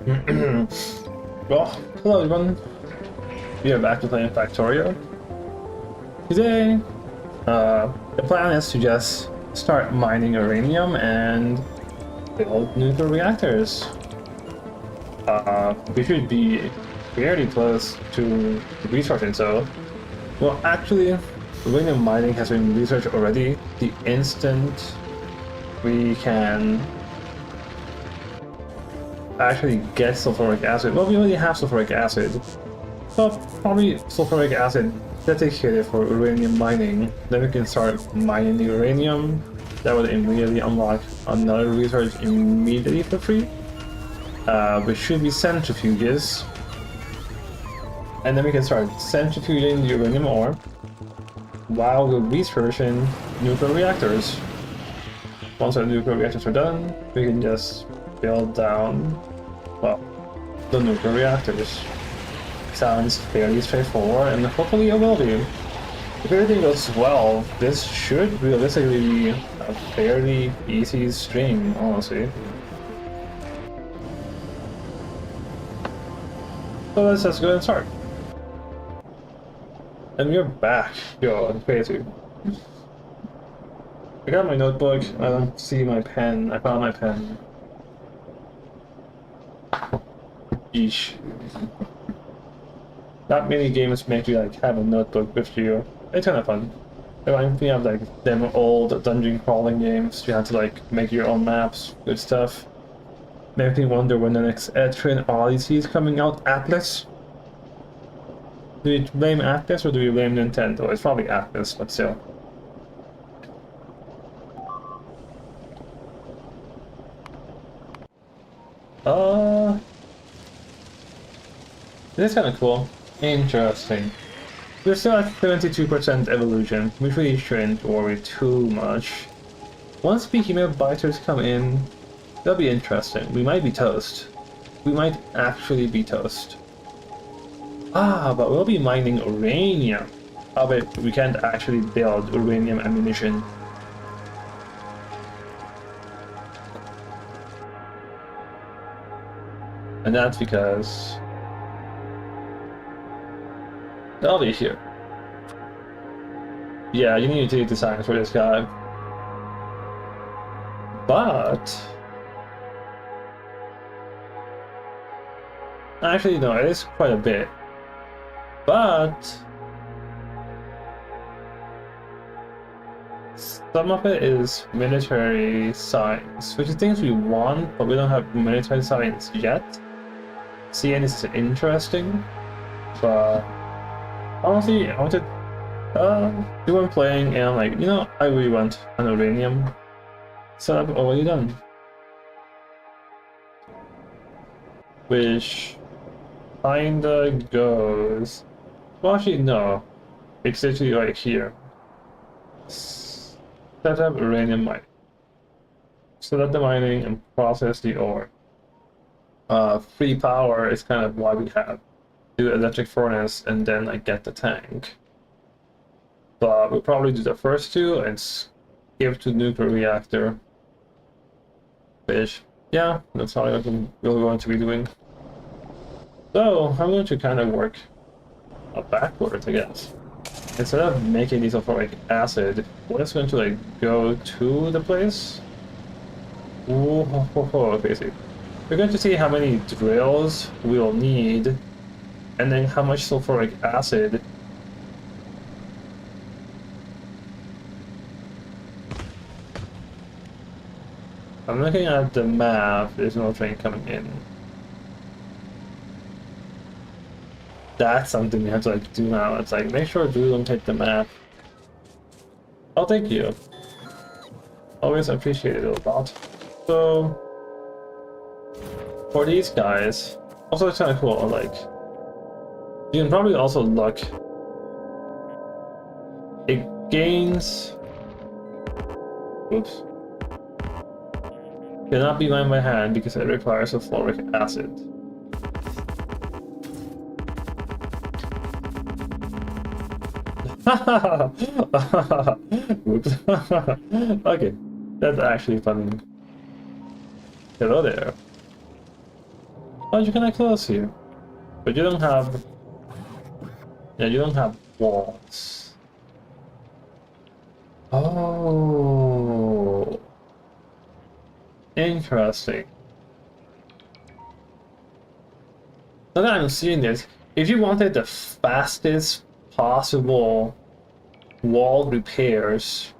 Well, hello everyone. We are back to playing Factorio. Today, the plan is to just start mining uranium and build nuclear reactors. We should be fairly close to researching, so... Well, actually, uranium mining has been researched already. The instant we can actually get sulfuric acid. Well, we already have sulfuric acid. So probably sulfuric acid dedicated for uranium mining. Then we can start mining the uranium. That would immediately unlock another research immediately for free. Which should be centrifuges. And then we can start centrifuging the uranium ore while we're researching nuclear reactors. Once our nuclear reactors are done, we can just build down, well, the nuclear reactors. Sounds fairly straightforward, and hopefully it will be. If everything goes well, this should realistically be a fairly easy stream, honestly. So let's just go ahead and start. And we're back. Yo, I'm crazy. I got my notebook, I don't see my pen, I found my pen. Yeesh. Not many games make you like have a notebook with you. It's kind of fun. It reminds me of like them old dungeon crawling games. You have to like make your own maps, good stuff. Makes me wonder when the next Etrian Odyssey is coming out. Atlas? Do we blame Atlas or do we blame Nintendo? It's probably Atlas, but still. This is kind of cool. Interesting. We're still at 72% evolution. We really shouldn't worry too much. Once behemoth biters come in, that'll be interesting. We might be toast. We might actually be toast. Ah, but we'll be mining uranium. But we can't actually build uranium ammunition. And that's because they'll be here. Yeah, you need utility designs for this guy. But actually no, it is quite a bit. But some of it is military science, which is things we want, but we don't have military science yet. CN is interesting, but honestly, I wanted do one playing and I'm like, you know, I really want an uranium setup already done. Which kinda goes, well actually no, it's literally right here. Set up uranium mining. Set up the mining and process the ore. Free power is kind of why we have do electric furnace and then I get the tank. But we'll probably do the first two and skip to nuclear reactor. Which, yeah, that's how we're going to be doing. So I'm going to kind of work backwards, I guess. Instead of making these sulfuric acid, we're just going to like go to the place. Ooh, crazy. We're going to see how many drills we'll need, and then how much sulfuric acid. I'm looking at the map, there's no train coming in. That's something we have to like do now. It's like, make sure you don't hit the map. Oh, thank you. Always appreciate it a lot. So, for these guys, also it's kind of cool, like, you can probably also look. It gains... Oops. Cannot be mined by hand because it requires sulfuric acid. Oops. Okay, that's actually funny. Hello there. Oh, you can close here. But you don't have... Yeah, you don't have walls. Oh... Interesting. Now that I'm seeing this, if you wanted the fastest possible wall repairs,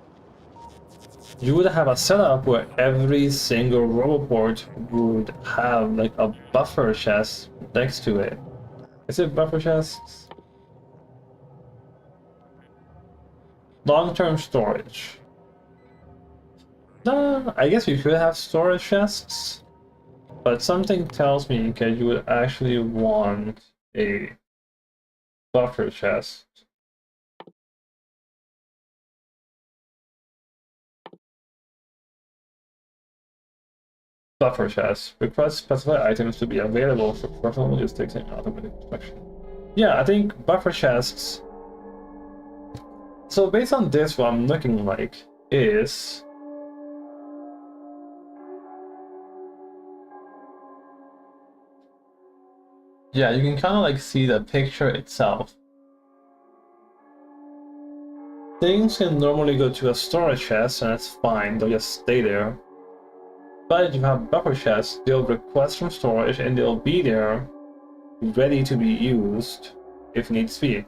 you would have a setup where every single roboport would have like a buffer chest next to it. Is it buffer chests? Long-term storage. No, I guess you could have storage chests, but something tells me that you would actually want a buffer chest. Buffer chest. Request specified items to be available for personal logistics and automatic inspection. Yeah, I think buffer chests. So based on this, what I'm looking like is yeah, you can kind of like see the picture itself. Things can normally go to a storage chest and that's fine, they'll just stay there. But if you have buffer chests, they'll request from storage and they'll be there ready to be used if needs be.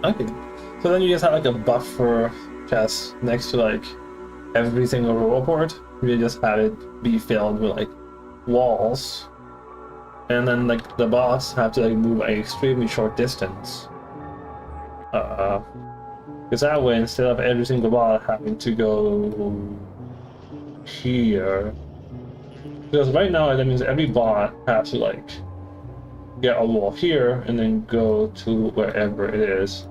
Okay, so then you just have like a buffer chest next to like every single roboport. You just have it be filled with like walls, and then like the bots have to like move an extremely short distance. Because that way, instead of every single bot having to go here, because right now that means every bot has to like get a wall here and then go to wherever it is.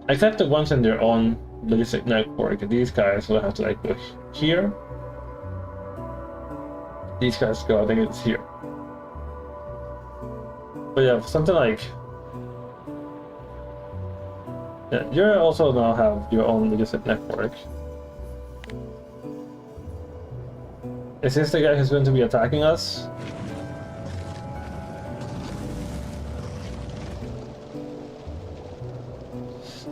Except the ones in their own logistic network. These guys will have to like go here. These guys go, I think it's here. But yeah, something like... Yeah, you also now have your own logistic network. Is this the guy who's going to be attacking us?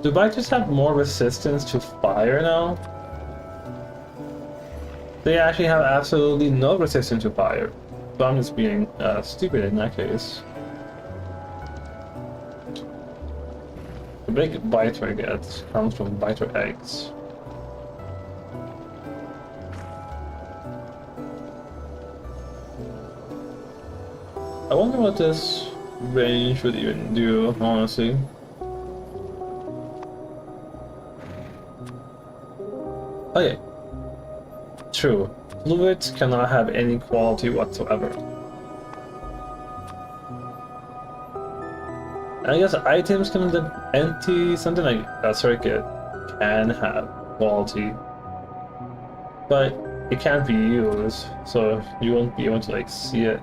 Do biters have more resistance to fire now? They actually have absolutely no resistance to fire. So I'm just being stupid in that case. The big biter I get comes from biter eggs. I wonder what this range would even do, honestly. Okay. True. Fluids cannot have any quality whatsoever. I guess items can be empty, something like a circuit can have quality. But it can't be used, so you won't be able to like see it.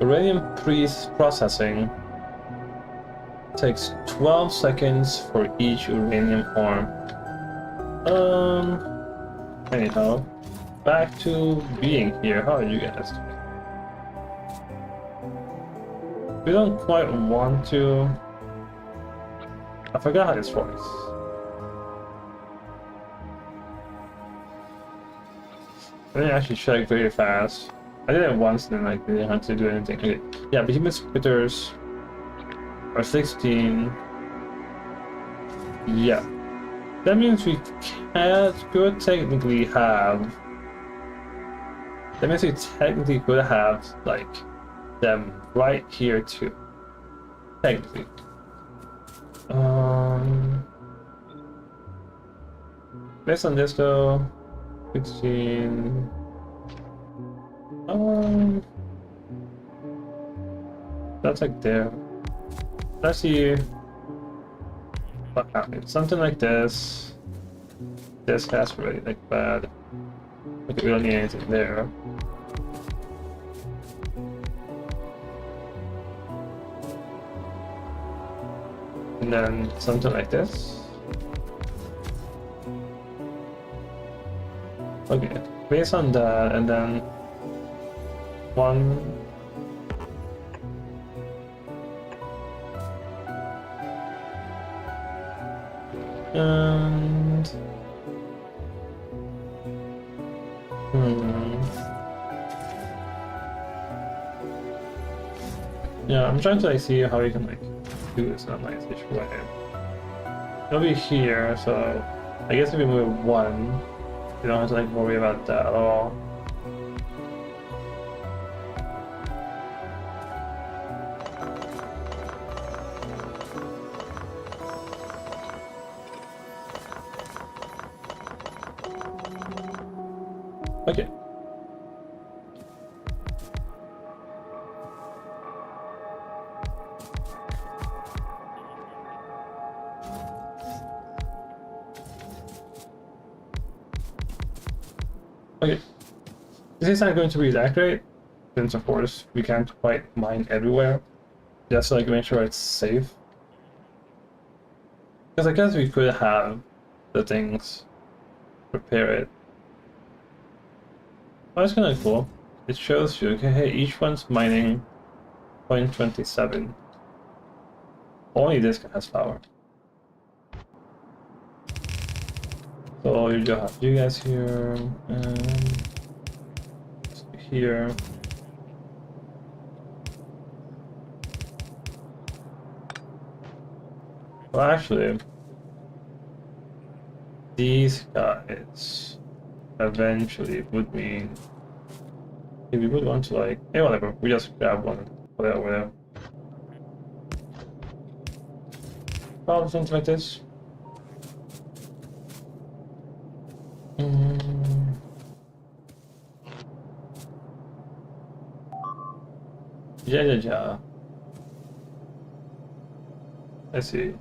Uranium processing takes 12 seconds for each uranium arm. Anyhow, back to being here. How are you guys doing? We don't quite want to... I forgot how this works. I didn't actually check very fast. I did it once and then I didn't have to do anything. Okay. Yeah, behemoth spitters are 16. Yeah. That means we could technically have... That means we technically could have, like, them right here too. Technically. Based on this though, 16... that's like there. Let's see what happens. Something like this. This has really like bad. Okay, we don't need anything there. And then something like this. Okay, based on that, and then one. And yeah, I'm trying to like see how you can like do this in a nice way. It'll be here, so I guess if we move one, you don't have to like worry about that at all. Okay. Okay. This is not going to be that great, since of course we can't quite mine everywhere. Just to like make sure it's safe. Because I guess we could have the things prepare it. Oh, that's kind of cool. It shows you, okay, hey, each one's mining 0.27. Only this guy has power. So you just have you guys here, and here. Well, actually, these guys eventually would mean if we would want to like, hey, whatever, we just grab one, whatever. Probably something like this. Yeah. I see.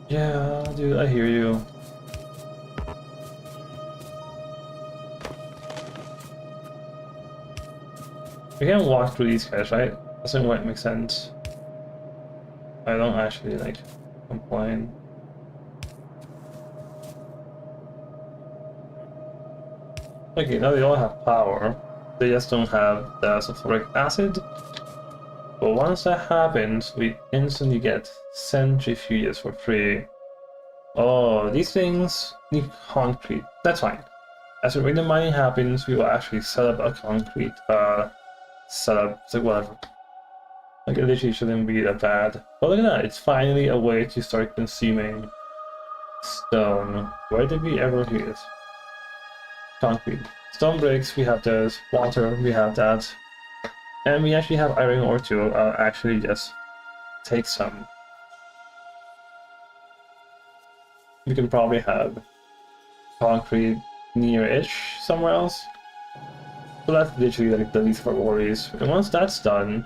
Yeah, dude, I hear you. We can walk through these guys, right? Doesn't quite make sense. I don't actually like complain. Okay, now they all have power. They just don't have the sulfuric acid. But once that happens, we instantly get centrifuges for free. Oh, these things need concrete. That's fine. As the uranium mining happens, we will actually set up a concrete setup. It's like whatever. Like it literally shouldn't be that bad. But look at that, it's finally a way to start consuming stone. Where did we ever hear this? Concrete. Stone bricks, we have this. Water, we have that. And we actually have iron ore too. I'll actually just take some. We can probably have concrete near-ish somewhere else. So that's literally like the least of our worries. And once that's done,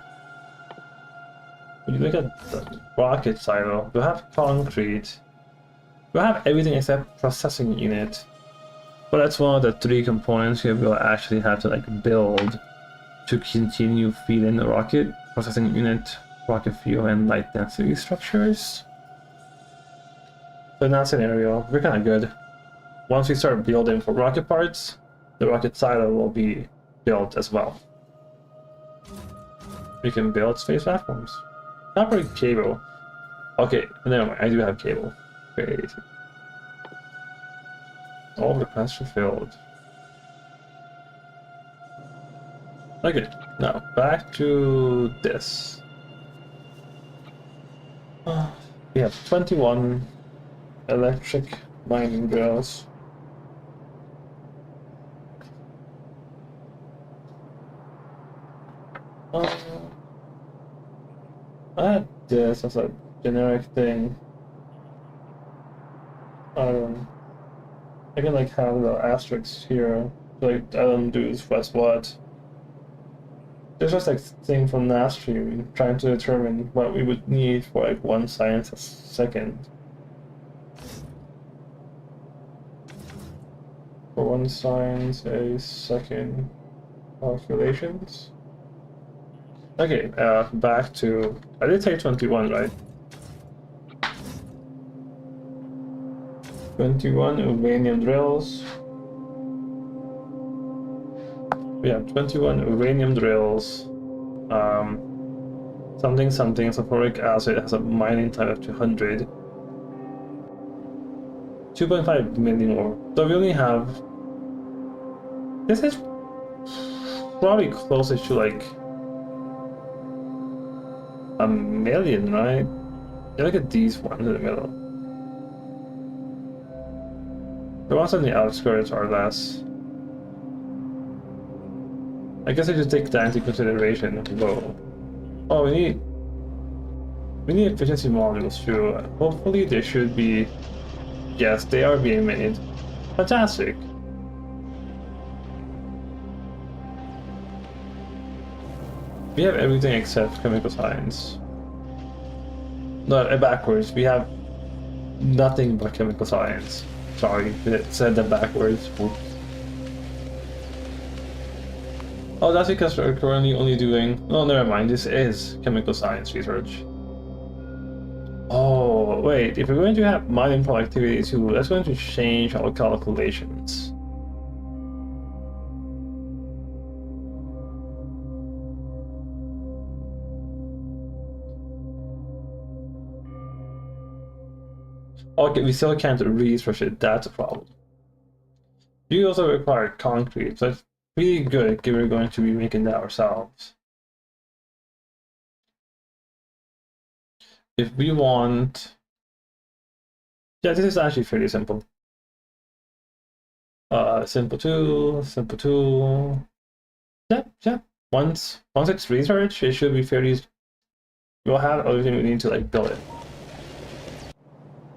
when you look at the rocket silo, we'll have concrete. We'll have everything except processing unit. But that's one of the 3 components here we'll actually have to like build to continue feeding the rocket. Processing unit, rocket fuel, and light density structures. So in that scenario, we're kind of good. Once we start building for rocket parts, the rocket silo will be built as well. We can build space platforms. Copper cable. Okay, never mind, I do have cable. Great. All requests fulfilled. Okay, now back to this. We have 21 electric mining drills. I had this as a generic thing. I can like have the asterisks here. Like I don't do this what's what. There's just like thing from NAStream trying to determine what we would need for like 1 science a second. For 1 science a second calculations. Okay, back to... I did say 21, right? 21 uranium drills. We have 21 uranium drills. Something sulfuric acid has a mining time of 200. 2.5 million ore. So we only have... This is probably closest to like... a million, right? Yeah, look at these ones in the middle. The ones on the outskirts are less. I guess I should take that into consideration. Whoa. Oh, we need efficiency modules too. Hopefully they should be... Yes, they are being made. Fantastic. We have everything except chemical science. No, backwards. We have nothing but chemical science. Sorry, it said that backwards. Oops. Oh, that's because we're currently only doing... Oh, never mind. This is chemical science research. Oh, wait. If we're going to have mining productivity too, that's going to change our calculations. Okay, we still can't research it. That's a problem. You also require concrete, so it's really good if we're going to be making that ourselves. If we want... Yeah, this is actually fairly simple. Simple tool. Yeah. Once it's research, it should be fairly... We'll have everything we need to like build it.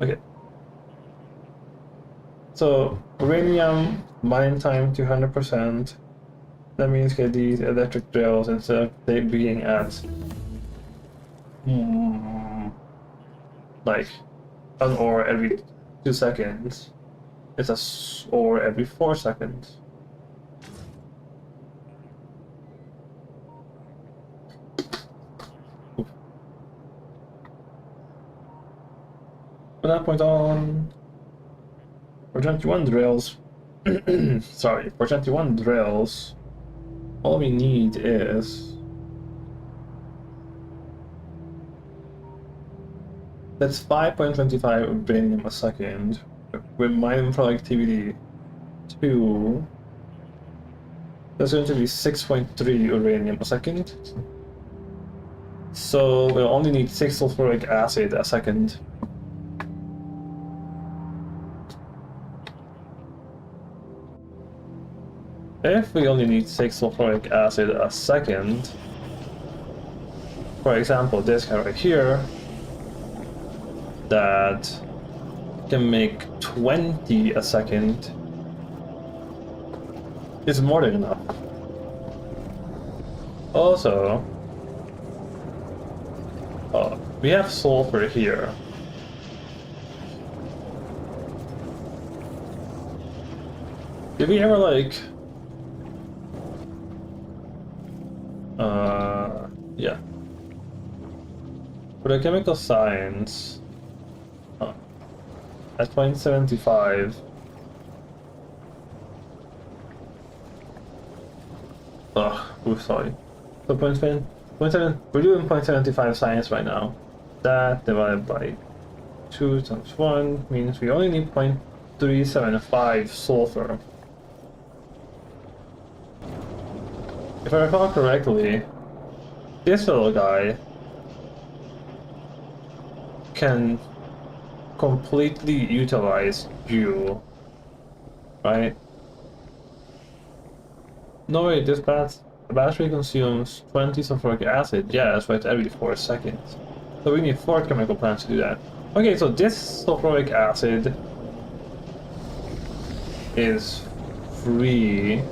Okay. So uranium mining time 200%. That means get these electric drills instead of they being at like an ore every 2 seconds. It's a ore every 4 seconds. Oof. From that point on, for 21 drills, sorry, for 21 drills, all we need is... That's 5.25 uranium a second, with mining productivity 2, that's going to be 6.3 uranium a second. So we'll only need 6 sulfuric acid a second. If we only need 6 sulfuric acid a second, for example, this guy right here, that can make 20 a second, is more than enough. Also, we have sulfur here. Did we ever like... yeah. For the chemical science, at 0.75, sorry. So 0.7, we're doing 0.75 science right now. That divided by 2 times 1 means we only need 0.375 sulfur. If I recall correctly, this little guy can completely utilize Joule, right? No wait, this battery consumes 20 sulfuric acid. Yeah, that's right, every 4 seconds. So we need 4 chemical plants to do that. Okay, so this sulfuric acid is free,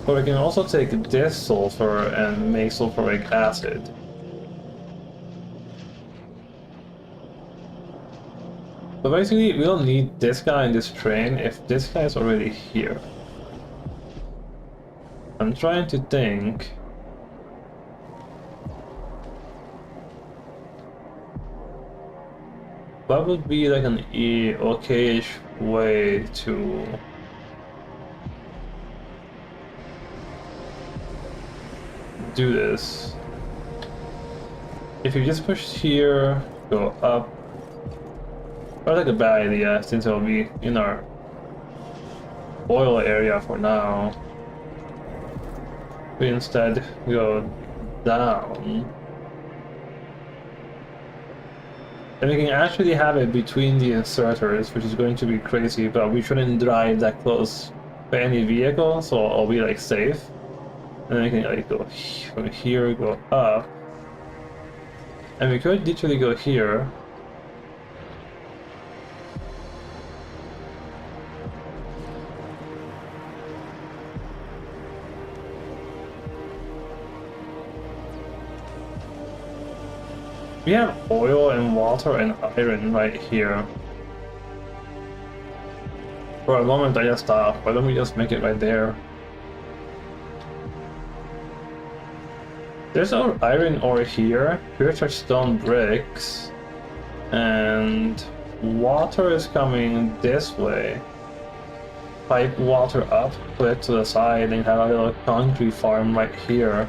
but we can also take this sulfur and make sulfuric acid. So basically, we don't need this guy in this train if this guy is already here. I'm trying to think What would be like an okay-ish way to do this? If you just push here, go up. That's like a bad idea since it'll be in our oil area for now. We instead go down. And we can actually have it between the inserters, which is going to be crazy, but we shouldn't drive that close by any vehicle, so I'll be like safe. And then we can like go from here, go up. And we could literally go here. We have oil and water and iron right here. For a moment I just thought, why don't we just make it right there? There's our iron ore here. Here's our stone bricks. And water is coming this way. Pipe water up, put it to the side, and have a little concrete farm right here.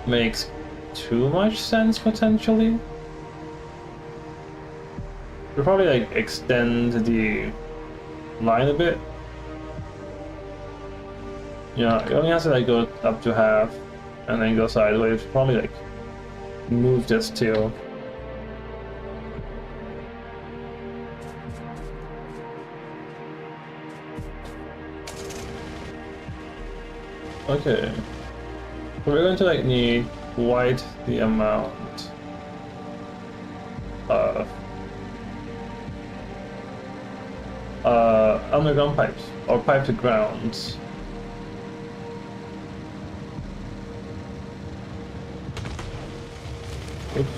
Makes too much sense potentially. We'll probably like extend the line a bit. Yeah, it only has to like go up to half and then go sideways. Probably like move this too. Okay. So we're going to like need quite the amount of underground pipes, or pipe to ground. Oops.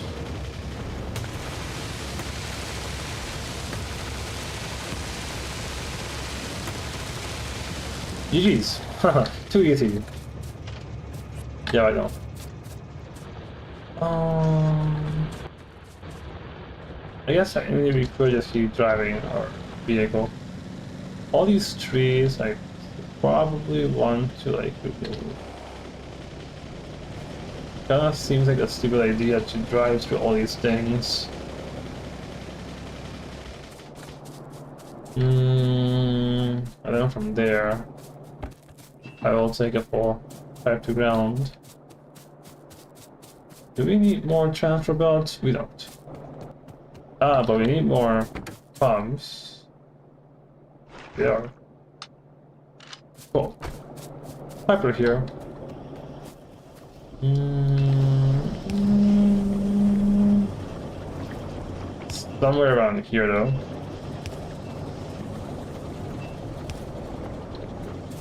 GG's. Too easy. Yeah, I know. I guess maybe we could just keep driving our vehicle. All these trees, I probably want to like remove. Kinda seems like a stupid idea to drive through all these things. And then from there, I will take a full pipe to ground. Do we need more transfer belts? We don't. Ah, but we need more pumps. They are. Cool. Piper here. Somewhere around here though.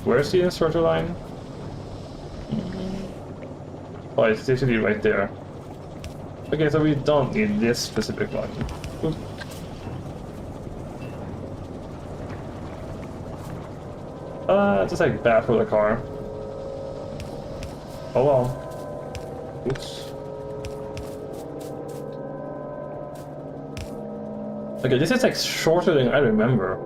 Where's the inserter line? Oh, it's literally right there. Okay, so we don't need this specific one. Oop. Just like bad for the car. Oh well. Oops. Okay, this is like shorter than I remember.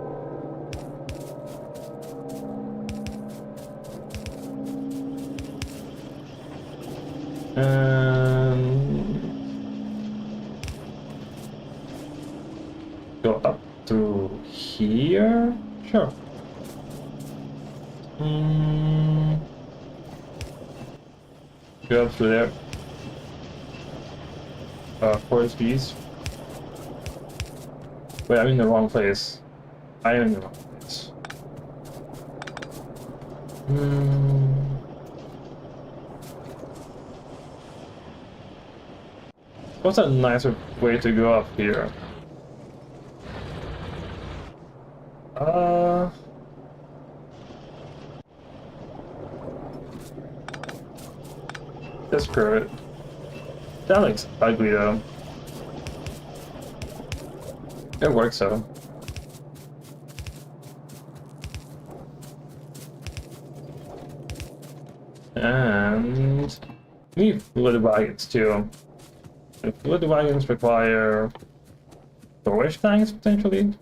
Go up through here? Sure. Go up through there. Forest bees. Wait, I'm in the wrong place. I am in the wrong place. What's a nicer way to go up here? Just screw it. That looks ugly though. It works though. And we need fluid wagons too. And fluid wagons require storage tanks potentially?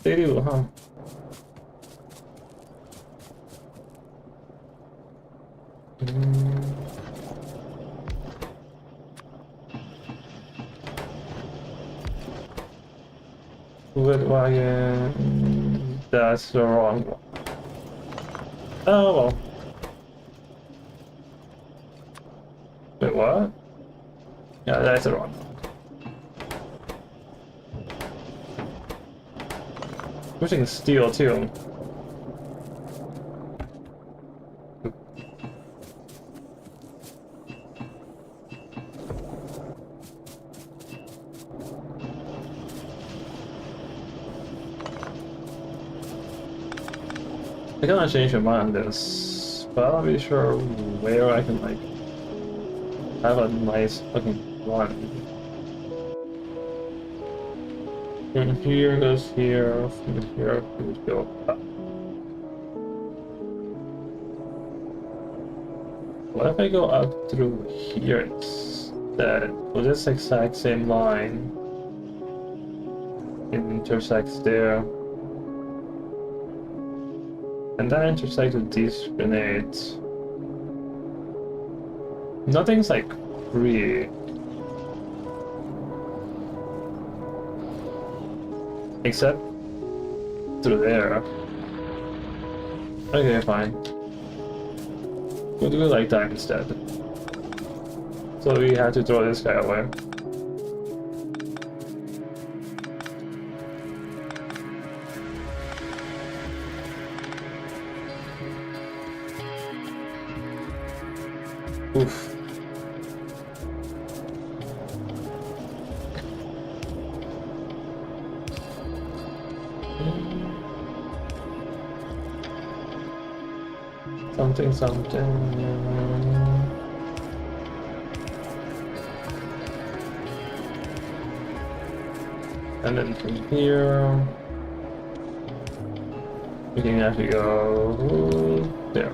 They do, huh? Fluid wagon. That's the wrong one. Oh well. Wait, what? Yeah, that's the wrong one. Pushing steel too. I cannot change my mind on this, but I'm not really sure where I can like have a nice looking one. From here goes here, from here would go up. What if I go up through here instead? Well, this exact same line intersects there. And that intersects with these grenades. Nothing's like free. Except through there. Okay, fine. We'll do it like that instead. So we have to throw this guy away. Oof. Something, something. And then from here, we can actually go there.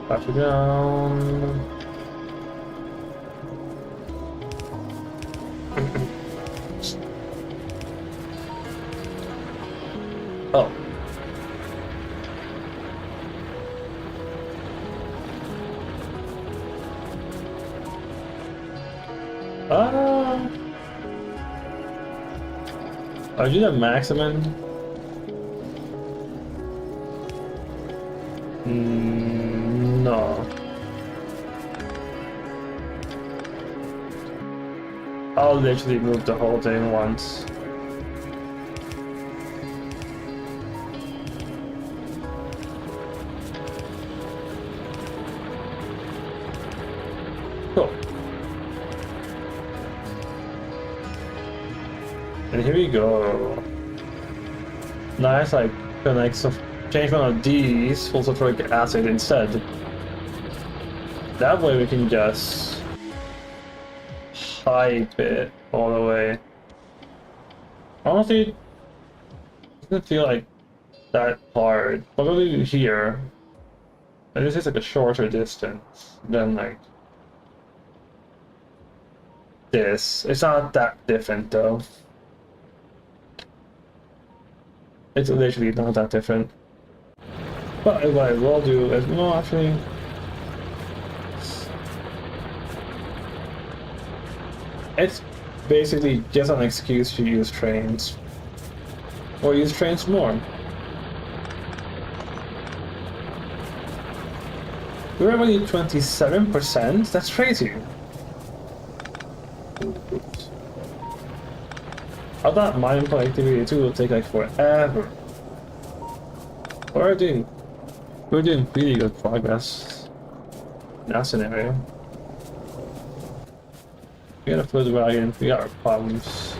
Back it down. Oh. Are you the maximum? No. I'll literally move the whole thing once. Cool. And here we go. Nice, like, connect change one of these full sulfuric acid instead. That way we can just hype it all the way. Honestly, it doesn't feel like that hard. Probably here. And this is like a shorter distance than like this. It's not that different though. It's literally not that different. But what I will do is, no, actually, it's basically just an excuse to use trains. Or use trains more. We're already 27%? That's crazy. Oops. I thought mine productivity 2 will take like forever. We're doing really good progress in that scenario. We got a fluid wagon, we got our problems.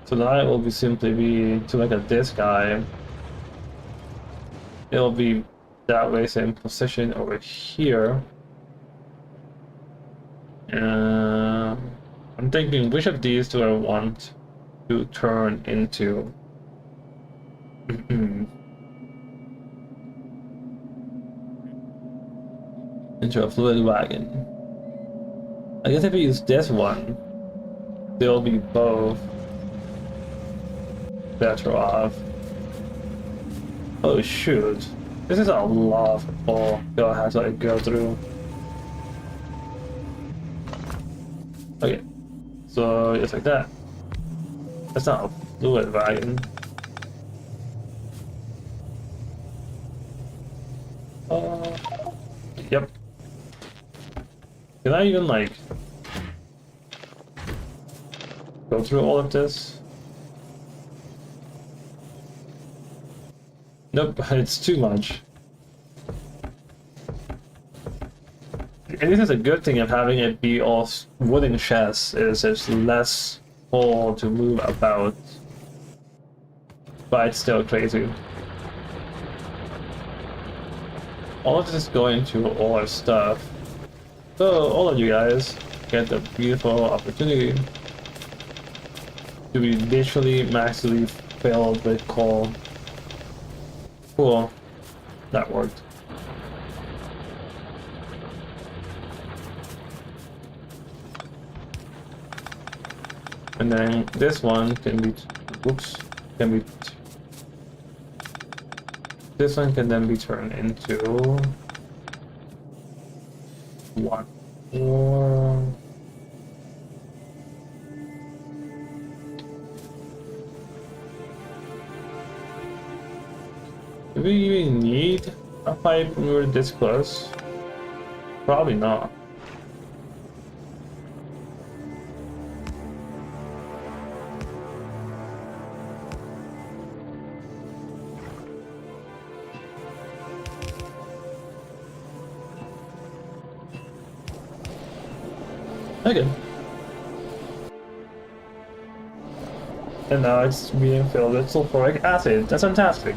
So now it will be simply be to look at this guy. It'll be that way, same position over here. I'm thinking which of these do I want to turn into? into a fluid wagon. I guess if we use this one, they'll be both better off. Oh shoot. This is a lot of all they'll have to like go through. Okay. So just like that. That's not a fluid wagon. Yep. Can I even like go through all of this? Nope, it's too much. And this is a good thing of having it be all wooden chests, is there's less hole to move about. But it's still crazy. All of this is going to all our stuff. So all of you guys get the beautiful opportunity to be literally maximally filled with coal. Cool. That worked. And then this one can be, oops, can be, this one can then be turned into one more. Do we even need a pipe when we're this close? Probably not. Okay. And now it's being filled with sulfuric acid. That's fantastic.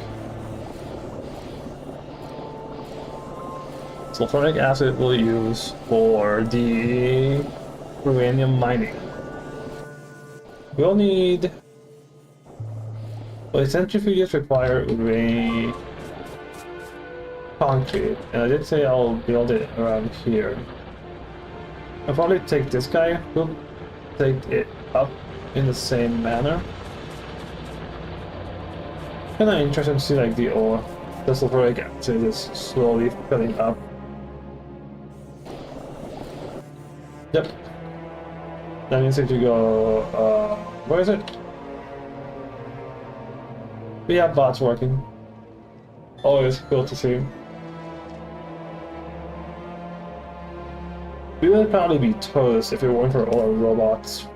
Sulfuric acid we'll use for the uranium mining. We'll need... Well, centrifuges require uranium concrete, and I did say I'll build it around here. I'll probably take this guy, we'll take it up in the same manner. Kinda interesting to see like the sulfuric acid is slowly filling up. Yep. That means if you go, where is it? We have bots working. Always cool to see. We would probably be toast if it weren't for all our robots.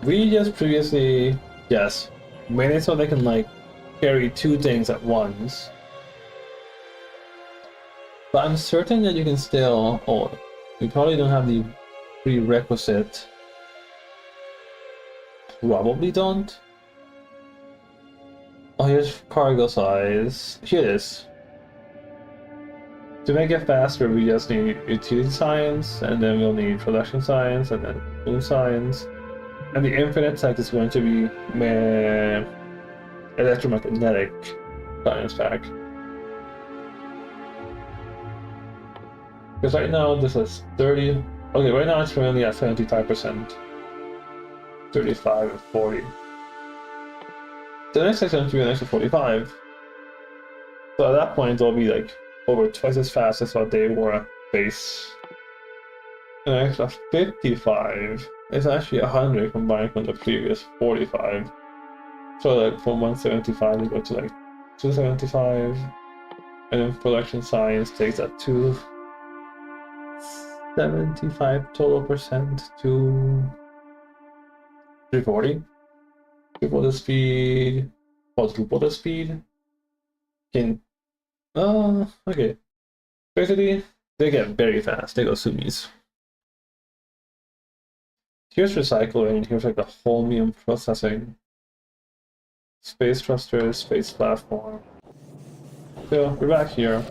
We just previously, yes, made it so they can like carry two things at once. But I'm certain that you can still, oh, we probably don't have the prerequisite. Probably don't. Oh, here's cargo size. Here it is. To make it faster, we just need utility science, and then we'll need production science, and then food science. And the infinite tech is going to be electromagnetic science pack. Because right now this is 30. Okay, right now it's currently at 75%. 35 and 40. The next section will be an extra 45. So at that point they'll be like over twice as fast as what they were at base. An extra 55 is actually 100 combined from the previous 45. So like from 175 we go to like 275. And then production science takes that 275 total percent to 340. Triple the speed. Quadruple the speed. Can okay. Basically, they get very fast. They go sumis. Here's recycling. Here's like the holmium processing. Space thrusters, space platform. So we're back here.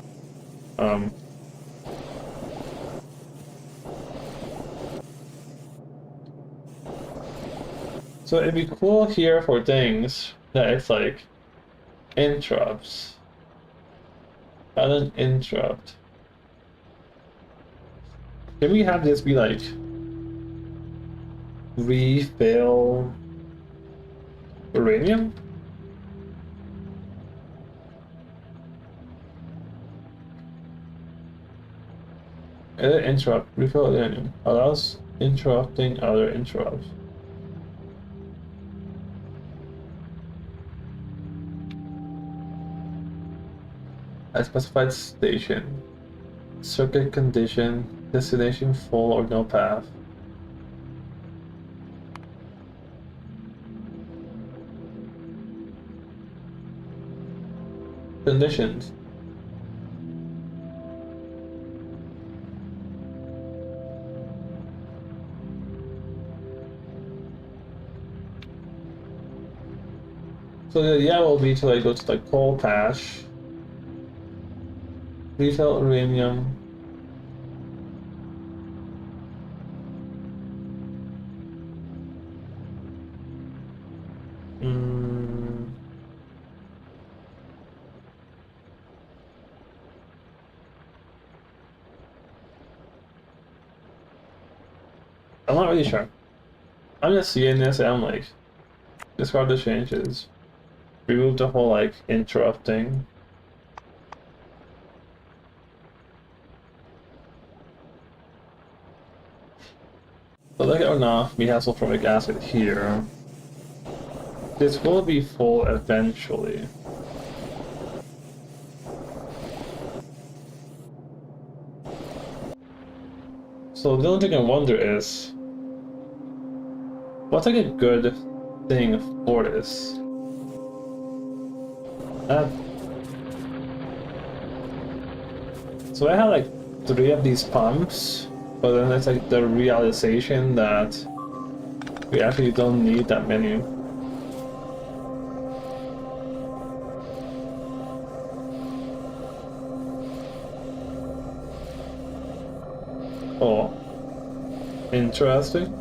So it'd be cool here for things that it's like interrupts. Add an interrupt. Can we have this be like refill uranium? Edit interrupt, refill uranium. Allows interrupting other interrupts. At specified station. Circuit condition, destination full or no path. Conditions. So the idea will be to like go to the coal patch, refill uranium. I'm not really sure. I'm just seeing this and I'm like, discard the changes. Remove the whole like interrupting. So like it or not, we have sulfuric acid here. This will be full eventually. So the only thing I wonder is, what's like a good thing for this? So I had like 3 of these pumps, but then it's like the realization that we actually don't need that many. Oh, interesting.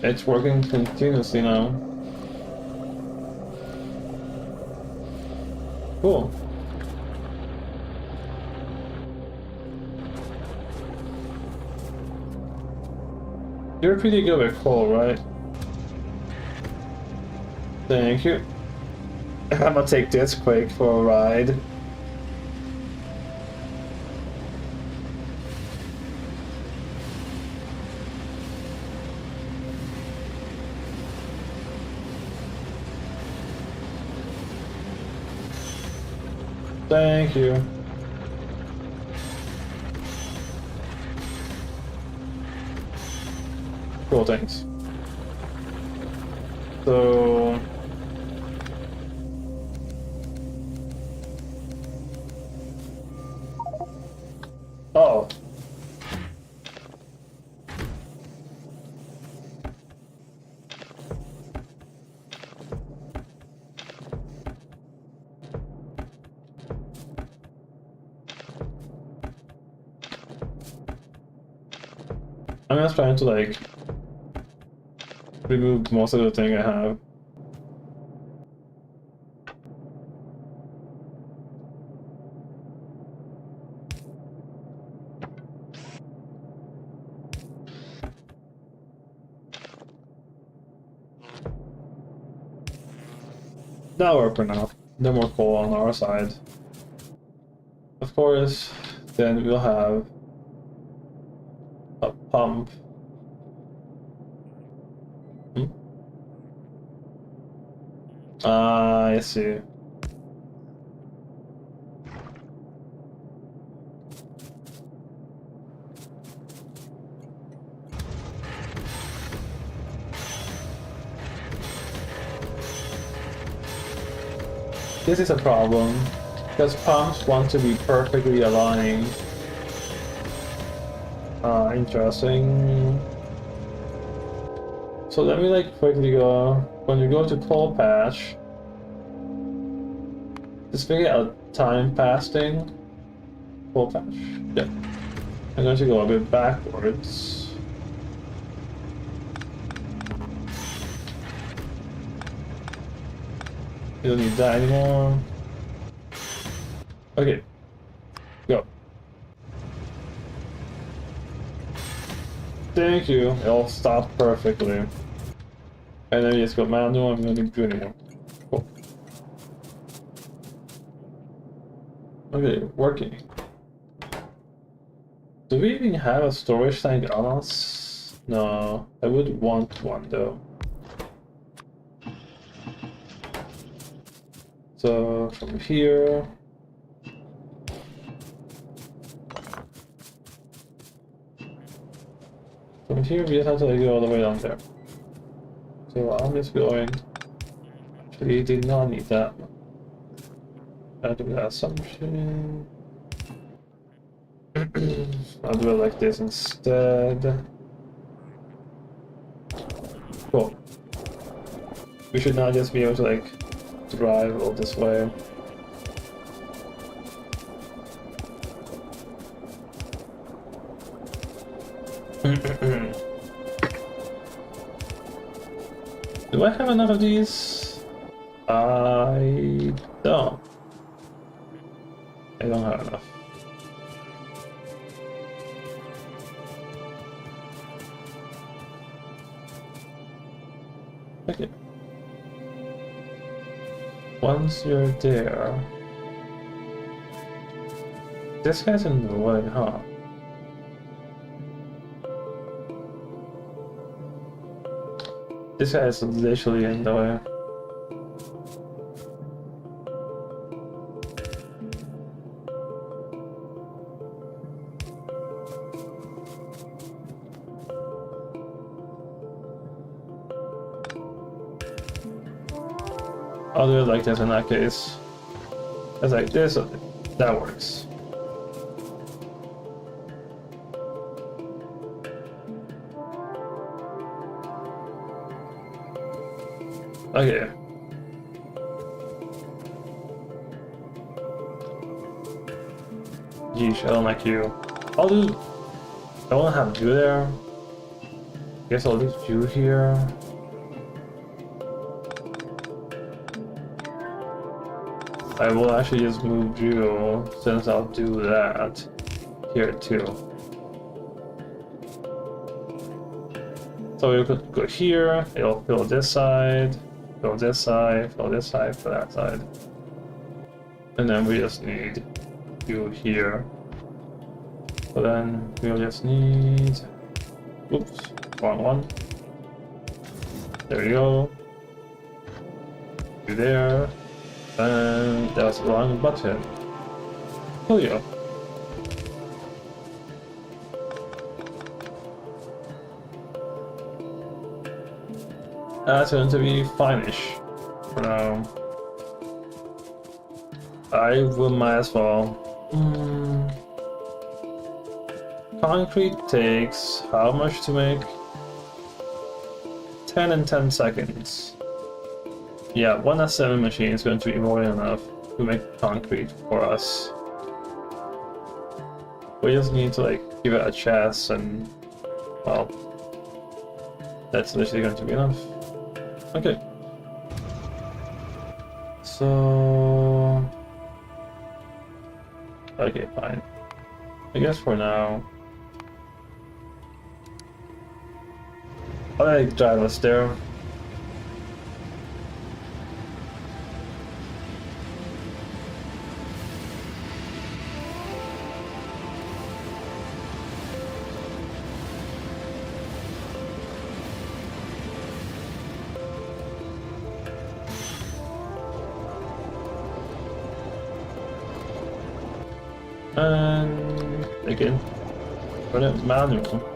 It's working continuously now. Cool. You're pretty good with coal, right? Thank you. I'm gonna take this quick for a ride. Thank you. Cool, thanks. So... Oh. I'm just trying to like remove most of the thing I have. That'll work for now. No more coal on our side. Of course, then we'll have a pump. I see. This is a problem, because pumps want to be perfectly aligned. Interesting. So let me like quickly go, when you go to coal patch, just figure out a time passing. Coal patch, yeah. I'm going to go a bit backwards. You don't need that anymore. Okay. Go. Thank you. It all stopped perfectly. And then you just go, man, no, I'm not gonna do anymore. Cool. Okay, working. Do we even have a storage tank on us? No, I would want one though. So from here. From here we just have to like, go all the way down there. So I'm just going. Actually, did not need that. I'll do that assumption. I'll do it like this instead. Cool. We should now just be able to like drive all this way. Do I have enough of these? I don't. I don't have enough. Okay. Once you're there... This guy's in the way, huh? This guy is literally in the way. I'll do it like this in that case. It's like this, that works. Okay. Yeesh, I don't like you. I'll do... I wanna have you there. Guess I'll leave you here. I will actually just move you, since I'll do that here too. So we could go here, it'll fill this side, fill this side, fill this side, fill that side. And then we just need you here. So then we'll just need... Oops, wrong one. There we go. You there. And that was the wrong button. Oh yeah. That's going to be fine-ish for now. I will might as well. Concrete takes how much to make? 10 and 10 seconds. Yeah, 1 S7 machine is going to be more than enough to make concrete for us. We just need to like give it a chance and, well, that's literally going to be enough. Okay. So... Okay, fine. I guess for now... I'll like drive us there. And again, run it manual.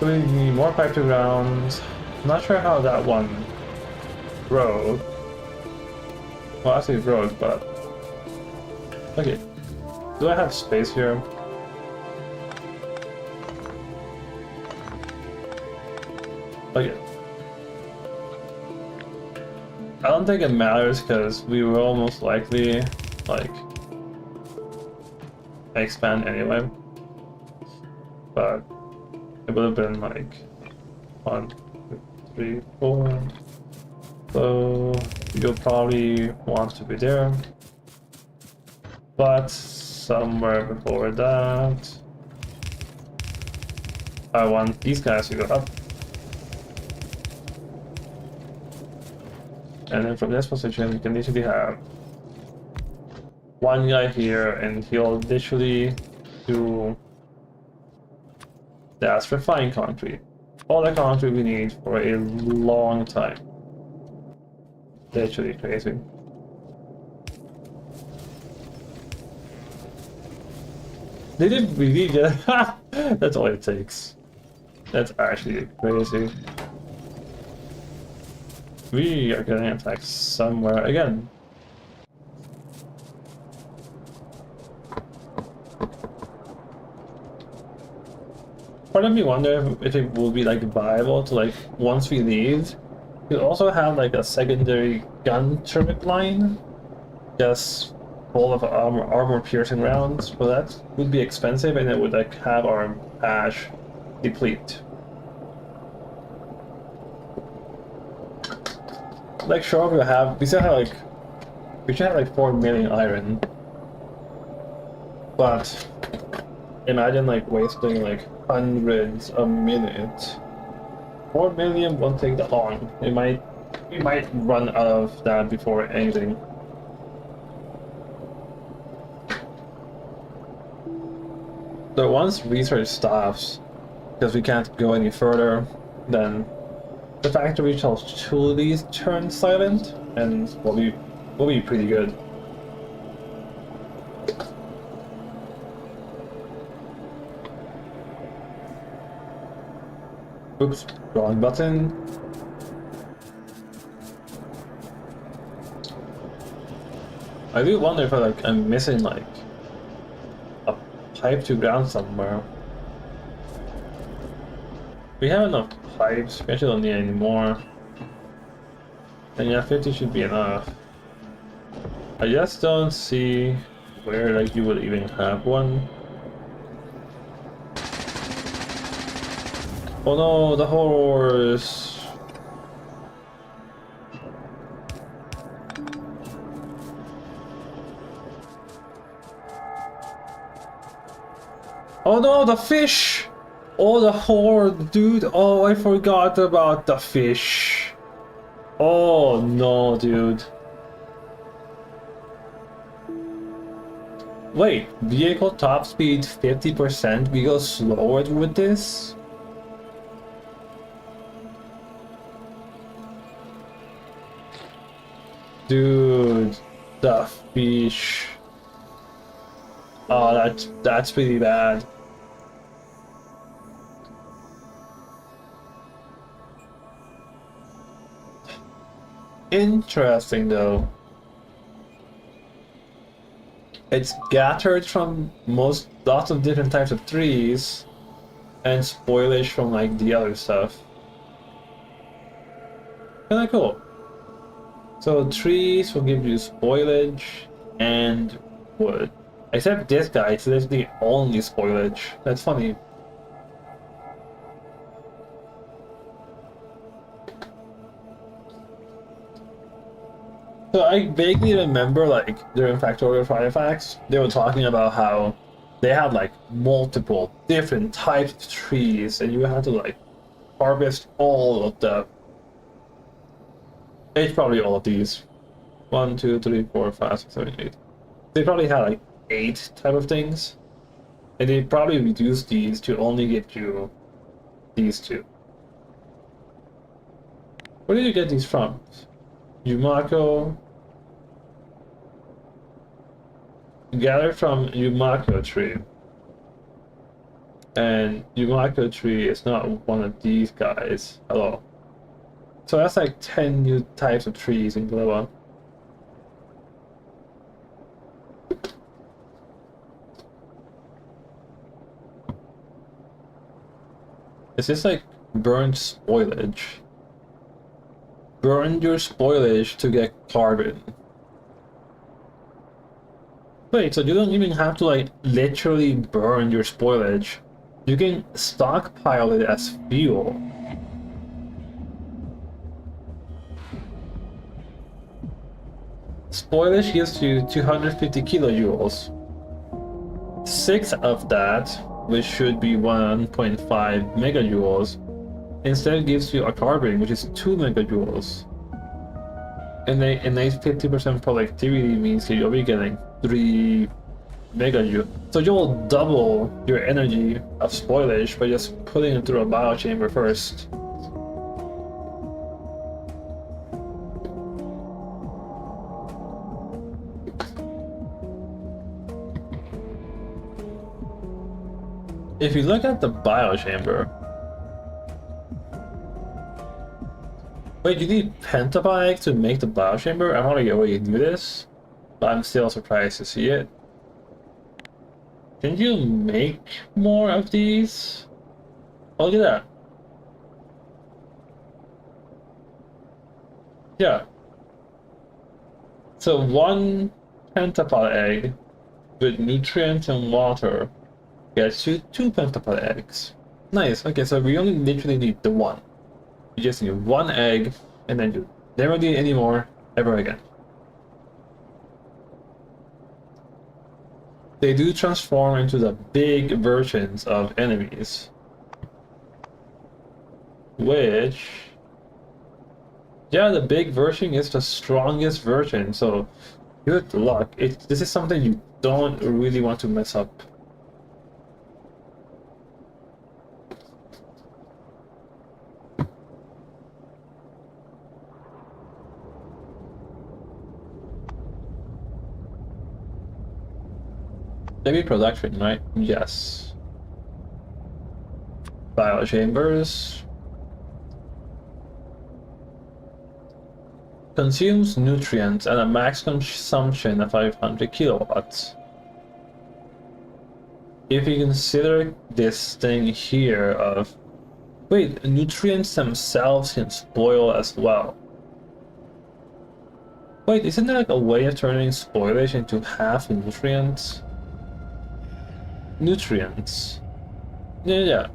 We need more pipe to ground. Not sure how that one rode. Well, actually it rode, but okay. Do I have space here? Okay. I don't think it matters because we will almost likely like expand anyway, but it would have been like 1, 2, 3, 4. So you'll probably want to be there. But somewhere before that, I want these guys to go up. And then from this position, you can literally have one guy here, and he'll literally do that's refined concrete. All the concrete we need for a long time. Literally crazy. They didn't really get that's all it takes. That's actually crazy. We are getting attacked somewhere again. Part of me wonder if it will be like viable to like once we leave, we also have like a secondary gun turret line, just full of armor piercing rounds. But that would be expensive, and it would like have our hash deplete. Like sure we still have like we should have like 4 million iron, but imagine like wasting like hundreds a minute. 4 million won't take that long. We might run out of that before anything. So once research stops, because we can't go any further, then the factory shall truly turn silent, and we'll be pretty good. Oops, wrong button. I do wonder if I'm missing like a pipe to ground somewhere. We have enough pipes, we actually don't need any more. And yeah, 50 should be enough. I just don't see where like you would even have one. Oh no, the horse! Oh no, the fish! Oh, the horde, dude! Oh, I forgot about the fish. Oh no, dude. Wait, vehicle top speed 50%? We go slower with this? Dude, the fish. Oh, that's pretty bad. Interesting though. It's gathered from lots of different types of trees, and spoilage from like the other stuff. Kinda cool. So trees will give you spoilage and wood. Except this guy, it's literally only spoilage. That's funny. So I vaguely remember like during Factorio Firefax, they were talking about how they had like multiple different types of trees and you had to like harvest all of them. It's probably all of these. 1, 2, 3, 4, 5, 6, 7, 8. They probably had like 8 type of things. And they probably reduced these to only get you these 2. Where did you get these from? Yumako. Gathered from Yumako tree. And Yumako tree is not one of these guys at all. So that's like 10 new types of trees in Gleba. Is this like burnt spoilage? Burn your spoilage to get carbon. Wait, so you don't even have to like literally burn your spoilage. You can stockpile it as fuel. spoilage gives you 250 kilojoules. 6 of that, which should be 1.5 megajoules, instead gives you a carbon, which is 2 megajoules. And a 50% productivity means that you'll be getting 3 megajoules. So you'll double your energy of spoilage by just putting it through a biochamber first. If you look at the biochamber, wait, you need pentabyte to make the biochamber? I don't know why you do this, but I'm still surprised to see it. Can you make more of these? Oh, look at that. Yeah. So 1 pentapod egg with nutrients and water gets you 2 pentapod eggs. Nice. Okay, so we only literally need the 1. You just need 1 egg, and then you never need any more ever again. They do transform into the big versions of enemies, which, yeah, the big version is the strongest version, so good luck. This is something you don't really want to mess up. Maybe production, right? Yes. Biochambers. Consumes nutrients at a max consumption of 500 kilowatts. If you consider this thing here of... Wait, nutrients themselves can spoil as well. Wait, isn't there like a way of turning spoilage into half nutrients? Nutrients. Yeah.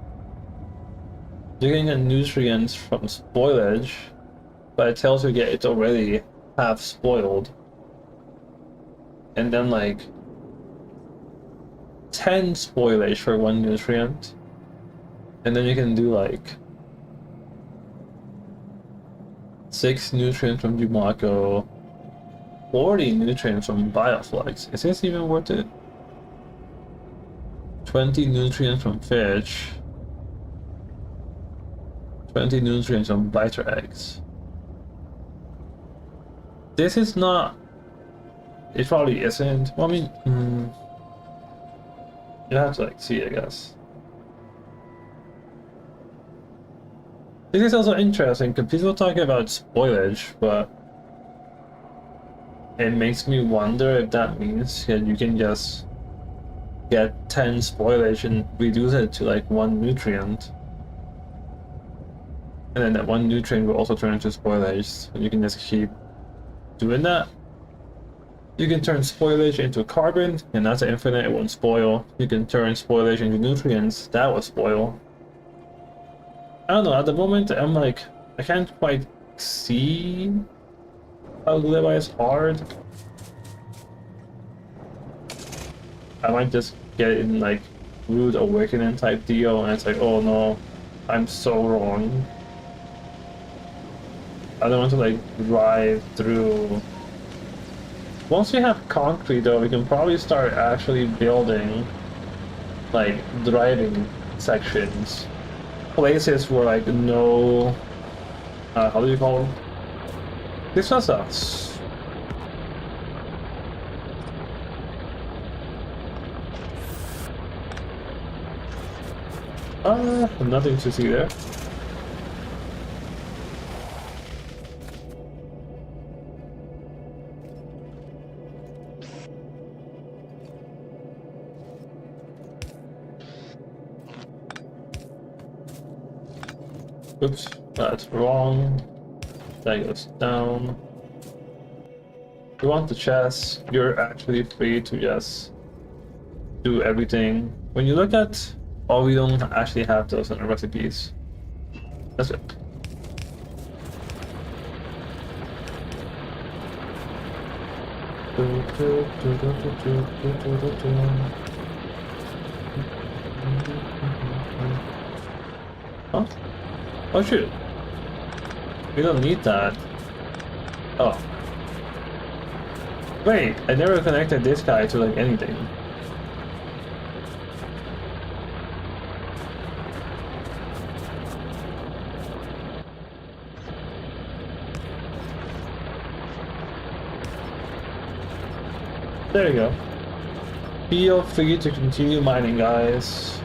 You're getting the nutrients from spoilage, but it tells you it's already half spoiled. And then like 10 spoilage for 1 nutrient. And then you can do like 6 nutrients from Jumako, 40 nutrients from Bioflux. Is this even worth it? 20 nutrients from fish, 20 nutrients from biter eggs. This is not... It probably isn't. Well, I mean, you have to like see, I guess. This is also interesting because people talk about spoilage, but it makes me wonder if that means that you can just get 10 spoilage and reduce it to like 1 nutrient, and then that 1 nutrient will also turn into spoilage, so you can just keep doing that. You can turn spoilage into carbon, and that's infinite, it won't spoil. You can turn spoilage into nutrients, that will spoil. I don't know, at the moment I'm like, I can't quite see how Levi is hard. I might just get in like rude awakening type deal, and it's like, oh no, I'm so wrong. I don't want to like drive through. Once we have concrete though, we can probably start actually building like driving sections. Places where like no, how do you call them? This was us. Nothing to see there. Oops, that's wrong. That goes down. If you want the chest, you're actually free to just do everything. When you look at... Oh, we don't actually have those in the recipes. That's it. Huh? Oh shoot. We don't need that. Oh. Wait, I never connected this guy to like anything. There you go. Feel free to continue mining, guys.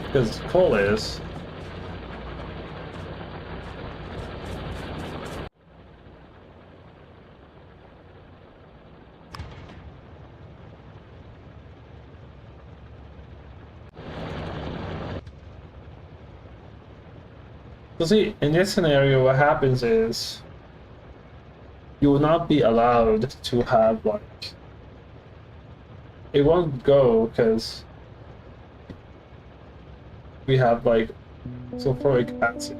Because coal is. So see, in this scenario, what happens is you will not be allowed to have like it won't go because we have like sulfuric acid.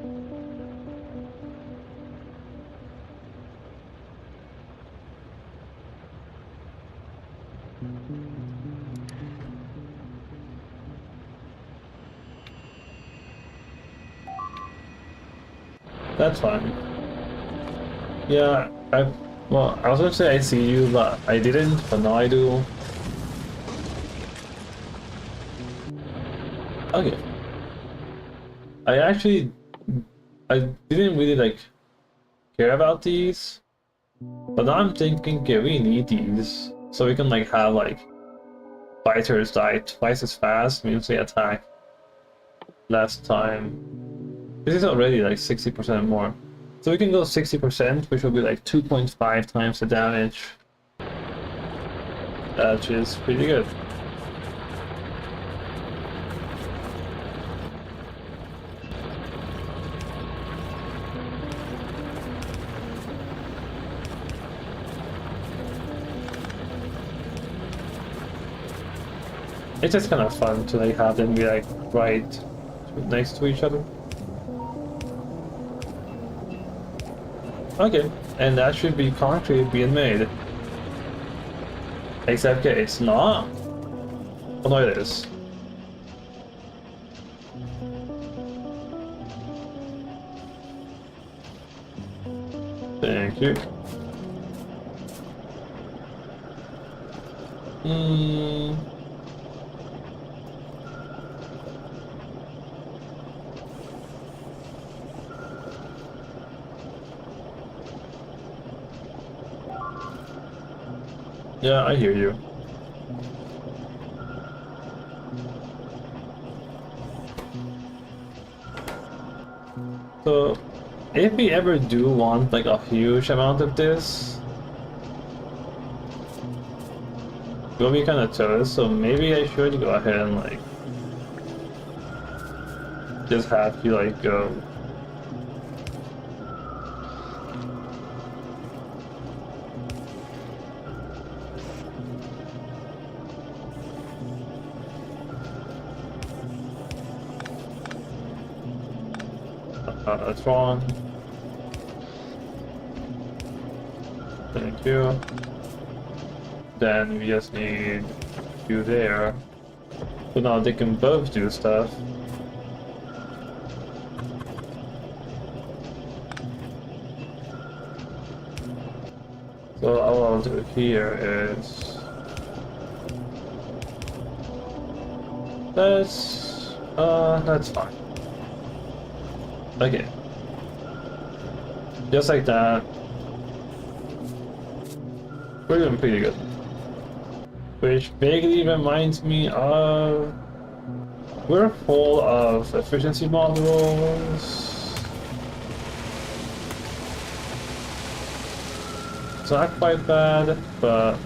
That's fine. Yeah, well, I was gonna say I see you, but I didn't, but now I do. Okay. I didn't really like care about these, but now I'm thinking, okay, we need these so we can like have like fighters die twice as fast, means they attack last time. This is already like 60% more. So we can go 60%, which will be like 2.5 times the damage. That is pretty good. It's just kind of fun to like have them be like right next to each other. Okay, and that should be concrete being made. Except it's not. Oh no, it is. Thank you. Yeah, I hear you. So, if we ever do want like a huge amount of this, it will be kind of tough, so maybe I should go ahead and like just have you like go. That's wrong. Thank you. Then we just need you there. So now they can both do stuff. So all I'll do here is that's fine. Okay. Just like that. We're doing pretty good. Which vaguely reminds me of... We're full of efficiency modules. It's not quite bad, but...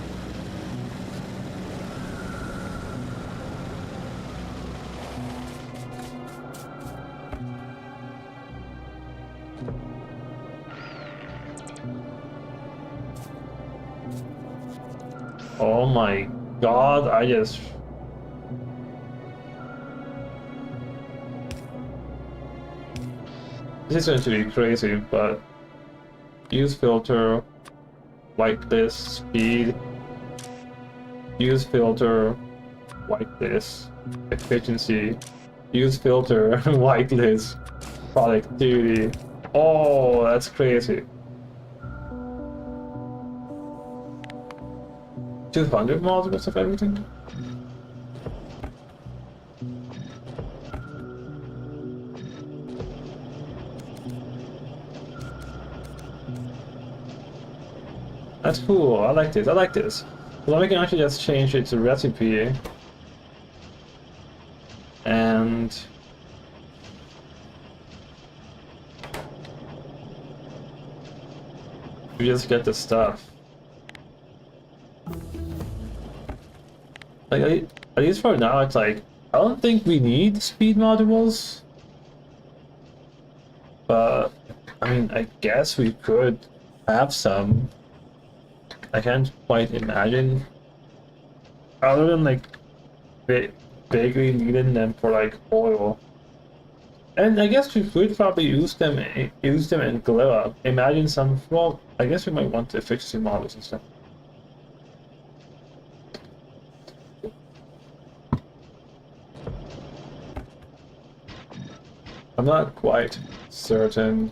Oh my god, I just... This is going to be crazy, but use filter, whitelist, speed, use filter, whitelist, efficiency, use filter, whitelist, productivity. Oh, that's crazy. 200 modules of everything? That's cool, I like this, I like this. Well, then we can actually just change it to recipe. And... we just get the stuff. Like, at least for now, it's like, I don't think we need speed modules. But, I mean, I guess we could have some. I can't quite imagine, other than like vaguely needing them for like oil. And I guess we could probably use them in Glilla. Imagine some. Well, I guess we might want the efficiency models and stuff. I'm not quite certain.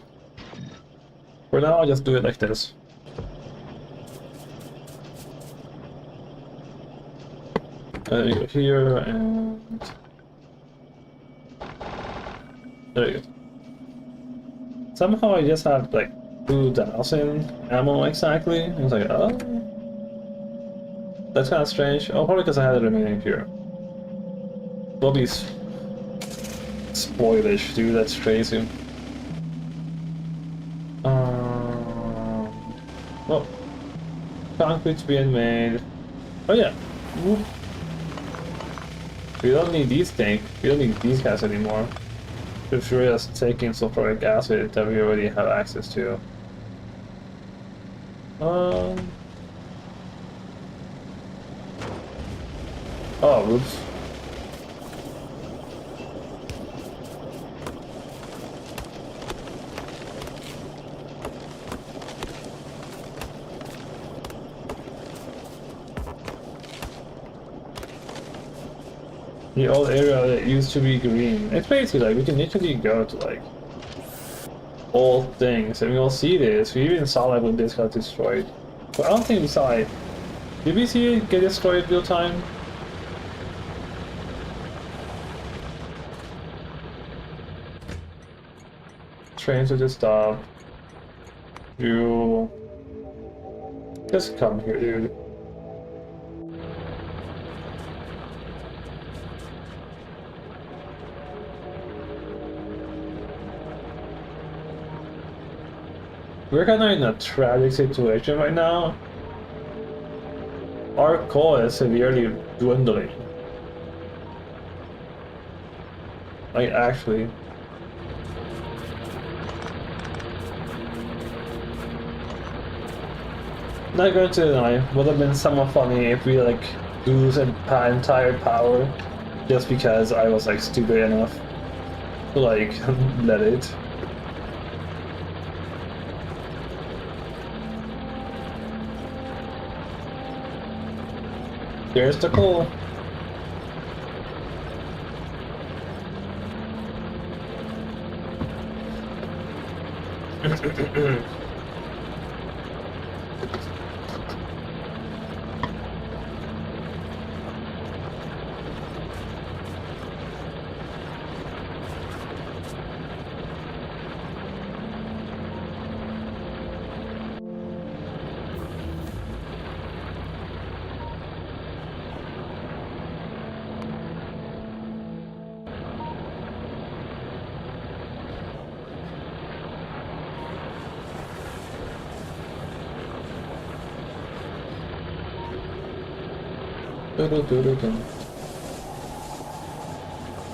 For now, I'll just do it like this. You go here, and there you go. Somehow I just had like 2,000 ammo exactly. I was like, oh, that's kind of strange. Oh, probably because I had it remaining here. Will be spoilish, dude. That's crazy. Well, concrete's being made. Oh yeah. Whoop. We don't need these things. We don't need these guys anymore. We're just taking sulfuric acid that we already have access to. Oh, oops. The old area that used to be green. It's basically like we can literally go to like old things and we'll see this. We even saw it when this got destroyed. But I don't think we saw it. Did we see it get destroyed real time? Trains will just stop. You just come here, dude. We're kind of in a tragic situation right now. Our coal is severely dwindling. Like, actually. Not going to deny, would have been somewhat funny if we like lose an entire power just because I was like stupid enough to like let it. There's the coal.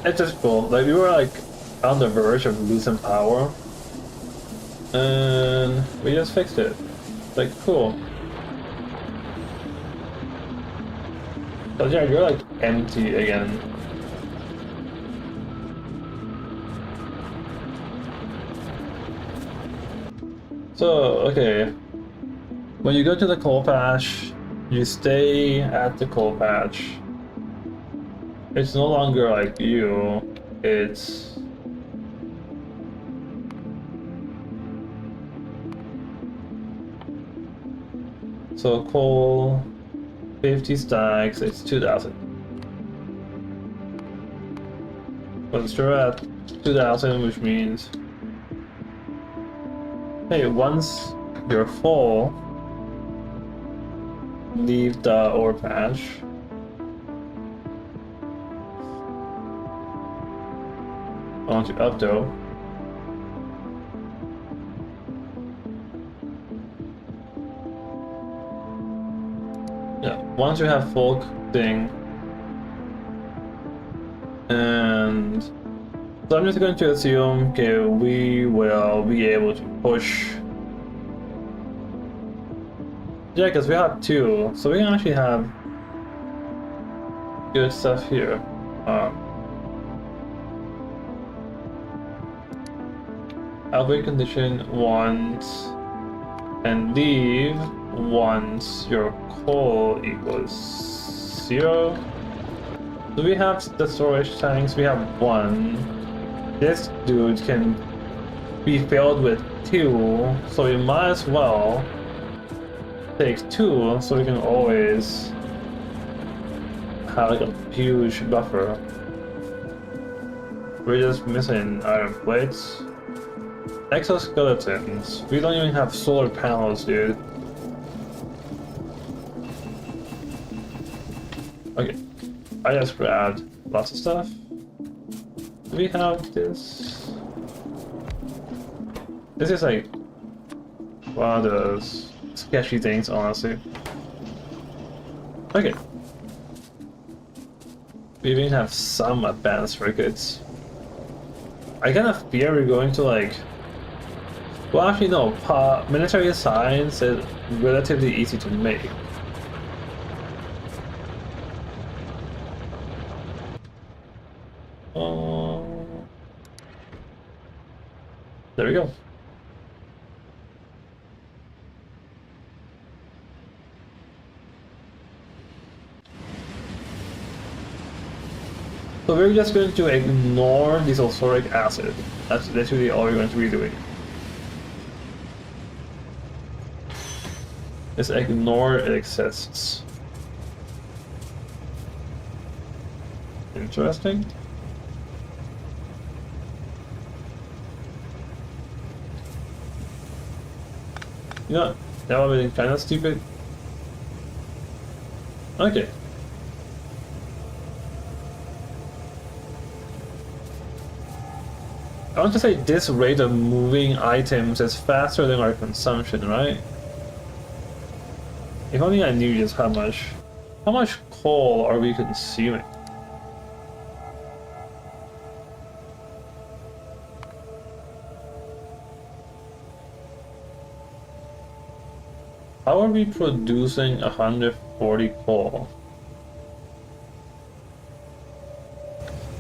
It's just cool. Like we were like on the verge of losing power, and we just fixed it. Like cool. But yeah, you're like empty again. So, okay. When you go to the coal patch, you stay at the coal patch. It's no longer like you, it's... So coal, 50 stacks, it's 2,000. Once you're at 2,000, which means... Hey, once you're full, leave the ore patch. Onto up though. Yeah, once you have full thing, and so I'm just going to assume, okay, we will be able to push. Yeah, because we have 2, so we can actually have good stuff here. Outbreak condition once, and leave once your coal equals 0. Do we have the storage tanks? We have 1. This dude can be filled with 2, so we might as well take 2, so we can always have like a huge buffer. We're just missing iron plates. Exoskeletons. We don't even have solar panels, dude. Okay. I just grabbed lots of stuff. Do we have this? This is like one of those sketchy things, honestly. Okay. We even have some advanced circuits. I kind of fear we're going to like... Well, actually no, military science is relatively easy to make. There we go. So we're just going to ignore the sulfuric acid. That's literally all we're going to be doing. Just ignore it exists. Interesting. You know, that would have been kind of stupid. Okay. I want to say this rate of moving items is faster than our consumption, right? If only I knew just how much coal are we consuming? How are we producing 140 coal?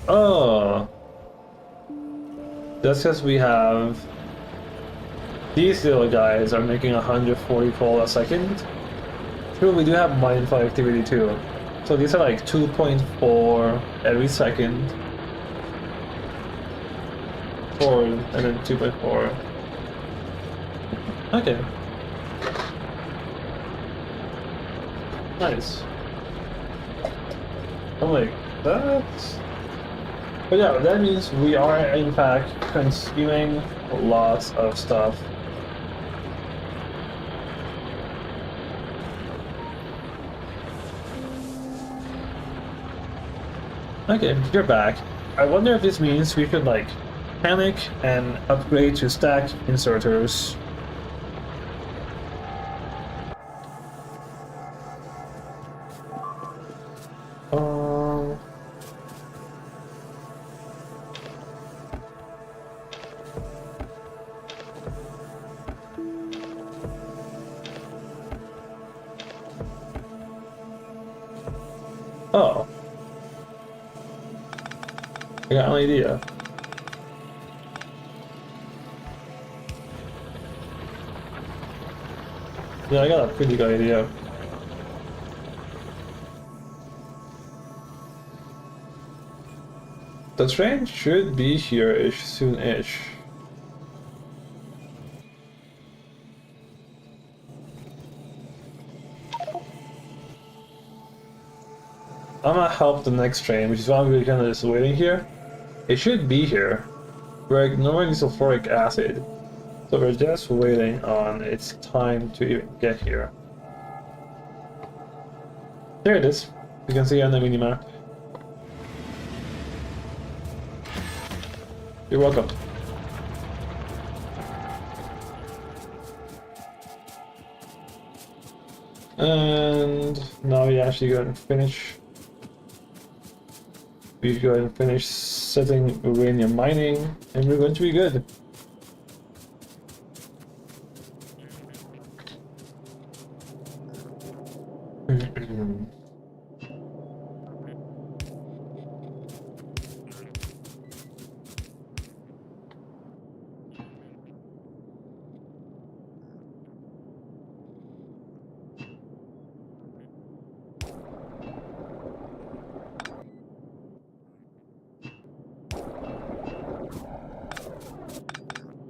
Oh, that's because we have these little guys are making 140 coal a second. True, we do have mindful activity too. So these are like 2.4 every second. 4 and then 2.4. Okay. Nice. I'm like, that's... But yeah, that means we are in fact consuming lots of stuff. Okay, you're back. I wonder if this means we could like panic and upgrade to stack inserters. Oh. I got an idea. Yeah, I got a pretty good idea. The train should be here-ish, soon-ish. I'm gonna help the next train, which is why we're kind of just waiting here. It should be here. We're ignoring the sulfuric acid, so we're just waiting on its time to even get here. There it is. You can see on the minimap. You're welcome. And now we actually go and finish. We go and finish setting uranium mining, and we're going to be good.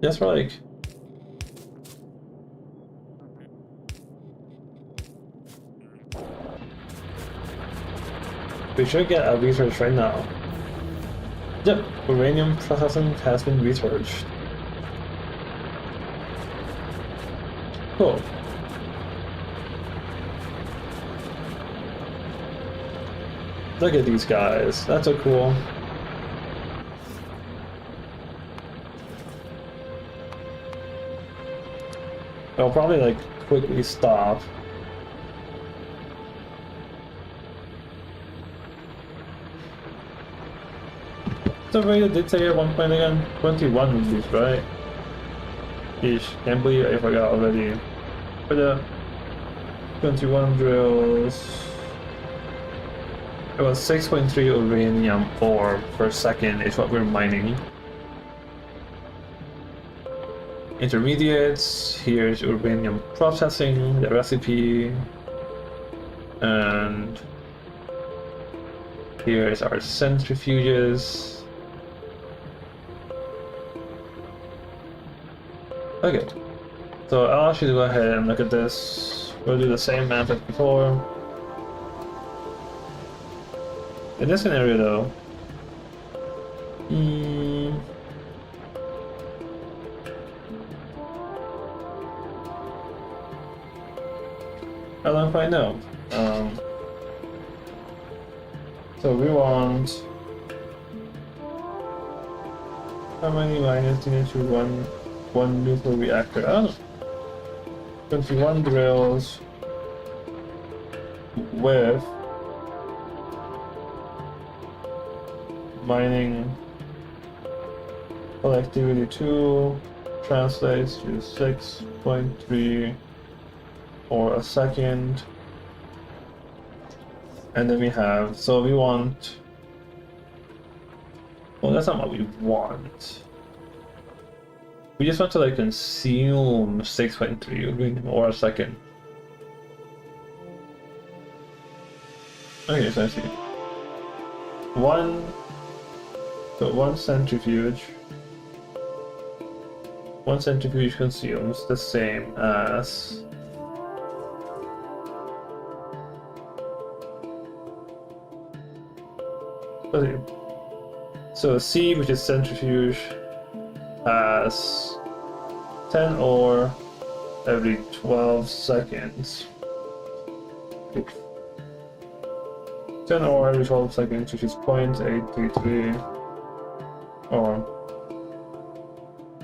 Just for like we should get a research right now. Yep, uranium processing has been researched. Cool. Look at these guys. That's so cool. I'll probably like quickly stop. The rate did say at one point again, 21 reviews, right? Ish, can't believe I forgot already. For the 21 drills, it was 6.3 uranium ore per second is what we're mining. Intermediates, here's uranium processing, the recipe, and here's our centrifuges. Okay, so I'll actually go ahead and look at this. We'll do the same map as before. In this scenario though, I don't quite know. So we want how many miners do you need to run one nuclear reactor? I don't know. 21 drills with mining collectivity 2 translates to 6.3 or a second, and then we have, so we want, well, that's not what we want. We just want to like consume 6.3 or a second. Okay, so I see. One centrifuge. One centrifuge consumes the same as so C, which is centrifuge, has 10 ore every 12 seconds. 10 ore every 12 seconds, which is 0.833, or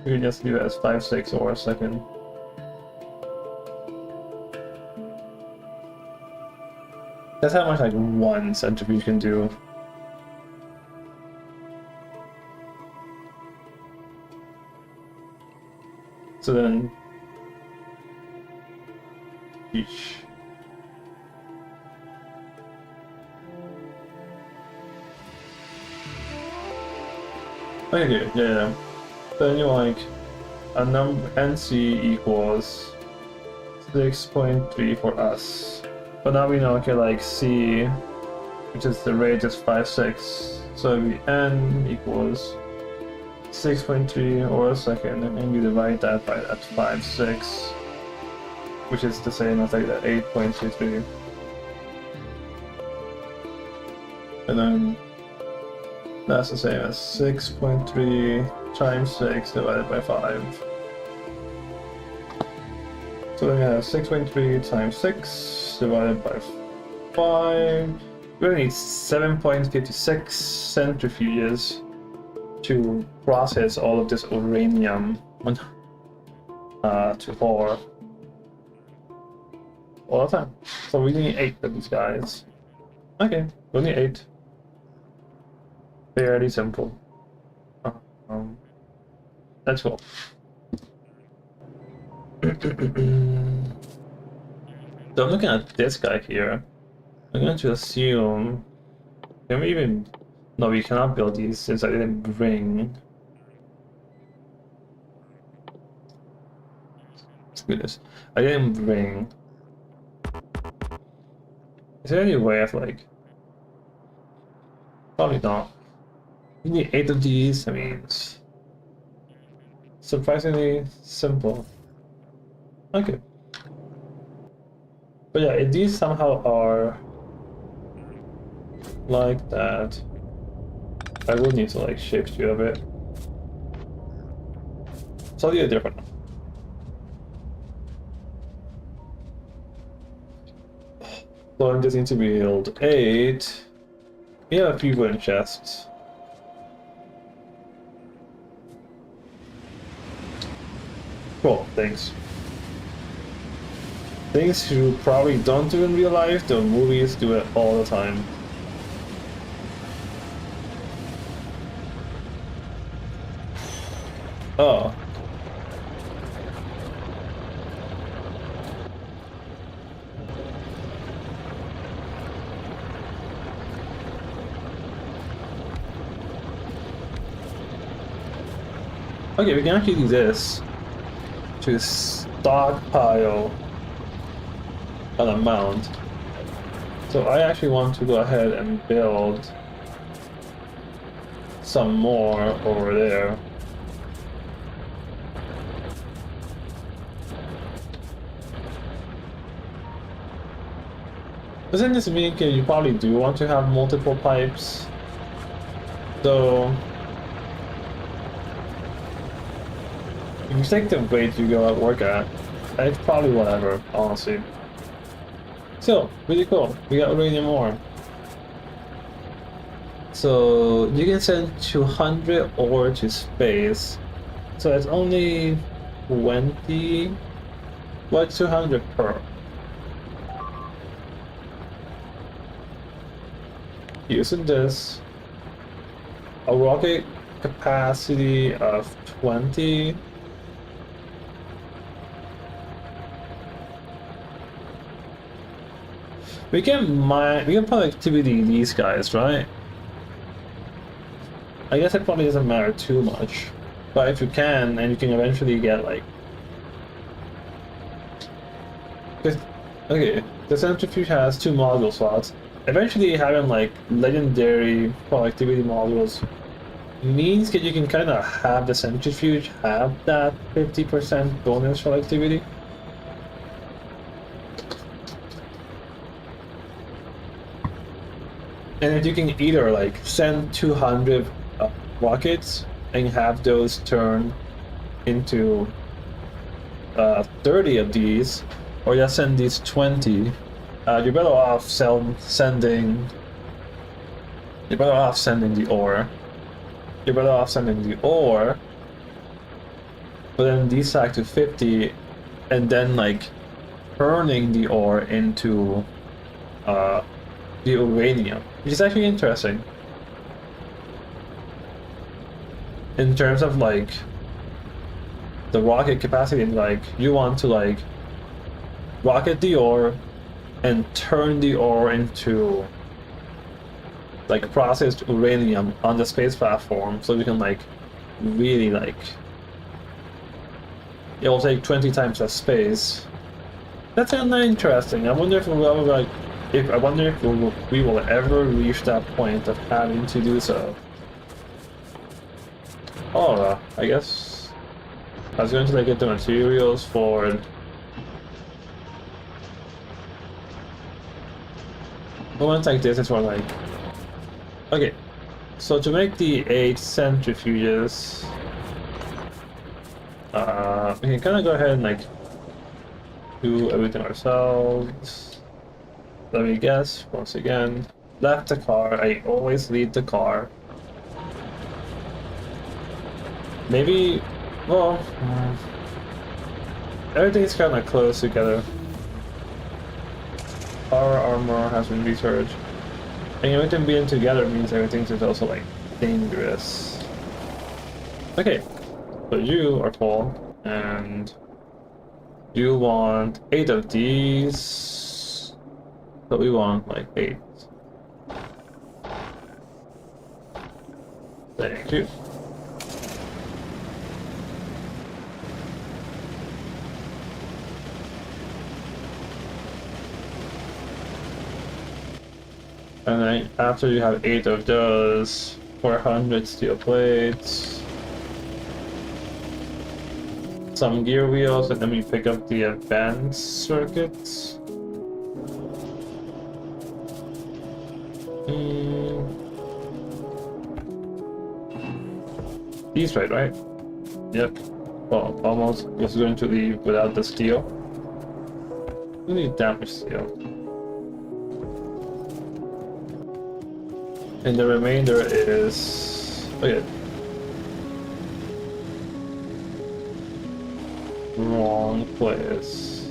you can just do it as 5-6 ore a second. That's how much like one centrifuge can do. So then each okay, yeah. So then you're like a number NC equals 6.3 for us. But now we know, okay, like C, which is the rate is 5.6. So it'll be N equals 6.3 over a second, and you divide that by that 5.6, which is the same as like the 8.33. And then that's the same as 6.3 times 6 divided by 5. So then we have 6.3 times 6 divided by 5. We only need 7.56 centrifuges to process all of this uranium to ore all the time. So we need 8 of these guys. Okay, we need 8. Fairly simple. That's cool. So I'm looking at this guy here. I'm going to assume... Can we even... No, we cannot build these since I didn't bring... Let's do this. I didn't bring... Is there any way of like... Probably not. You need 8 of these, I mean... It's surprisingly simple. Okay. But yeah, if these somehow are... like that, I would need to like shift you a bit. So I'll do a different one. So I'm just going to build 8. We have a few wooden chests. Cool, thanks. Things you probably don't do in real life, the movies do it all the time. Oh. Okay, we can actually do this to stockpile an amount. So I actually want to go ahead and build some more over there. Doesn't this mean you probably do want to have multiple pipes? So if you take the rate you go at work at, it's probably whatever, honestly. Still, really cool. We got uranium ore. So you can send 200 ore to space. So it's only 20, like 200 per. Using this, a rocket capacity of 20. We can productivity these guys, right? I guess it probably doesn't matter too much. But if you can, and you can eventually get like... Okay, the centrifuge has 2 module slots. Eventually having like legendary productivity modules means that you can kind of have the centrifuge have that 50% bonus productivity. And if you can either like send 200 rockets and have those turn into 30 of these, or just send these 20, you're better off sending the ore. You're better off sending the ore, but then desack to 50, and then like turning the ore into the uranium, which is actually interesting. In terms of like the rocket capacity, like you want to like rocket the ore and turn the ore into like processed uranium on the space platform, so we can like really like, it will take 20 times less space That's kind of interesting. I wonder if we'll ever like, if I wonder if we will ever reach that point of having to do so. Oh, I guess I was going to like get the materials for moments like this. It's more like, okay, so to make the 8 centrifuges, we can kind of go ahead and like do everything ourselves. Let me guess once again. Left the car. I always leave the car. Maybe, well, everything's kind of close together. Our armor has been recharged. And everything being together means everything is also like dangerous. Okay, so you are full, and you want 8 of these. So we want like 8. Thank you. And then after you have 8 of those, 400 steel plates, some gear wheels, and then we pick up the advanced circuits. These right? Yep. Well, almost was going to leave without the steel. We need damage steel. And the remainder is... okay. Wrong place.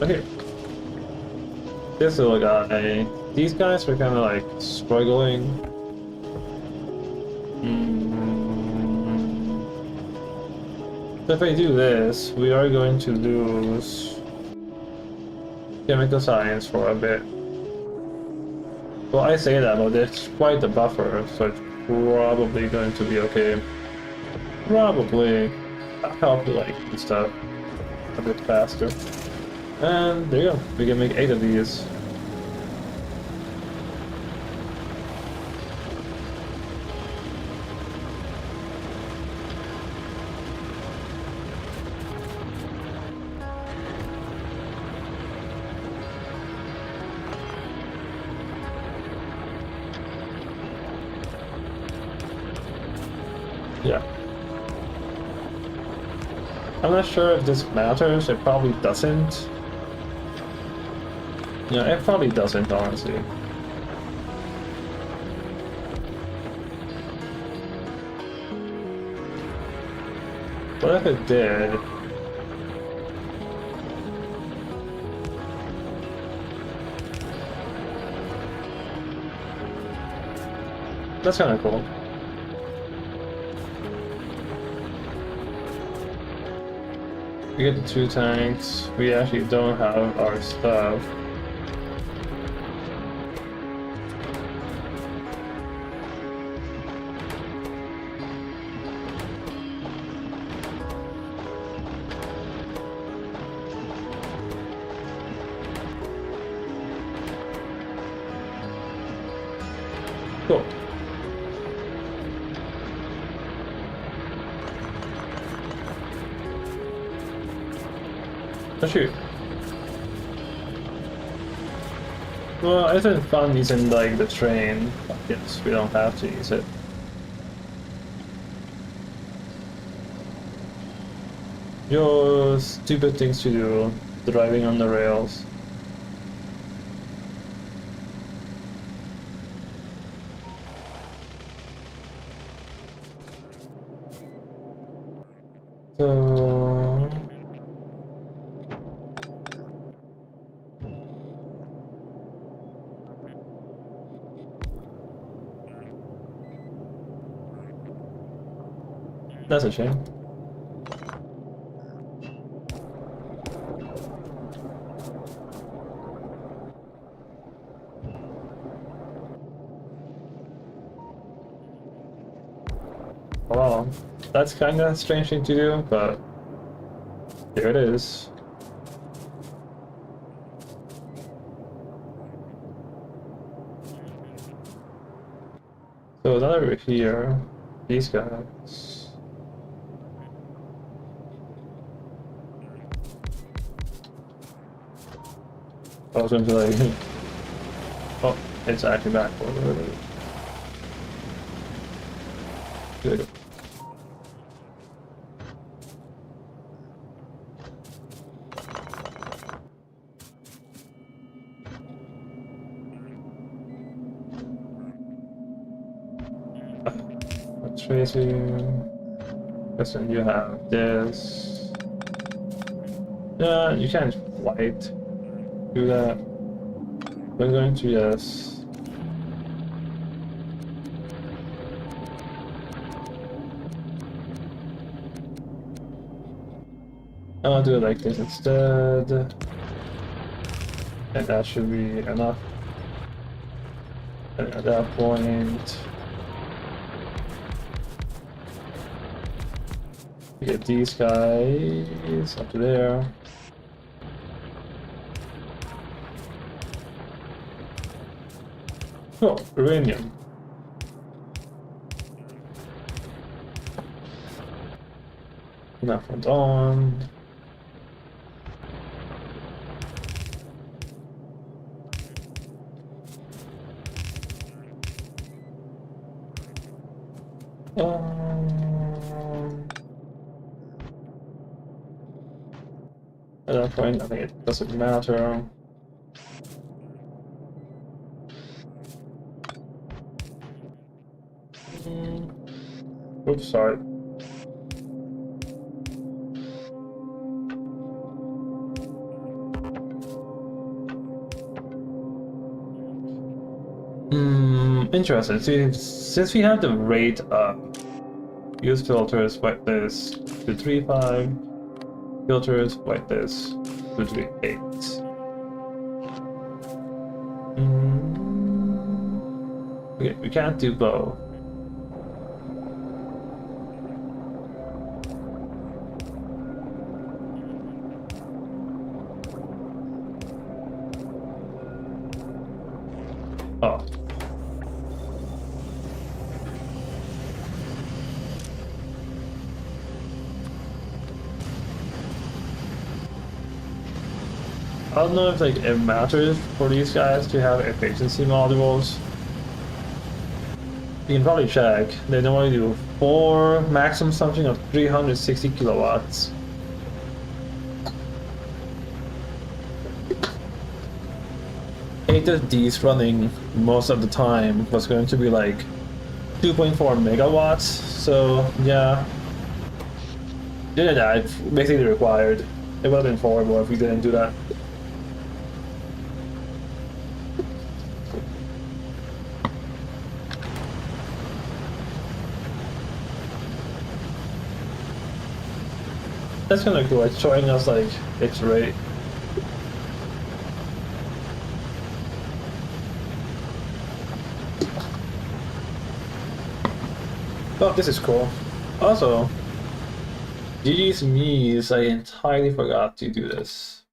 Okay. This little guy. These guys are kind of like struggling. So if I do this, we are going to lose chemical science for a bit. Well, I say that, but it's quite a buffer, so it's probably going to be okay. Probably. I'll help you like and stuff a bit faster. And there you go. We can make 8 of these. Yeah. I'm not sure if this matters. It probably doesn't. Yeah, it probably doesn't, honestly. What if it did? That's kind of cool. We get the 2 tanks. We actually don't have our stuff. Cool. Oh shoot. Well, it's been fun using like the train. I guess we don't have to use it. Your stupid things to do, driving on the rails. So... that's a shame. Well, that's kind of a strange thing to do, but here it is. So now that we're here, these guys. I was going to like, oh, it's actually back for a little bit. Good. Tracing. Because then you have this. Yeah, you can't quite do that. We're going to just I'll do it like this instead. And that should be enough. And at that point, we get these guys up to there. Oh, uranium. That one's on. At that point, I think it doesn't matter. Oops, sorry. Interesting. See, since we have the rate up, use filters like this 235, filters like this 238. Okay, we can't do both. Oh. I don't know if like it matters for these guys to have efficiency modules. You can probably check. They normally do 4 maximum something of 360 kilowatts. Eight of these running most of the time was going to be like 2.4 megawatts. So yeah, it's basically required. It would have been horrible if we didn't do that. That's kind of cool. It's showing us like its rate. Oh, this is cool. Also, GG's me's, I entirely forgot to do this.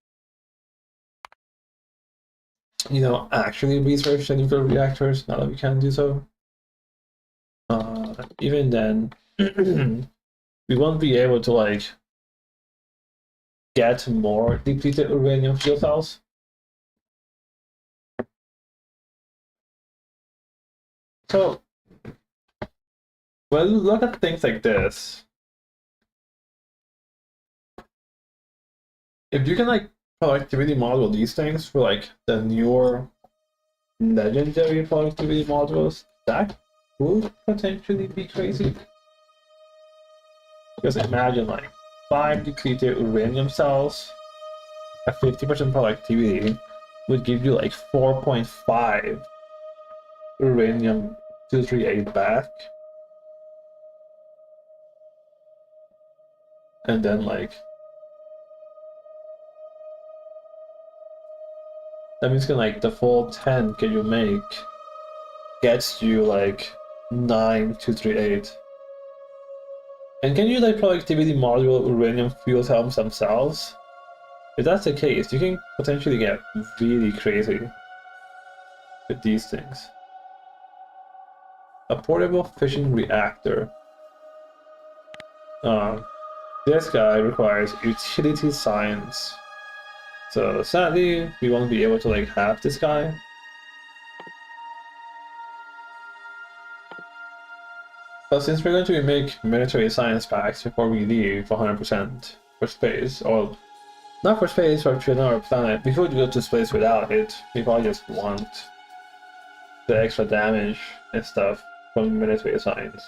You know, actually research the nuclear reactors, now that we can do so. Even then, we won't be able to like get more depleted uranium fuel cells. So, when you look at things like this, if you can like productivity model these things for like the newer legendary productivity modules, that would potentially be crazy. Because imagine like 5 depleted uranium cells at 50% productivity would give you like 4.5 uranium 238 back. And then like that means like the full 10 can you make gets you like 9 238. And can you like productivity module uranium fuel cells themselves? If that's the case, you can potentially get really crazy with these things. A portable fission reactor. This guy requires utility science. So sadly, we won't be able to like have this guy. But since we're going to make military science packs before we leave 100% for space, or not for space, but to another planet, we could go to space without it. We probably just want the extra damage and stuff from military science.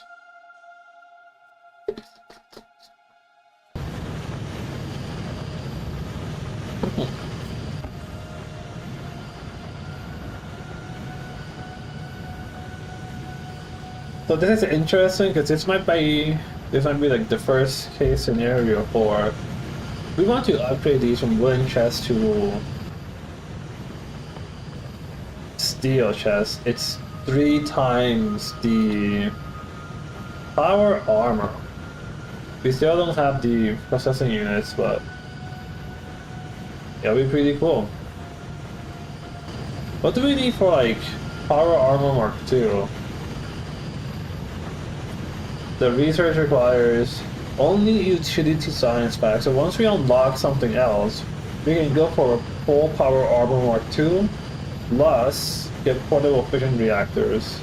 So this is interesting because this might be like the first case scenario for we want to upgrade these from wooden chests to steel chests. It's 3 times the power armor. We still don't have the processing units, but it'll be pretty cool. What do we need for like power armor Mark II? The research requires only utility science pack, so once we unlock something else, we can go for a full power armor Mark II, plus get portable fission reactors.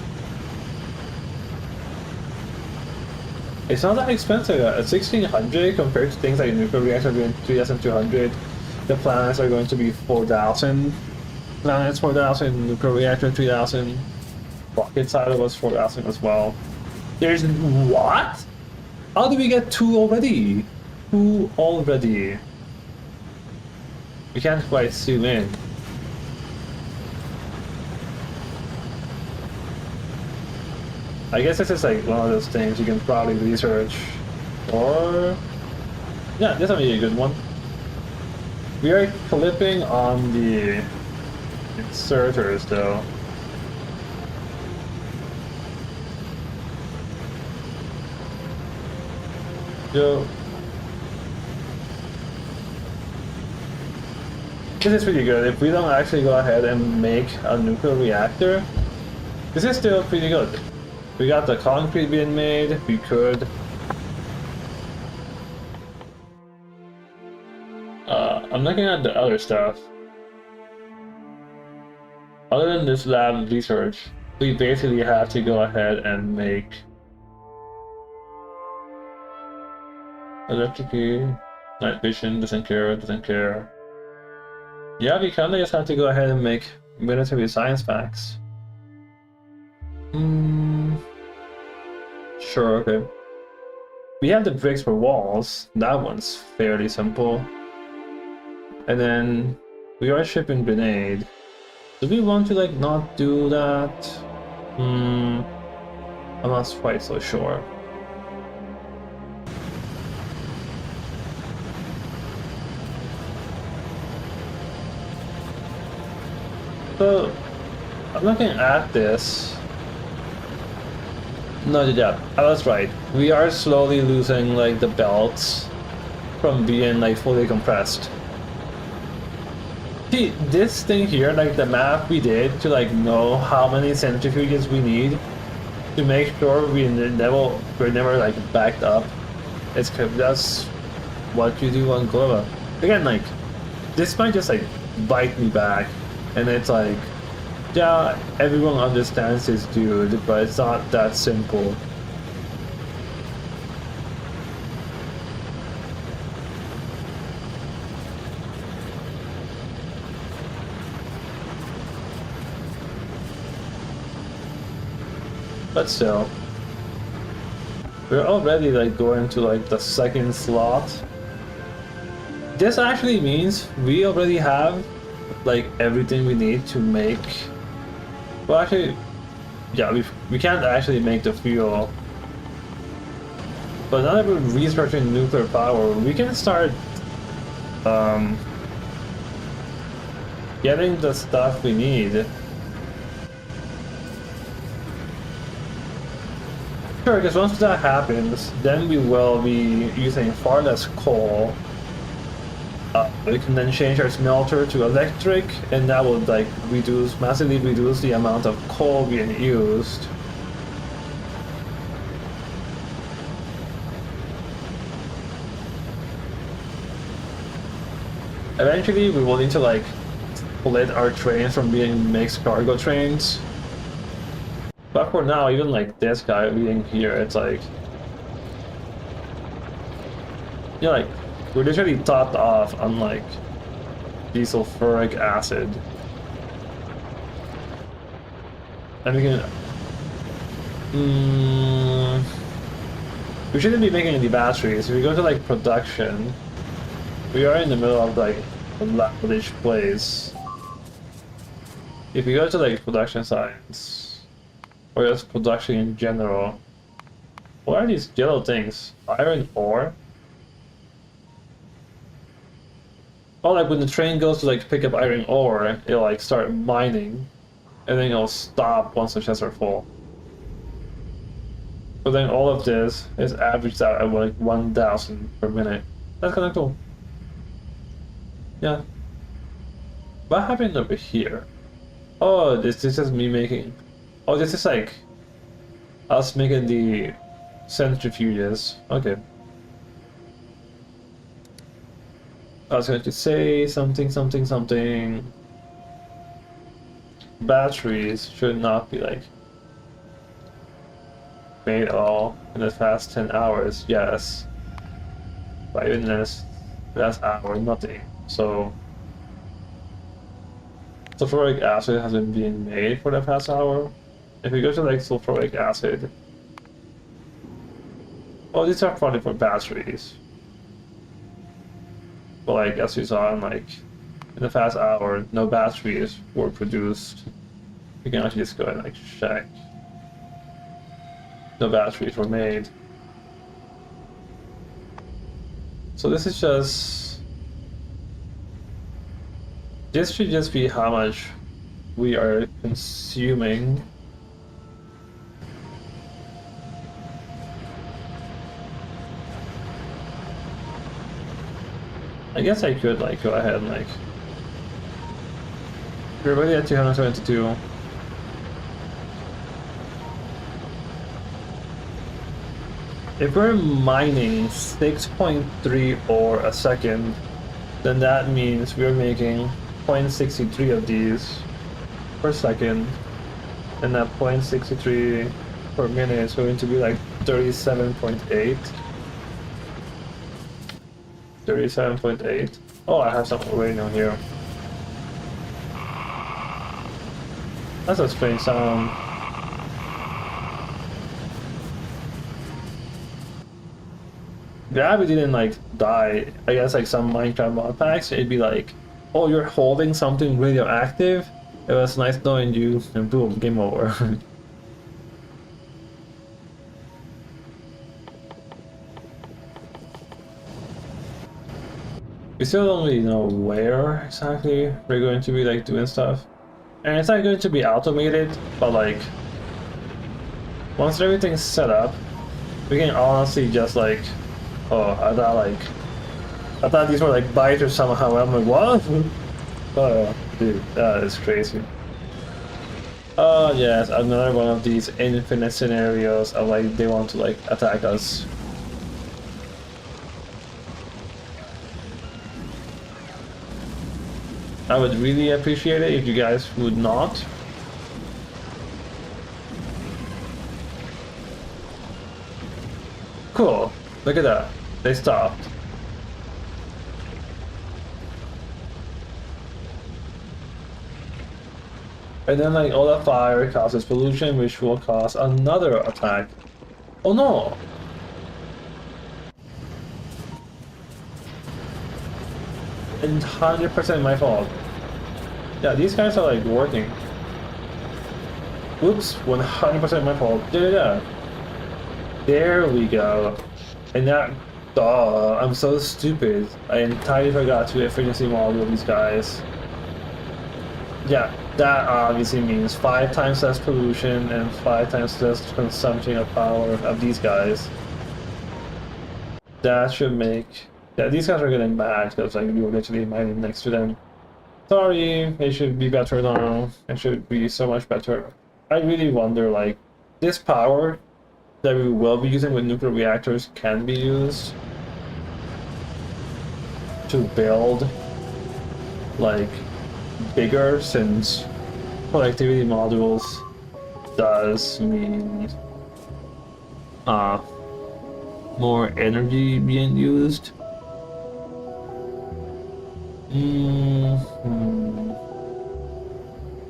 It's not that expensive at 1600 compared to things like nuclear reactor being 3200. The planets are going to be 4000. Planets 4000, nuclear reactor 3000. Rocket silo was 4000 as well. There's what? How did we get 2 already? 2 already. We can't quite zoom in. I guess this is like one of those things you can probably research. Or yeah, this will be a good one. We are clipping on the inserters though. So this is pretty good. If we don't actually go ahead and make a nuclear reactor, this is still pretty good. We got the concrete being made. We could I'm looking at the other stuff. Other than this lab research, we basically have to go ahead and make electric night vision, doesn't care. Yeah, we kinda just have to go ahead and make military science packs. Sure, okay. We have the bricks for walls. That one's fairly simple. And then we are shipping grenade. Do we want to like not do that? I'm not quite so sure. So I'm looking at this. No, yeah, I was right. We are slowly losing like the belts from being like fully compressed. See, this thing here, like the map we did to like know how many centrifuges we need to make sure we're never like backed up. That's what you do on Glova. Again, like this might just like bite me back, and it's like, yeah, everyone understands this dude, but it's not that simple. But still, we're already like going to like the second slot. This actually means we already have like everything we need to make. Well, actually, yeah, we can't actually make the fuel. But now that we're researching nuclear power, we can start getting the stuff we need. Sure, because once that happens, then we will be using far less coal. We can then change our smelter to electric, and that will like massively reduce the amount of coal being used. Eventually, we will need to like split our trains from being mixed cargo trains. But for now, even like this guy being here, it's like, yeah, like we're literally topped off on like desulfuric acid, and we can. We shouldn't be making any batteries. If we go to like production, we are in the middle of like a lavish place. If we go to like production science, or just production in general, what are these yellow things? Iron ore? Oh, like when the train goes to like pick up iron ore, it'll like start mining, and then it'll stop once the chests are full. But then all of this is averaged out at like 1,000 per minute. That's kind of cool. Yeah. What happened over here? Oh, this is me making. Oh, this is like us making the centrifuges. Okay. I was going to say something. Batteries should not be like made all in the past 10 hours, yes. But even this last hour, nothing. So sulfuric acid hasn't been made for the past hour. If we go to like sulfuric acid, oh, these are probably for batteries. But like as you saw in like in the past hour, no batteries were produced. You can actually just go and like check. No batteries were made. So this is just... This should just be how much we are consuming. I guess I could like go ahead and like... We're already at 222. If we're mining 6.3 ore a second, then that means we're making 0.63 of these per second, and that 0.63 per minute is going to be like 37.8. 37.8. Oh, I have some uranium here. That's a strange sound. Glad we didn't like die. I guess like some Minecraft mod packs, it'd be like, oh, you're holding something radioactive. It was nice knowing you, and boom, game over. We still don't really know where exactly we're going to be like doing stuff, and it's not going to be automated, but like once everything's set up, we can honestly just like. Oh, I thought these were like biters somehow. I'm like, what? Oh, dude, that is crazy. Oh yes, another one of these infinite scenarios of like they want to like attack us. I would really appreciate it if you guys would not. Cool. Look at that. They stopped. And then like all that fire causes pollution, which will cause another attack. Oh no! And 100% my fault. Yeah, these guys are like working. Oops, 100% my fault. Yeah. There we go. And that... Duh, I'm so stupid. I entirely forgot to efficiency model these guys. Yeah, that obviously means 5 times less pollution and 5 times less consumption of power of these guys. That should make... Yeah, these guys are getting mad because like we were literally mining next to them. Sorry, it should be better now. It should be so much better. I really wonder, like, this power that we will be using with nuclear reactors can be used to build like bigger, since productivity modules does mean uh more energy being used.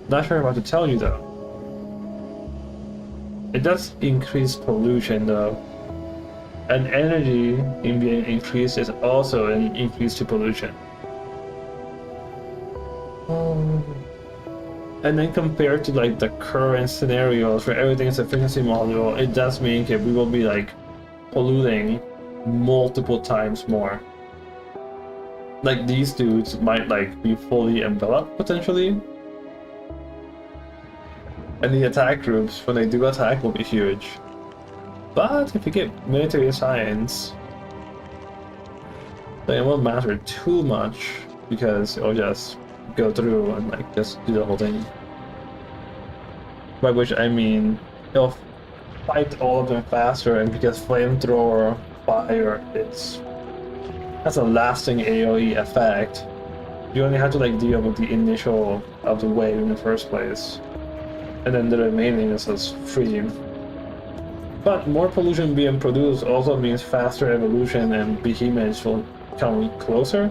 Not sure what to tell you though. It does increase pollution though. And energy in being increased is also an increase to pollution. And then compared to like the current scenarios where everything is efficiency module, it does mean that we will be like polluting multiple times more. Like these dudes might like be fully enveloped potentially. And the attack groups, when they do attack, will be huge. But if you get military science, then it won't matter too much because it'll just go through and like just do the whole thing. By which I mean it'll fight all of them faster, and because flamethrower fire has a lasting AoE effect, you only have to like deal with the initial of the wave in the first place. And then the remaining is just free. But more pollution being produced also means faster evolution, and behemoths will come closer.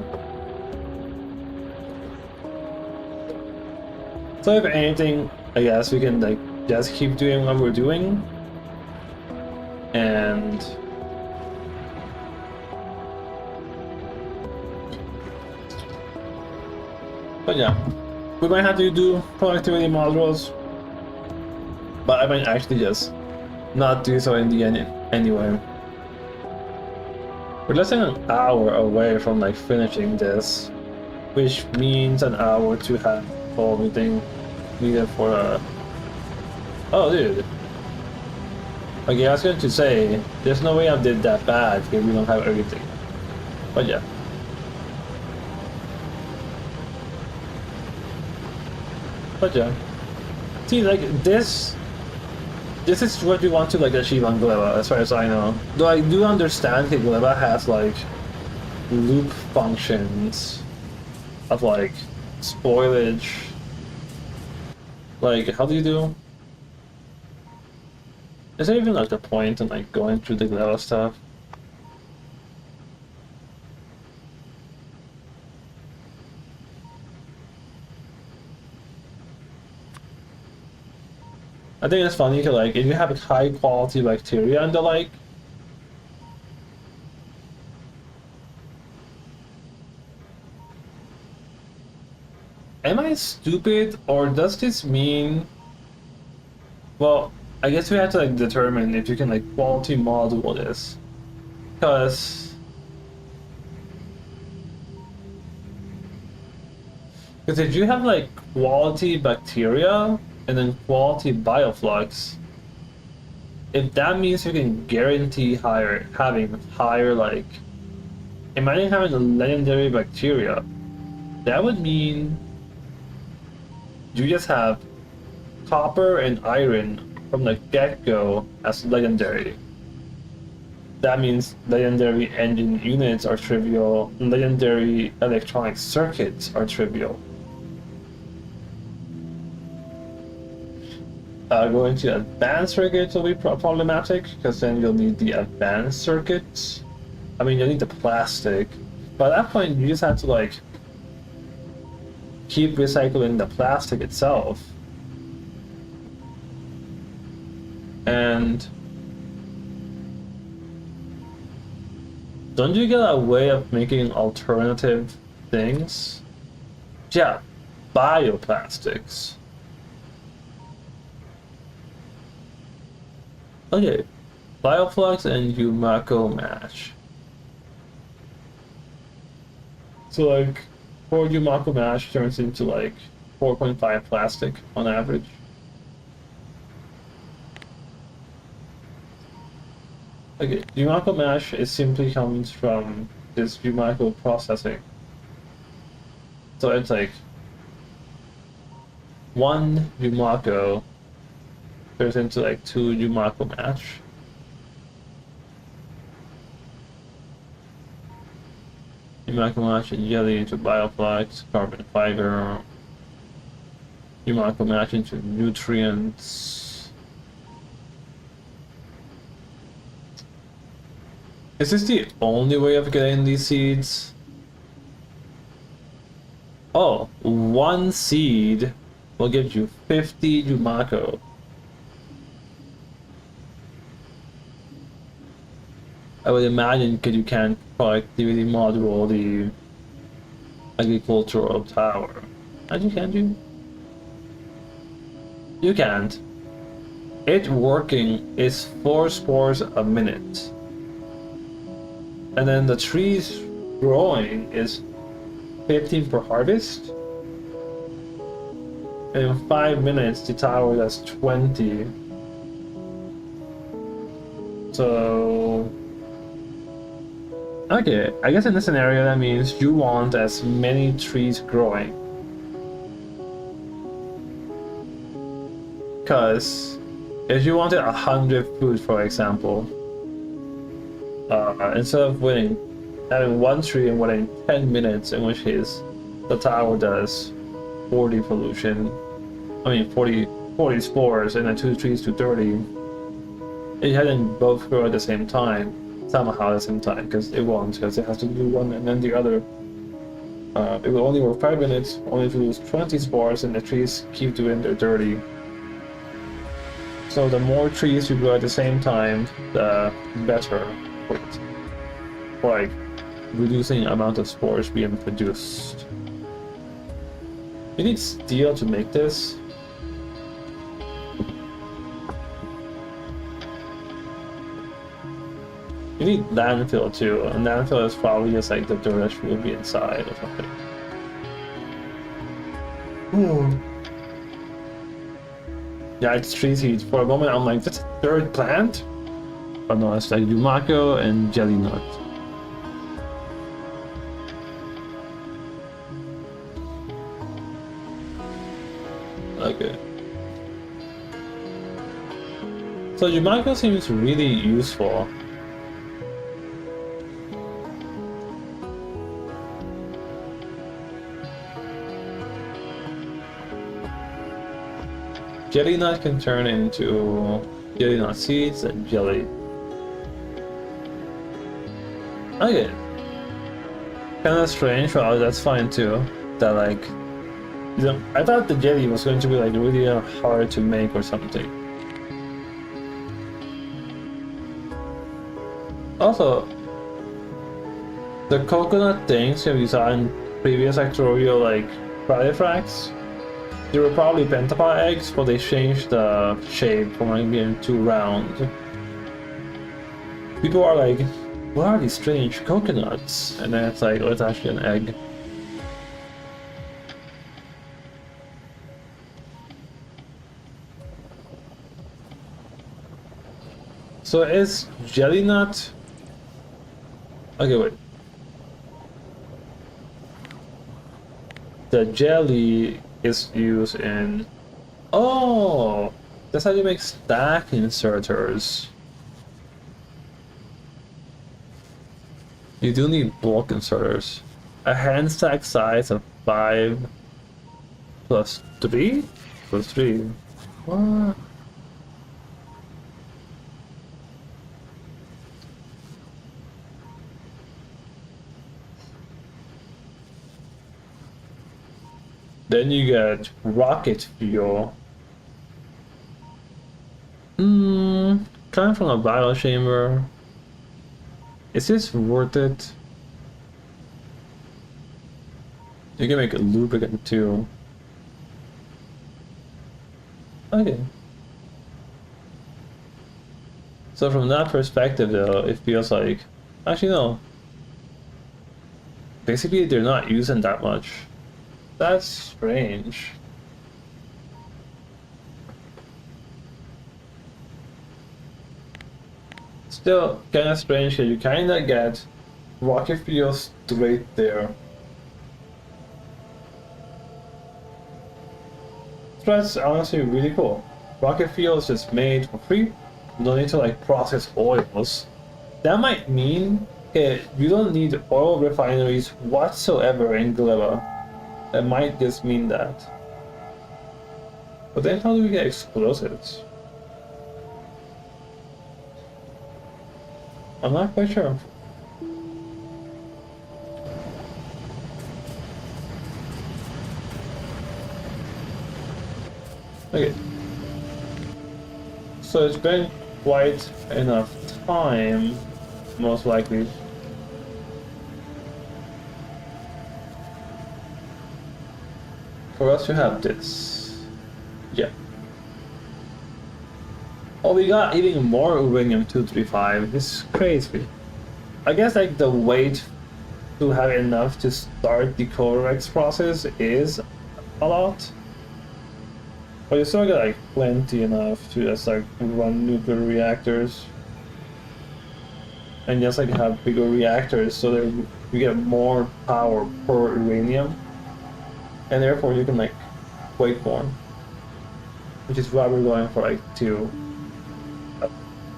So if anything, I guess we can like just keep doing what we're doing. And but yeah, we might have to do productivity modules, but I might actually just not do so in the end anyway. We're less than an hour away from like finishing this, which means an hour to have everything needed for oh dude. Okay, I was going to say, there's no way I did that bad if we don't have everything. But yeah. But yeah. See, like this is what we want to like achieve on Gleba, as far as I know. Though I do understand that Gleba has like loop functions of like spoilage. Like, how do you do? Is there even like a point in like going through the Gleba stuff? I think it's funny because like if you have high quality bacteria and the like, am I stupid, or does this mean, well, I guess we have to like determine if you can like quality module this, because if you have like quality bacteria and then quality bioflux, if that means you can guarantee having higher like, imagine having a legendary bacteria, that would mean you just have copper and iron from the get-go as legendary. That means legendary engine units are trivial, legendary electronic circuits are trivial. Going to advanced circuits will be problematic, because then you'll need the advanced circuits. I mean, you'll need the plastic, but at that point you just have to like keep recycling the plastic itself. And don't you get a way of making alternative things? Yeah, bioplastics. Okay, Bioflux and Yumako match. So like, 4 Yumako mash turns into like 4.5 plastic on average. Okay, Yumako mash is simply comes from this Yumako processing. So it's like 1 Yumako turns into like 2 Yumako mash. Match and jelly into bioflux, carbon fiber. Match into nutrients. Is this the only way of getting these seeds? Oh, one seed will give you 50 Jumako. I would imagine because you can't productivity module the agricultural tower. Actually, can't you? You can't. It working is 4 spores a minute. And then the trees growing is 15 per harvest. And in 5 minutes, the tower does 20. So... okay, I guess in this scenario that means you want as many trees growing. Because if you wanted 100 food, for example, instead of having one tree and waiting 10 minutes, in which case the tower does 40 pollution, 40 spores, and then 2 trees to 30. If you had them both grow at the same time, somehow at the same time, because it won't, because it has to do one and then the other. It will only work 5 minutes, only to lose 20 spores, and the trees keep doing their dirty. So the more trees you grow at the same time, the better for like reducing the amount of spores being produced. You need steel to make this. You need landfill too, and landfill is probably just like the dirt that will be inside or something. Yeah, it's tree seeds. For a moment, I'm like, that's a third plant? But no, it's like Yumako and jelly nut. Okay. So Yumako seems really useful. Jelly nut can turn into jelly nut seeds and jelly. Okay. Kinda strange, but that's fine too. That like, you know, I thought the jelly was going to be like really hard to make or something. Also, the coconut things we saw in previous Factorio like Fracts, they were probably pentapod eggs, but they changed the shape from like being too round. People are like, what are these strange coconuts? And then it's like, oh, it's actually an egg. So is jelly nut? Okay, wait. The jelly is used in... oh! That's how you make stack inserters. You do need bulk inserters. A hand stack size of 5 plus 3? Plus 3. What? Then you get rocket fuel. Coming from a battle chamber. Is this worth it? You can make a lubricant too. Okay. So from that perspective though, it feels like... actually no. Basically they're not using that much. That's strange. Still kinda strange because you kinda get rocket fuel straight there. So that's honestly really cool. Rocket fuel is just made for free. No need to like process oils. That might mean Okay, you don't need oil refineries whatsoever in Gleba. That might just mean that. But then how do we get explosives? I'm not quite sure. Okay. So it's been quite enough time, most likely. For us to have this. Yeah. Oh, we got even more uranium-235. This is crazy. I guess like the wait to have enough to start the Corex process is a lot. But you still got like plenty enough to just like run nuclear reactors. And just like have bigger reactors so that you get more power per uranium. And therefore you can like wait more. Which is why we're going for like two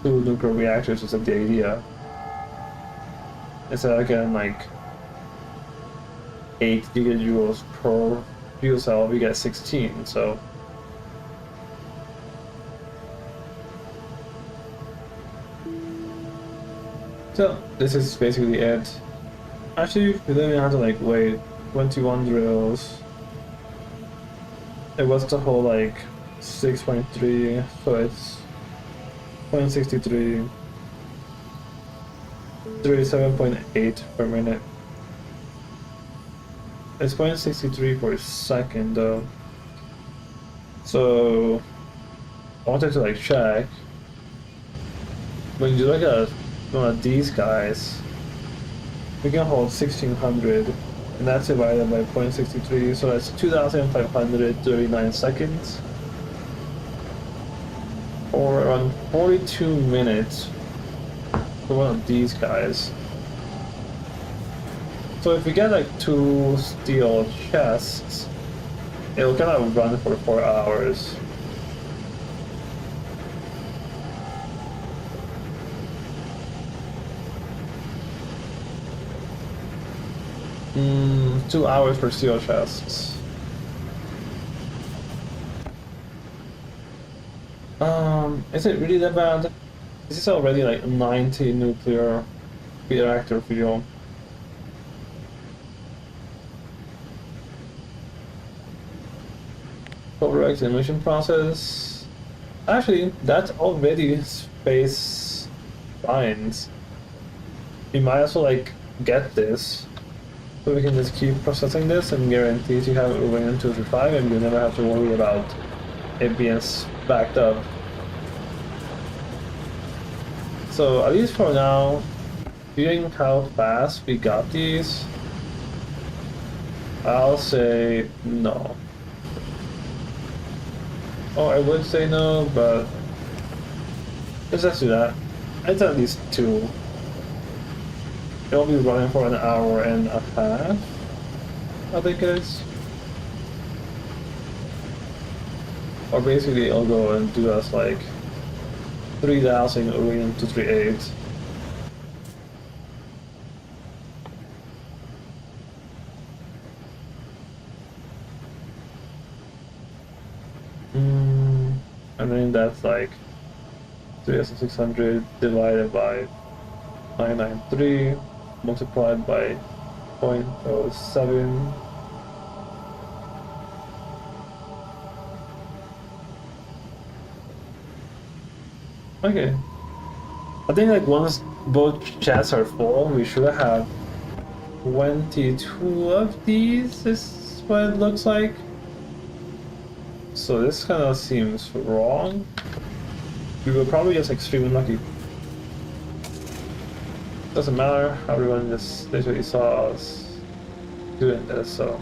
nuclear reactors is like the idea. Instead of getting like 8 gigajoules per fuel cell, we get 16, so this is basically it. Actually, we don't even have to like wait 21 drills. It was the whole like 6.3, so it's 0.63, 37.8 per minute. It's 0.63 per second though. So I wanted to like check. When you look at one of these guys, we can hold 1600, and that's divided by 0.63, so that's 2539 seconds. Or around 42 minutes for one of these guys. So if we get like 2 steel chests, it'll kind of run for 4 hours. Hmm, 2 hours for steel chests. Is it really that bad? This is already like 90 nuclear reactor fuel. Correct emission process. Actually, that's already space lines. We might as well like get this, so we can just keep processing this and guarantee to have uranium-235, and you never have to worry about it being backed up. So at least for now, viewing how fast we got these, I'll say no. Oh, I would say no, but let's just do that. It's at least 2. It'll be running for an hour and a half, I think it is. Or basically it'll go and do us like 3000 uranium-238. And then that's like 3600 divided by 993 multiplied by 0.07. Okay. I think like once both chests are full, we should have 22 of these, is what it looks like. So this kind of seems wrong. We were probably just extremely lucky. Doesn't matter, everyone just literally saw us doing this, so.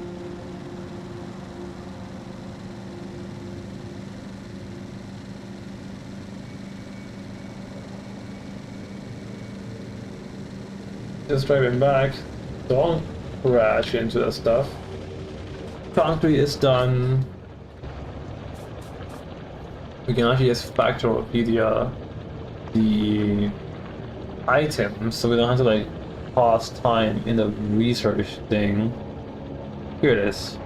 Just driving back, don't crash into the stuff. Concrete is done. We can actually just Factorio the items, so we don't have to like pause time in the research thing. Here it is.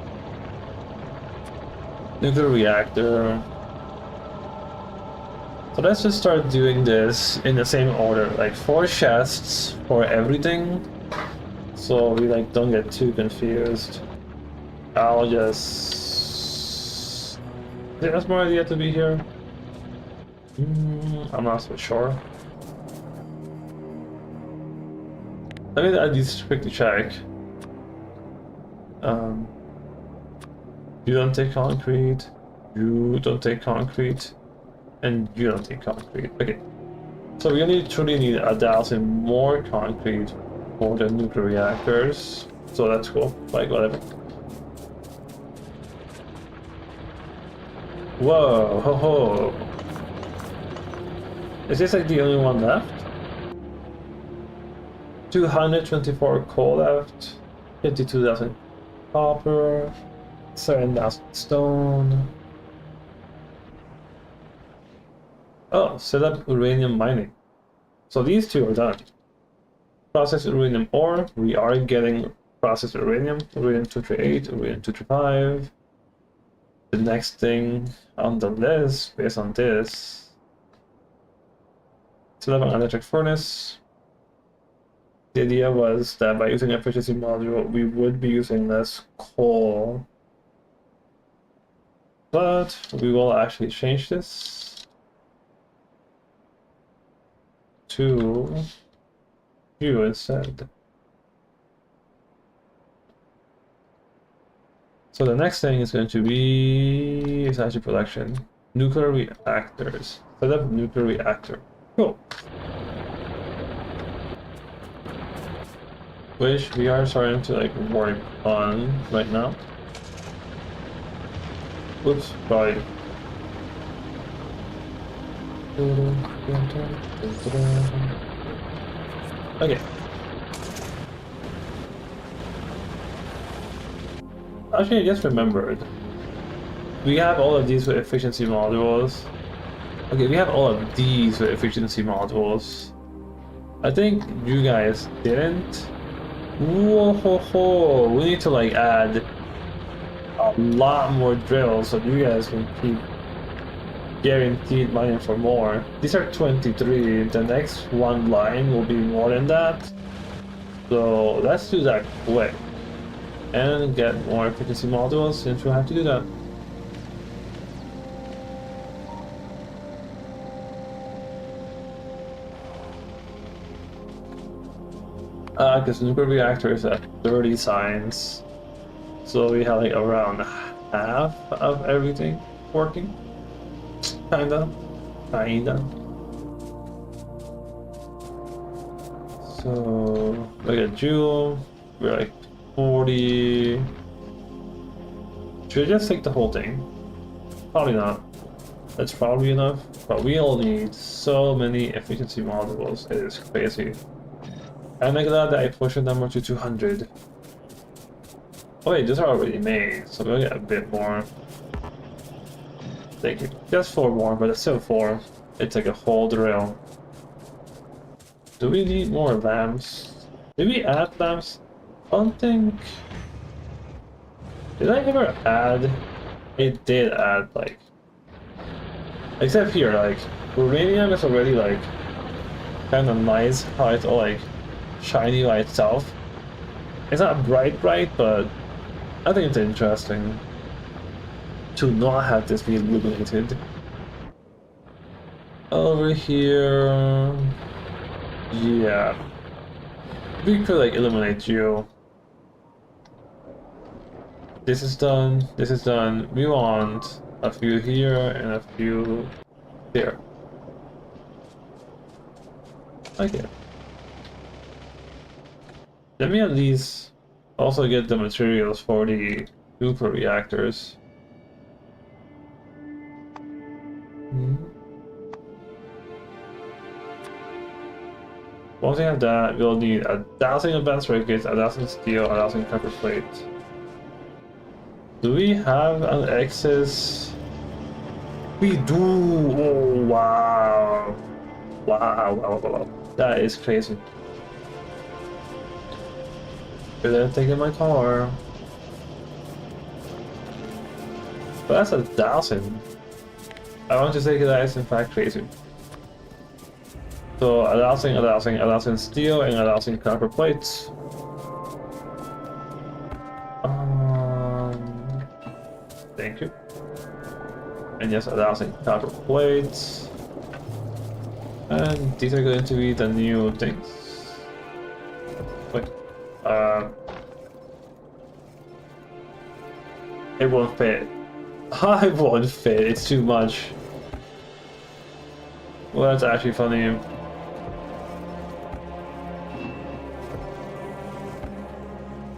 Nuclear reactor. So let's just start doing this in the same order, like 4 chests for everything, so we like don't get too confused. I'll just... I think that's my idea to be here. I'm not so sure. Let me at least quickly check. You don't take concrete. You don't take concrete. And you don't take concrete. Okay. So we only truly need 1,000 more concrete for the nuclear reactors. So that's cool. Like, whatever. Whoa, ho ho. Is this like the only one left? 224 coal left. 52,000 copper. 7,000 stone. Oh, set up uranium mining. So these two are done. Process uranium ore. We are getting processed uranium. Uranium-238, uranium-235. The next thing on the list, based on this, set up an electric furnace. The idea was that by using efficiency module, we would be using less coal. But we will actually change this to you instead. So the next thing is going to be actually production. Nuclear reactors. Set up nuclear reactor. Cool. Which we are starting to like work on right now. Oops, sorry. Okay. Actually, I just remembered. We have all of these with efficiency modules. Okay, we have all of these with efficiency modules. I think you guys didn't. Whoa ho ho! We need to like add a lot more drills so you guys can keep guaranteed mining for more. These are 23. The next one line will be more than that. So let's do that quick and get more efficiency modules since we'll have to do that. Because nuclear reactor is at 30 science, so we have like around half of everything working. Kinda. So look at Joule, we're like 40. Should I just take the whole thing? Probably not. That's probably enough, but we'll need so many efficiency modules, it is crazy. I'm glad that I pushed the number to 200. Oh wait, these are already made, so we'll get a bit more. Thank you. Just 4 more, but it's still 4. It's like a whole drill. Do we need more lamps? Did we add lamps? I don't think... Did I ever add? It did add, like... Except here, like, uranium is already, like, kind of nice how it's all, like, shiny by itself. It's not bright, but I think it's interesting to not have this be illuminated. Over here, yeah, we could like illuminate you. This is done. This is done. We want a few here and a few there. Okay. Let me at least also get the materials for the nuclear reactors. Once we have that, we'll need 1,000 advanced circuits, 1,000 steel, 1,000 copper plate. Do we have an excess? We do! Oh, wow! Wow. That is crazy. You're then taking my car. But that's 1,000. I want to say that it's in fact crazy. So 1,000 steel, and 1,000 copper plates. Thank you. And yes, 1,000 copper plates. And these are going to be the new things. Wait. It won't fit. I won't fit, it's too much. Well, that's actually funny.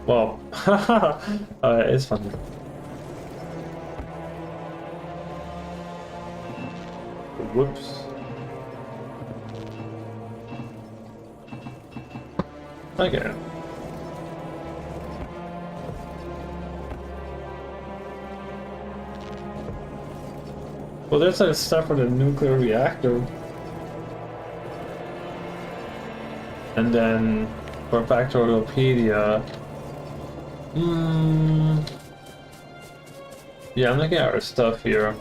Well, it's funny. Whoops. Okay. Well, there's like stuff for the nuclear reactor. And then for Factoriopedia. Yeah, I'm looking at our stuff here.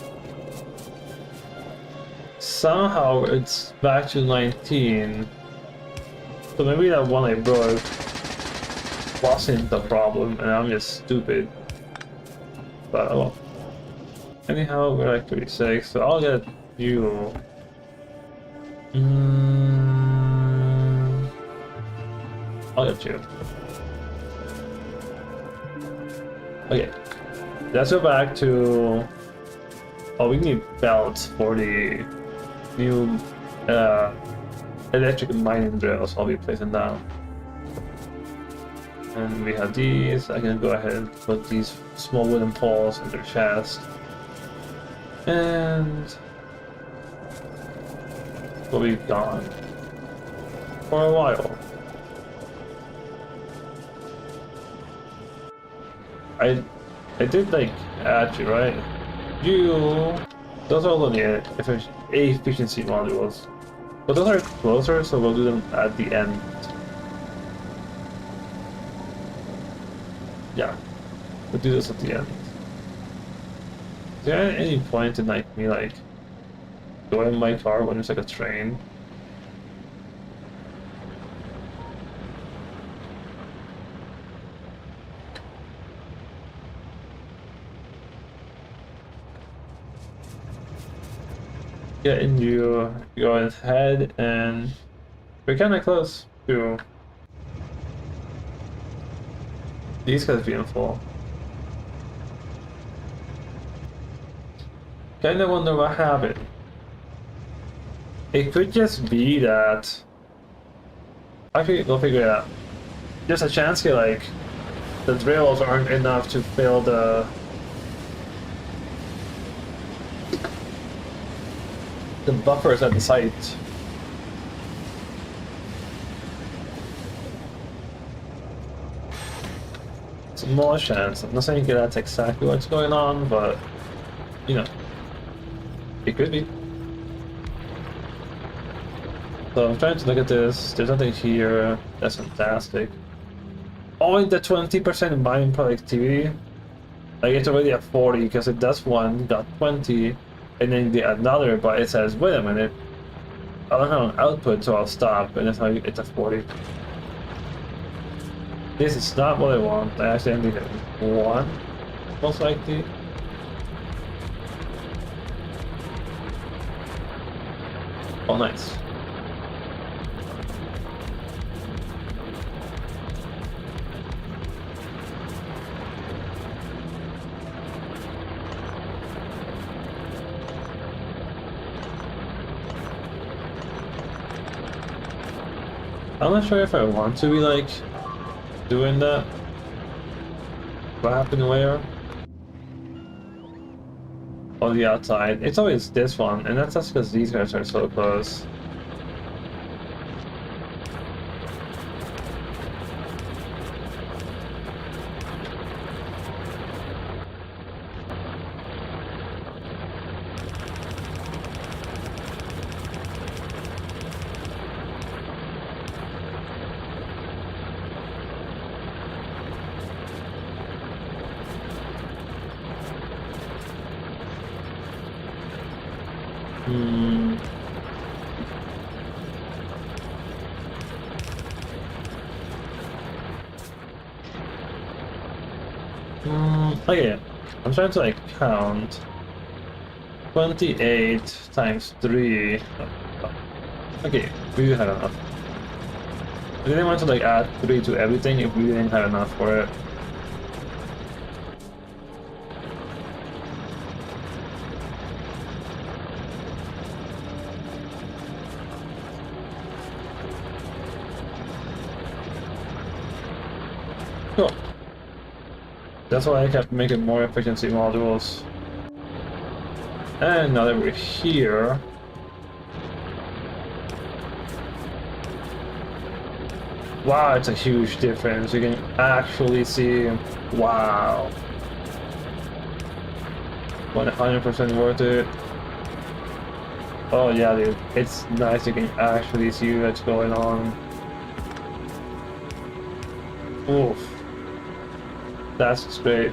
Somehow it's back to 19. So maybe that one I broke wasn't the problem and I'm just stupid. But oh well. Anyhow, we're at 36, so I'll get you. I'll get you. Okay, let's go back to. Oh, we need belts for the new electric mining drills. I'll be placing down. And we have these. I can go ahead and put these small wooden poles in their chest. And we'll be gone for a while. I did like add you, right? Those are only efficiency modules, but those are closer, so we'll do them at the end. Yeah, we'll do this at the end. Is there any point in like me like going in my car when there's like a train? Yeah, and you go ahead, and we're kind of close to these guys being full. Kinda wonder what happened. It could just be that. Actually, we'll figure it out. There's a chance here, like, the drills aren't enough to fill the buffers at the site. Small chance. I'm not saying that's exactly what's going on, but you know, it could be. So I'm trying to look at this. There's nothing here. That's fantastic. Oh, and the 20% mining productivity. Like it's already at 40 because it does one, got 20, and then the another, but it says, wait a minute, I don't have an output, so I'll stop, and that's how it's at 40. This is not what I want. I actually only get one, most likely. Oh, nice. I'm not sure if I want to be like doing that. What happened where? On the outside. It's always this one, and that's just because these guys are so close. Hmm. Okay, I'm trying to like count 28 times 3. Okay, we do have enough. I didn't want to like add 3 to everything if we didn't have enough for it. Cool. That's why I kept making more efficiency modules. And now that we're here, wow, it's a huge difference. You can actually see, wow, 100% worth it. Oh yeah, dude, it's nice. You can actually see what's going on. Oof. That's great.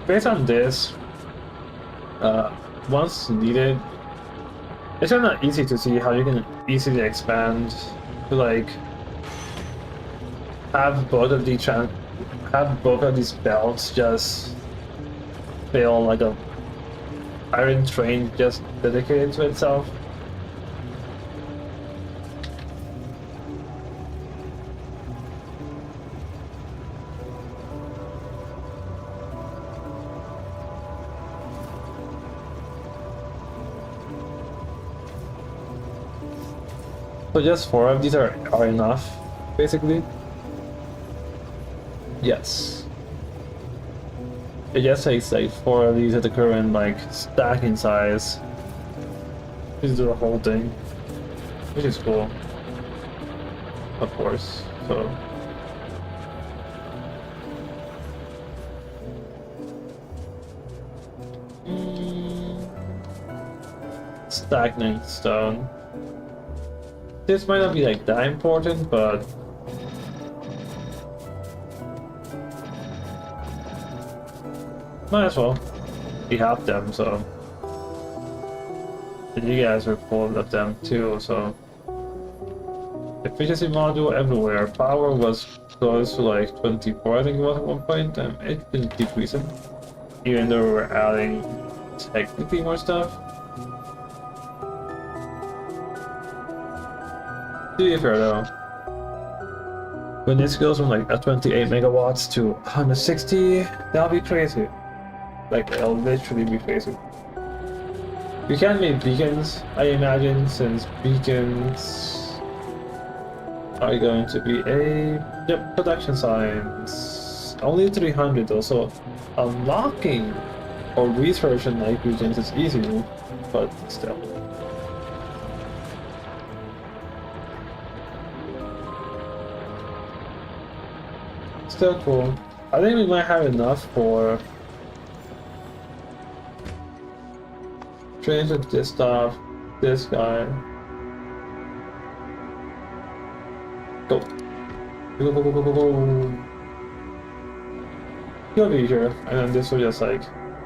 Based on this, once needed, it's kind of easy to see how you can easily expand to like have both of these belts just feel like a iron train just dedicated to itself. So just 4 of these are enough, basically. Yes. It just takes like 4 of these at the current like stacking size. Just do the whole thing, which is cool. Of course. So. Stagnant stone. This might not be like that important, but might as well. We have them, so. And you guys are full of them too, so. Efficiency module everywhere. Power was close to like 24, I think it was at one point, and it's been decreasing. Even though we're adding technically more stuff. To be fair though, when this goes from like a 28 megawatts to 160, that'll be crazy. Like, it'll literally be crazy. You can make beacons, I imagine, since beacons are going to be yep, production signs. Only 300 though, so unlocking or researching night beacons is easy, but still. Still cool. I think we might have enough for trains with this stuff, this guy. Go. Go, go, go, go, go, go. He'll be here, and then this will just like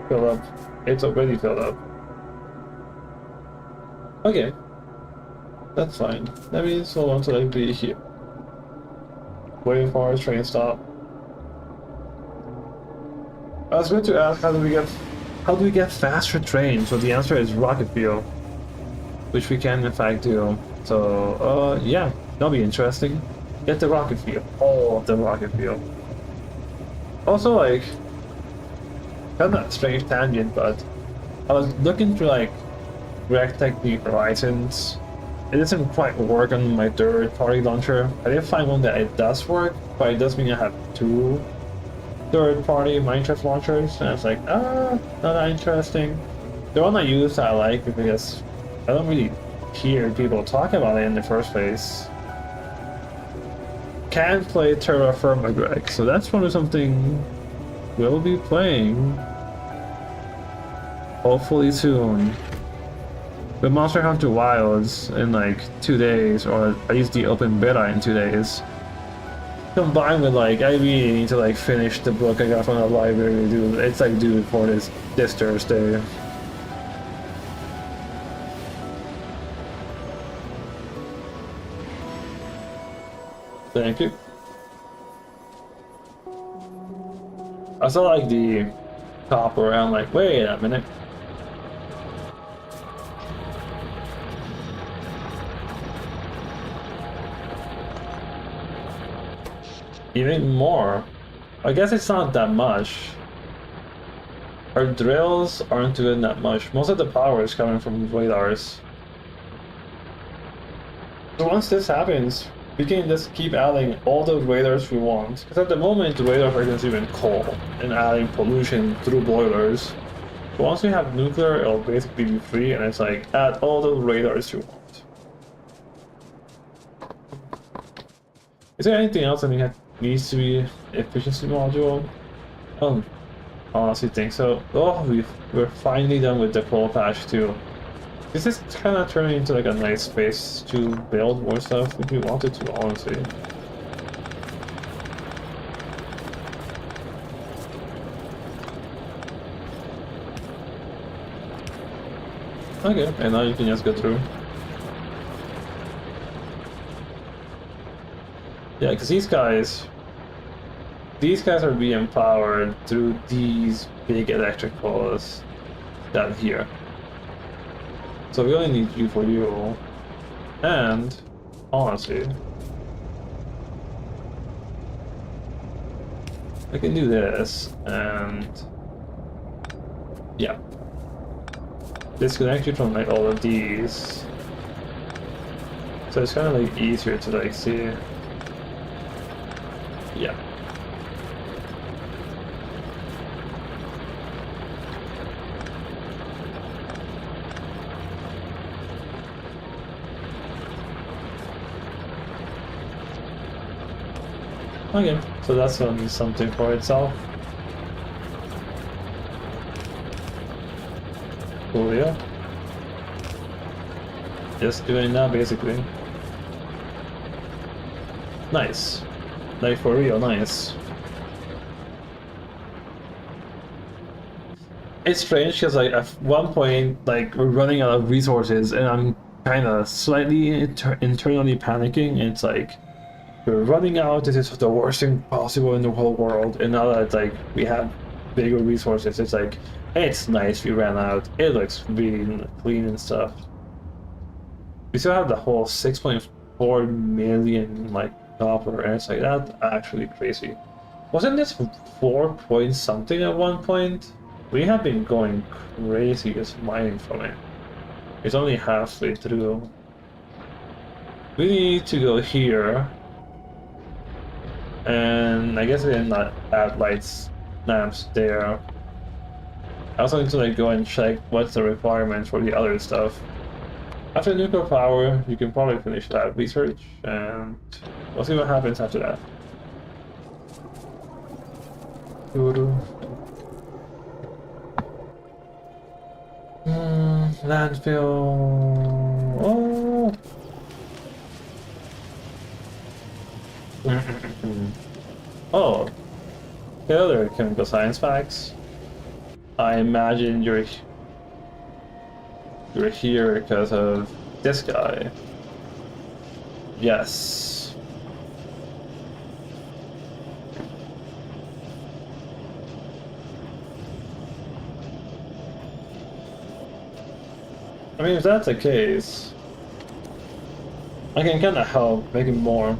fill up. It's already filled up. Okay. That's fine. That means we'll want to like be here. Waiting for our train stop. I was going to ask how do we get faster trains? So the answer is rocket fuel, which we can in fact do. So yeah, that'll be interesting. Get the rocket fuel, all of the rocket fuel. Also, like, kind of a strange tangent, but I was looking through like Rectech New Horizons. It doesn't quite work on my third-party launcher. I did find one that it does work, but it does mean I have 2 third-party Minecraft launchers, and I was like, not that interesting. The one I use I like because I don't really hear people talk about it in the first place. Can play Terraform Greg, so that's probably something we'll be playing. Hopefully soon. With Monster Hunter Wilds in like 2 days, or at least the open beta in 2 days. Combined with like, I really need to like finish the book I got from the library, dude. It's like due for this Thursday. Thank you. I saw like the copper, I'm like, wait a minute. Even more. I guess it's not that much. Our drills aren't doing that much. Most of the power is coming from radars. So once this happens, we can just keep adding all the radars we want. Because at the moment, the radars are consuming coal and adding pollution through boilers. But once we have nuclear, it'll basically be free, and it's like, add all the radars you want. Is there anything else that needs to be efficiency module? Honestly think so. Oh, we're finally done with the coal patch too. This is kind of turning into like a nice space to build more stuff if we wanted to, honestly. Okay, and now you can just go through. Yeah, because these guys are being powered through these big electricals down here. So we only need you for you. And honestly, I can do this and yeah. Disconnect you from like all of these. So it's kind of like easier to like see. Yeah. Okay, so that's gonna be something for itself. Cool, yeah. Just doing that basically. Nice. Like for real, nice. It's strange because like at one point like we're running out of resources and I'm kind of slightly internally panicking. And it's like we're running out. This is the worst thing possible in the whole world. And now that like we have bigger resources, it's like it's nice we ran out. It looks really clean and stuff. We still have the whole 6.4 million like copper, and it's like that's actually crazy. Wasn't this 4 point something at one point? We have been going crazy just mining from it. It's only halfway through. We need to go here. And I guess we did not add lights, lamps there. I also need to like go and check what's the requirement for the other stuff. After nuclear power, you can probably finish that research, and we'll see what happens after that. Landfill. Oh. Oh. Hello there, chemical science facts. I imagine you're here because of this guy. Yes. I mean, if that's the case, I can kind of help make it more.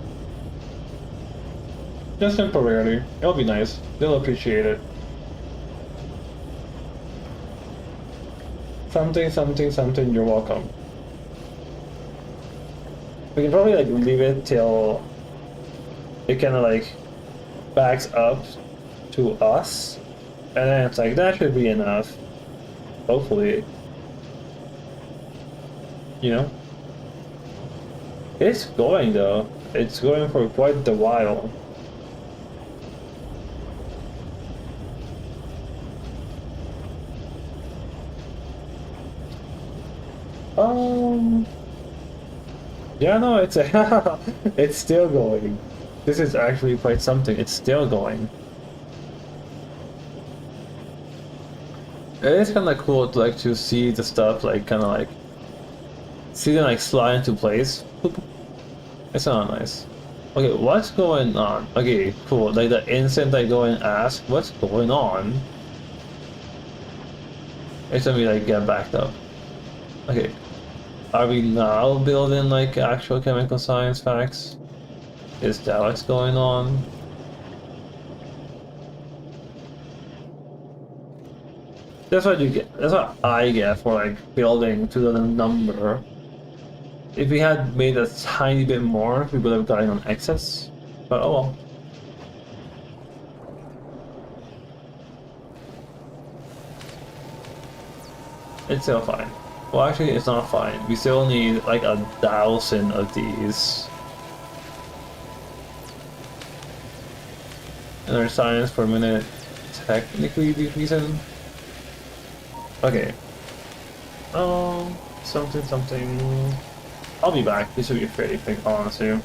Just temporarily. It'll be nice. They'll appreciate it. Something, something, something, you're welcome. We can probably like leave it till it kind of like backs up to us, and then it's like that should be enough. Hopefully. You know? It's going though. It's going for quite a while. Yeah, no, it's a it's still going. This is actually quite something. It's still going. It is kind of cool to like to see the stuff like kind of like see them like slide into place. It's not nice. Okay, what's going on? Okay, cool. Like the instant I go and ask, what's going on? It's gonna be like get backed up. Okay, are we now building like actual chemical science facts? Is that what's going on? That's what you get. That's what I get for like building to the number. If we had made a tiny bit more, we would have gotten on excess. But oh well. It's still fine. Well, actually, it's not fine. We still need like 1,000 of these. And our science per minute technically decreasing. Okay. Something, something. I'll be back. This will be fairly quick, honestly.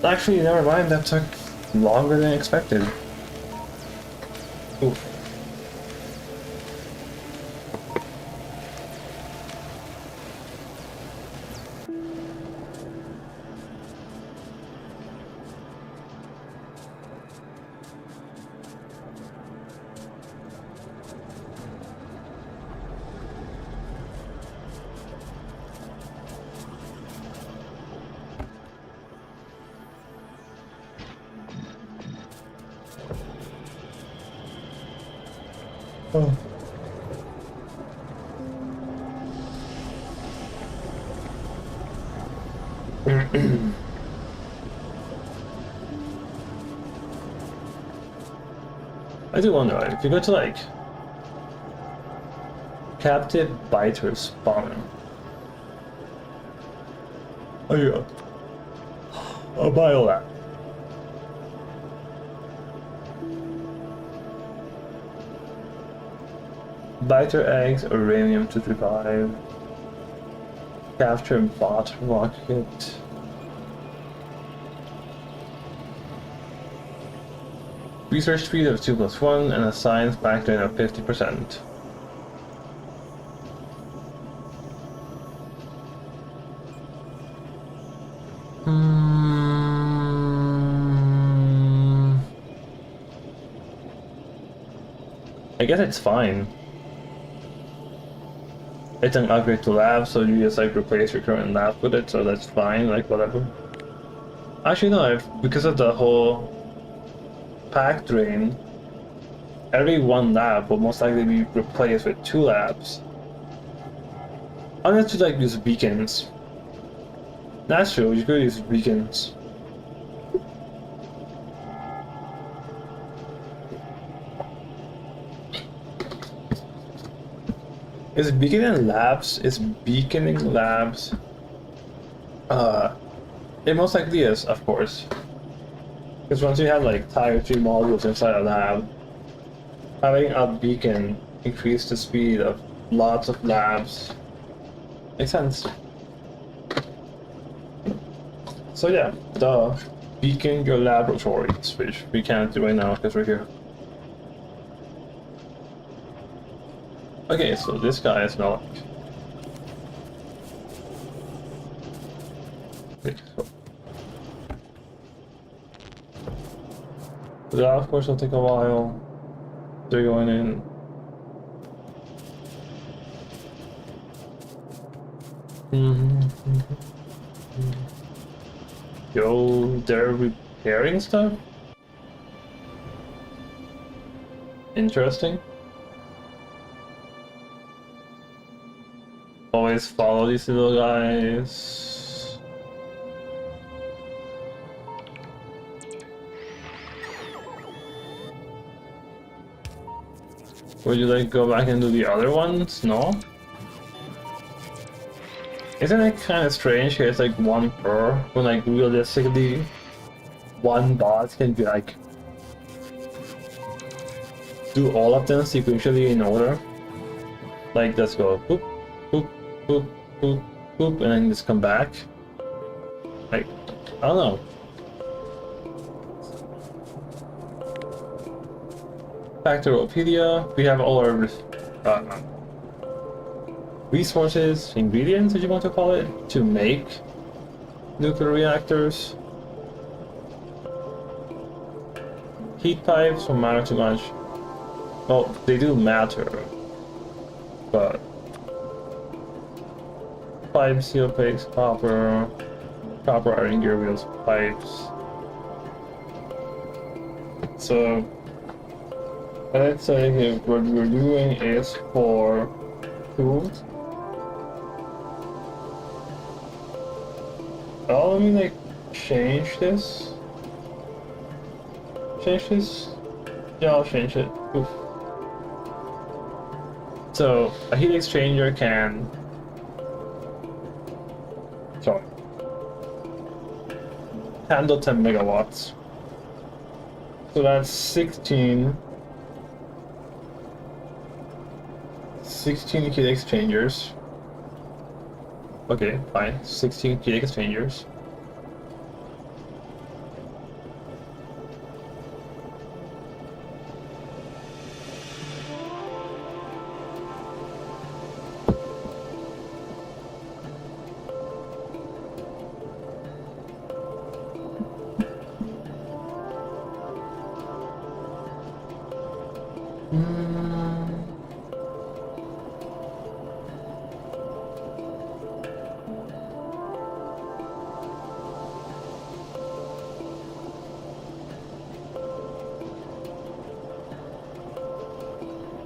Actually, never mind, that took longer than expected. Oof. Oh. I do wonder, if you go to like captive biter spawner. Oh yeah. I'll buy all that. Biter eggs, uranium 235. Capture bot rocket. Research speed of 2+1 and a science background of 50%. I guess it's fine. It's an upgrade to lab, so you just like replace your current lab with it, so that's fine, like whatever. Actually no, because of the whole pack drain, every one lab will most likely be replaced with 2 labs. Unless you like use beacons. That's true, you could use beacons. Is beaconing labs? It most likely is, of course. Because once you have like tier 3 modules inside a lab, having a beacon increase the speed of lots of labs. Makes sense. So yeah, beacon your laboratories, which we can't do right now because we're here. Okay, so this guy is not. Wait, so. That of course will take a while. They're going in. Yo, they're repairing stuff? Interesting. Always follow these little guys. Would you like go back and do the other ones? No? Isn't it kind of strange here? It's like 1 per, when like realistically, 1 bot can be like do all of them sequentially in order. Like let's go boop, boop, boop, boop, boop, and then just come back. Like, I don't know. Factorio, we have all our resources, ingredients, if you want to call it, to make nuclear reactors. Heat pipes don't matter too much. Well, they do matter, but pipes, steel plates, copper iron gear wheels, pipes. So let's say what we're doing is for tools. Oh, let me like change this. Change this? Yeah, I'll change it. Oof. So a heat exchanger can handle 10 megawatts. So that's 16 16 heat exchangers. Okay, fine. 16 heat exchangers.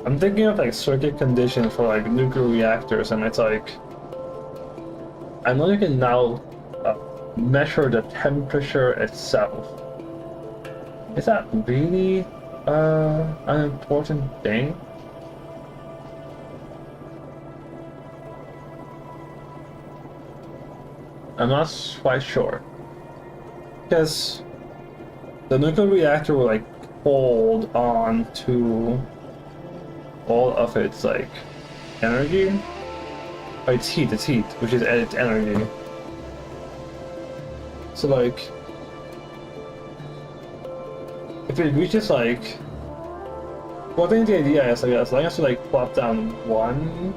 I'm thinking of like circuit conditions for like nuclear reactors, and it's like I know you can now measure the temperature itself. Is that really an important thing? I'm not quite sure. Because the nuclear reactor will like hold on to all of its like energy. Oh, it's heat, which is its energy. So like if it reaches like, well, I think the idea is like as long as you like plop down one.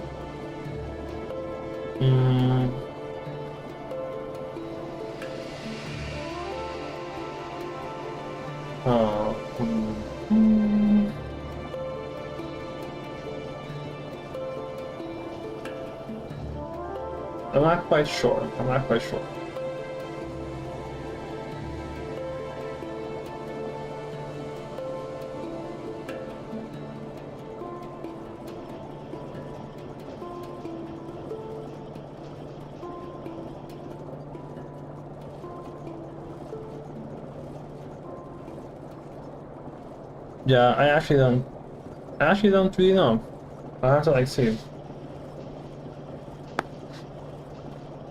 I'm not quite sure. Yeah, I actually don't really know. I have to like see.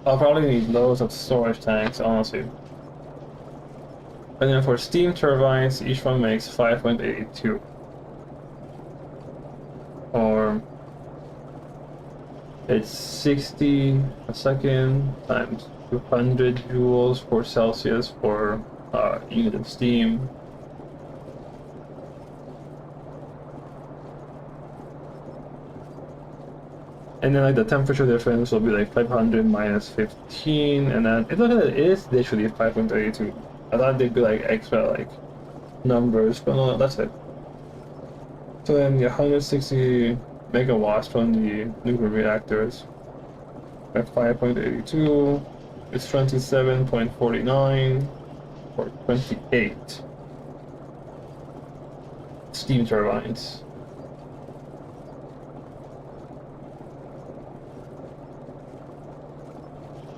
I'll probably need loads of storage tanks, honestly. And then for steam turbines, each one makes 5.82. Or it's 60 a second times 200 joules for Celsius for unit of steam. And then like the temperature difference will be like 500 minus 15, and then it is literally 5.32. I thought they'd be like extra like numbers, but no, that's it. So then the 160 megawatts from the nuclear reactors at 5.82 is 27.49 or 28 steam turbines.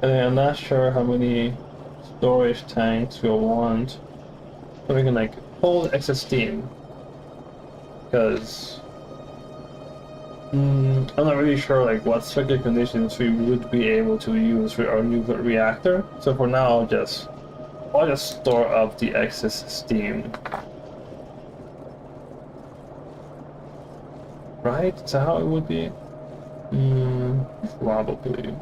And I'm not sure how many storage tanks we'll want so we can like hold excess steam, because I'm not really sure like what circuit conditions we would be able to use for our nuclear reactor. So for now I'll just store up the excess steam. Right? Is that how it would be? Probably.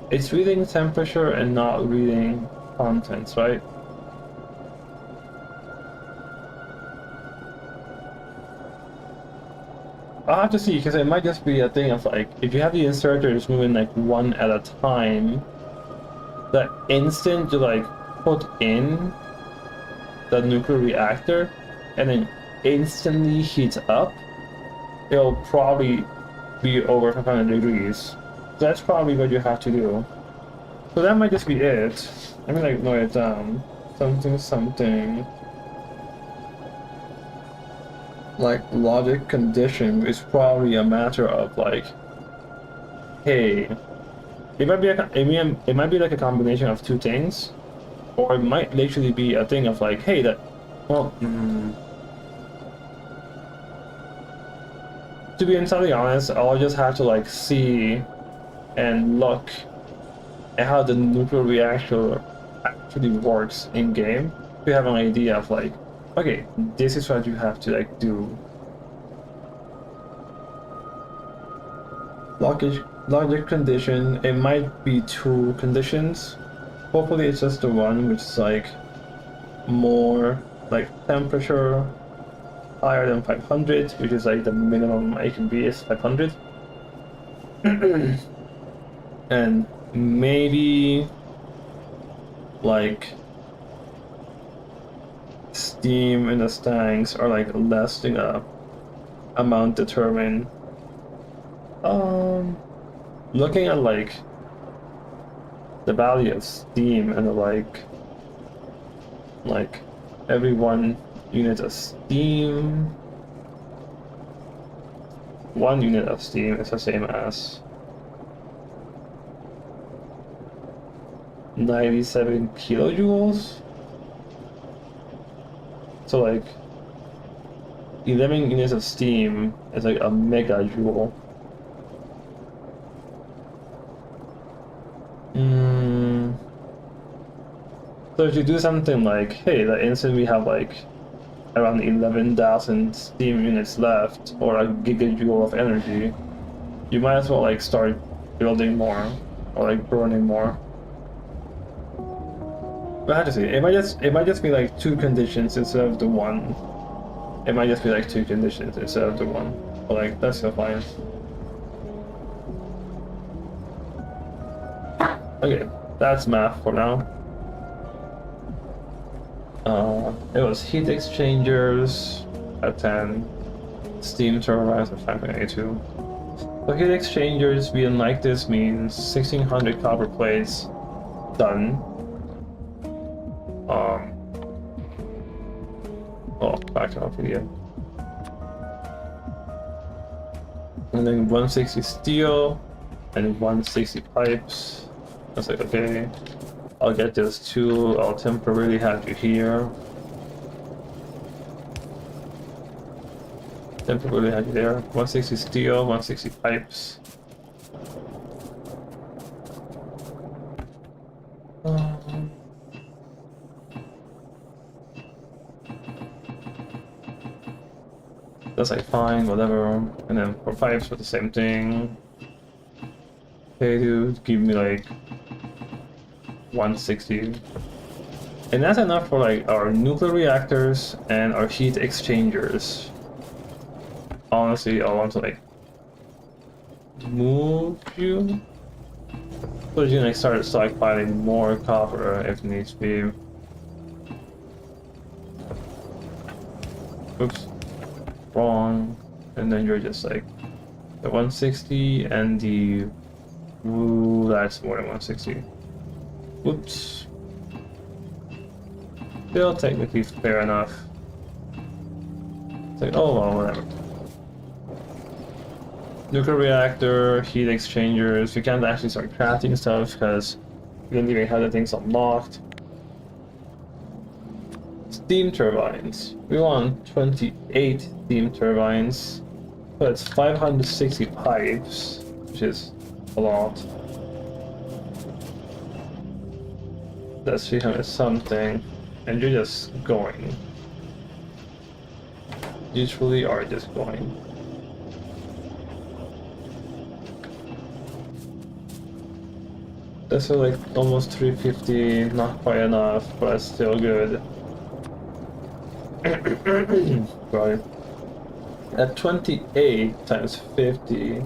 It's reading temperature and not reading contents, right? I'll have to see, because it might just be a thing of like, if you have the inserters moving like one at a time, the instant you like put in the nuclear reactor and then instantly heats up, it'll probably be over 500 degrees. That's probably what you have to do. So that might just be it. Let me like note it down. Something. Like logic condition is probably a matter of like, hey, it might be like a combination of two things, or it might literally be a thing of like, hey, well, to be entirely honest, I'll just have to like see and look at how the nuclear reactor actually works in game, you have an idea of like, okay, this is what you have to like do. Logic condition, it might be 2 conditions. Hopefully it's just the one, which is like more like temperature higher than 500, which is like the minimum it can be is 500. And maybe like steam in the tanks are like less than a amount determined. Looking at like the value of steam and like every 1 unit of steam, 1 unit of steam is the same as 97 kilojoules. So like 11 units of steam is like a megajoule. So if you do something like, hey, the instant we have like around 11,000 steam units left, or a gigajoule of energy, you might as well like start building more, or like burning more. But I have to say, it might just be like 2 conditions instead of the 1. It might just be like 2 conditions instead of the 1. But like that's still fine. Okay, that's math for now. It was heat exchangers at 10, steam turbines at 5.82. So heat exchangers being like this means 1600 copper plates done. Oh, back to our video. And then 160 steel and 160 pipes. I was like, okay, I'll get those 2. I'll temporarily have you here. Temporarily have you there. 160 steel, 160 pipes. That's like fine, whatever. And then for pipes for the same thing. Okay, dude, give me like 160. And that's enough for like our nuclear reactors and our heat exchangers. Honestly, I want to like move you so you can like start stockpiling more copper if needs be. Oops. Wrong. And then you're just like the 160 and the ooh, that's more than 160. Whoops. Still technically fair enough. It's like, oh well, whatever. Nuclear reactor, heat exchangers, you can't actually start crafting stuff because you don't even have the things unlocked. Steam turbines. We want 28 steam turbines, but it's 560 pipes, which is a lot. That's 300 something, and you're just going. You truly are just going. That's like almost 350, not quite enough, but still good. Right. At 28 times 50,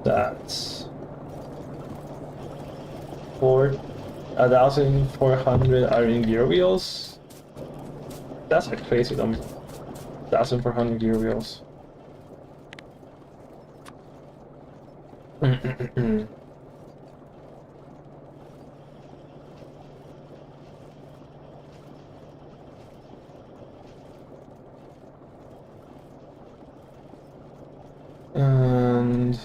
that's 1,400 iron gear wheels. That's a crazy number. 1,400 gear wheels. And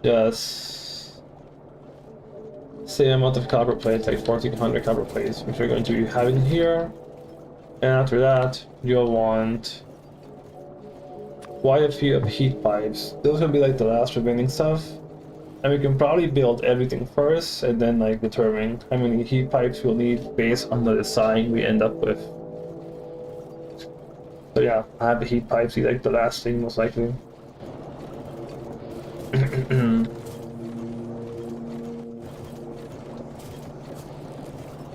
yes, same amount of copper plates, like 1,400 copper plates, which we're going to be having here. And after that, you'll want quite a few of heat pipes. Those will be like the last remaining stuff. And we can probably build everything first and then like determine how many heat pipes we'll need based on the design we end up with. So yeah, I have the heat pipes be like the last thing most likely.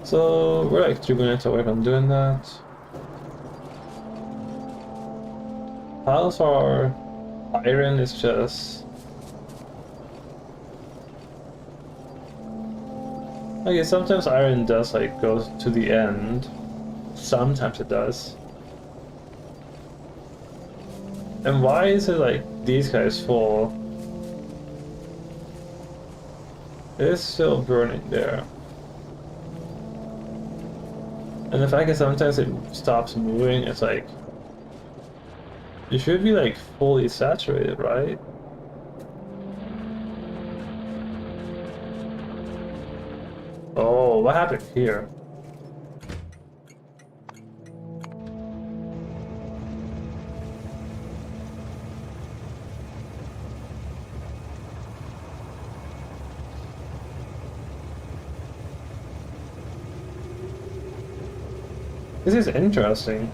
So we're like 3 minutes away from doing that. How's our iron is just... Okay, sometimes iron does like go to the end. Sometimes it does. And why is it like these guys full? It is still burning there. And the fact is sometimes it stops moving, it's like... You should be like fully saturated, right? Oh, what happened here? This is interesting.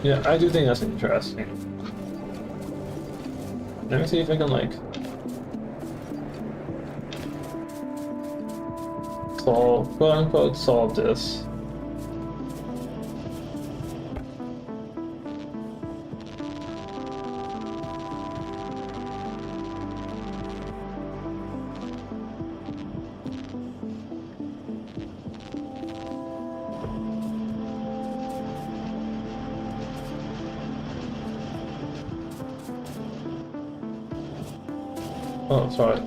Yeah, I do think that's interesting. Let me see if I can like solve, quote unquote, solve this. Oh, sorry.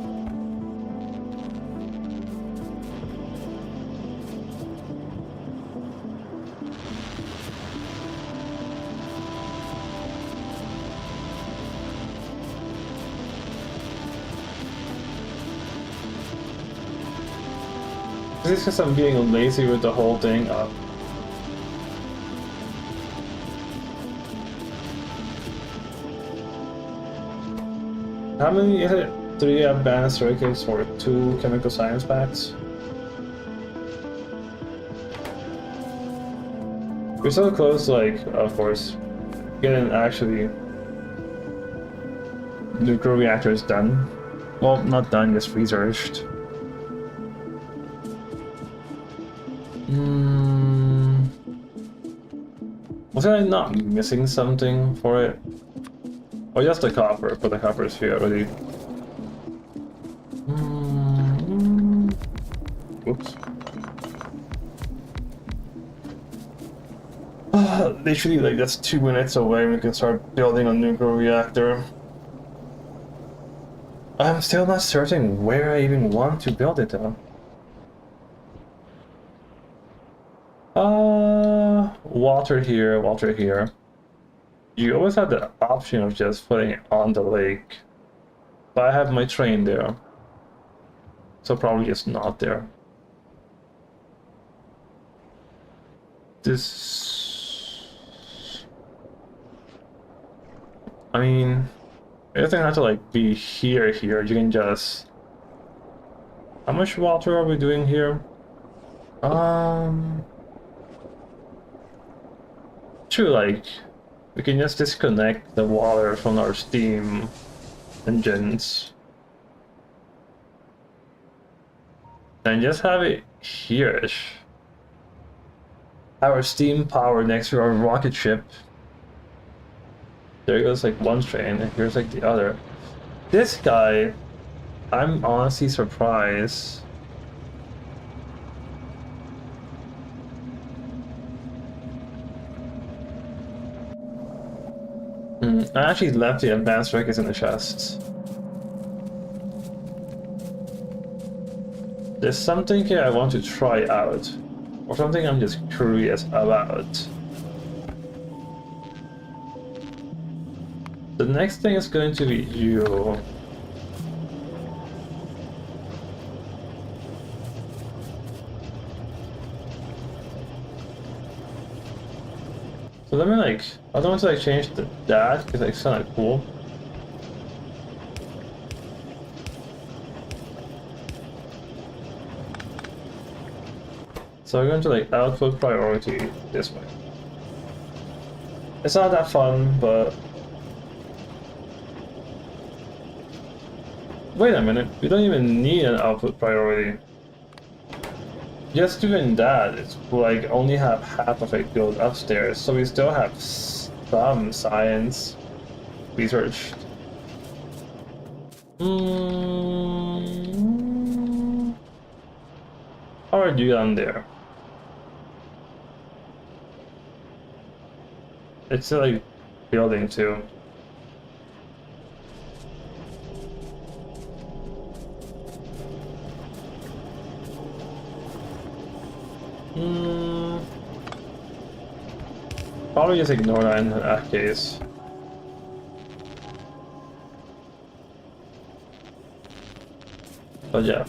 This is because I'm being lazy with the whole thing up. How many is it? 3 advanced circuits for 2 chemical science packs? We're so close, like, of course, getting actually nuclear reactors done. Well, not done, just researched. Was I not missing something for it? Oh, just the copper, but the copper is here already. Oops. Literally, like, that's 2 minutes away, we can start building a nuclear reactor. I'm still not certain where I even want to build it, though. Water here, water here. You always have the option of just putting it on the lake. But I have my train there. So probably it's not there. This... I mean... It doesn't have to like be here. You can just... How much water are we doing here? True, like... We can just disconnect the water from our steam engines. And just have it here-ish. Our steam power next to our rocket ship. There goes like one train, and here's like the other. This guy, I'm honestly surprised I actually left the advanced records in the chest. There's something here I want to try out, or something I'm just curious about. The next thing is going to be you. So let me I don't want to change that because it's kind of cool. So we're going to output priority this way. It's not that fun, but wait a minute, we don't even need an output priority. Just doing that, it's only have half of it goes upstairs, so we still have some science researched. How are you down there? It's still building too. Probably just ignore that in that case. But yeah.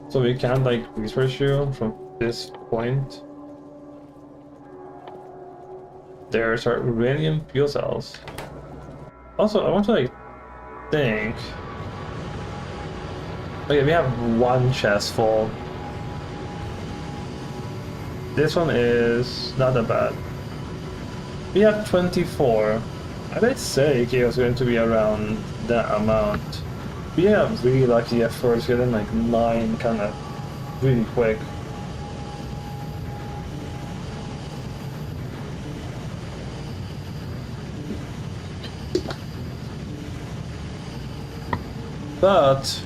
So we can research you from this point. There's our uranium fuel cells. Also, I want to think. Okay, we have one chest full. This one is not that bad. We have 24. I did say it was going to be around that amount. We are really lucky at first, getting 9 kind of really quick. But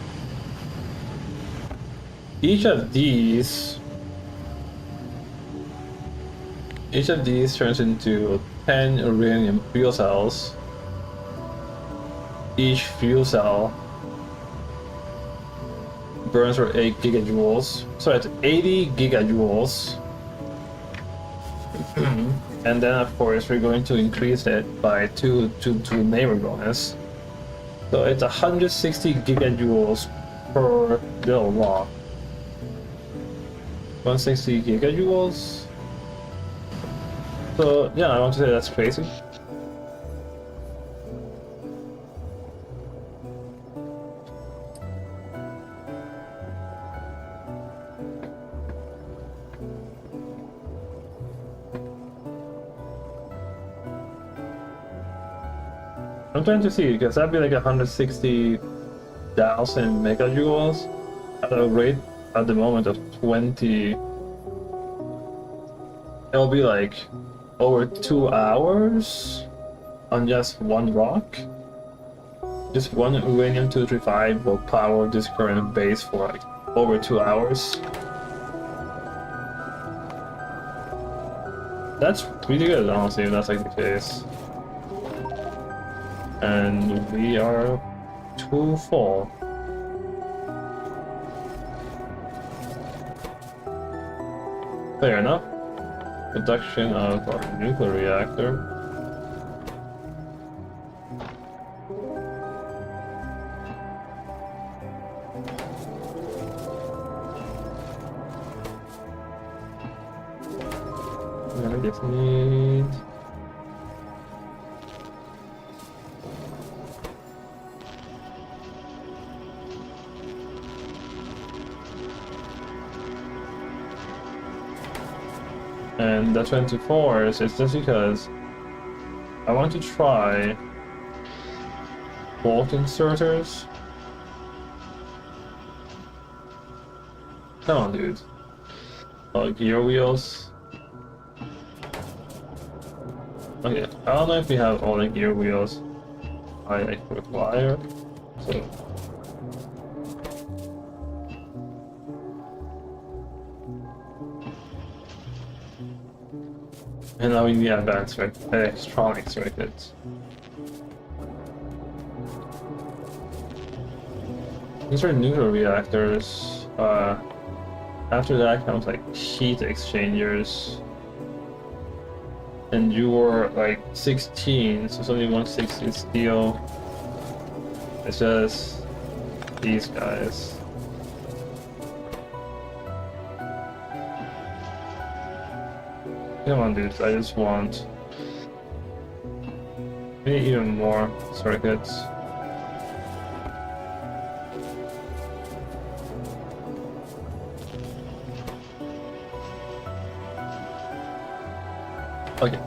each of these turns into 10 uranium fuel cells. Each fuel cell burns for 8 gigajoules, so it's 80 gigajoules. And then of course we're going to increase it by 2 neighbor bonus. So it's 160 gigajoules per little rock. 160 gigajoules. So yeah, I want to say that's crazy. I'm trying to see, because that'd be 160,000 megajoules at a rate at the moment of 20. It'll be over 2 hours on just one rock. Just one uranium 235 will power this current base for over 2 hours. That's pretty good, honestly, if that's the case. And we are too full. Fair enough. Production of our nuclear reactor. I just need... And the 24s is just because I want to try bolt inserters. Come on, dude. Gear wheels. Okay, I don't know if we have all the gear wheels I require. So And now we need advanced electronic circuits. These are nuclear reactors. After that comes like heat exchangers. And you were like 16, so it's only 160 steel. It's just these guys. Come on, dudes, I just want... We need even more circuits. Okay.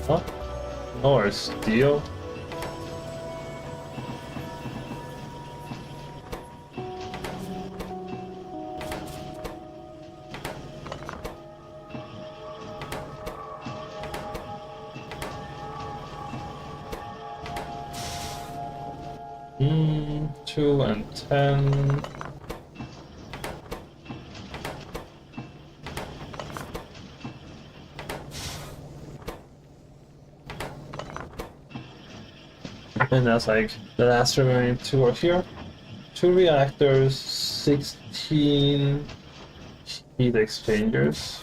Huh? Oh, or steel? Hmm, 2 and 10. And that's like the last remaining 2 are here. 2 reactors, 16 heat exchangers.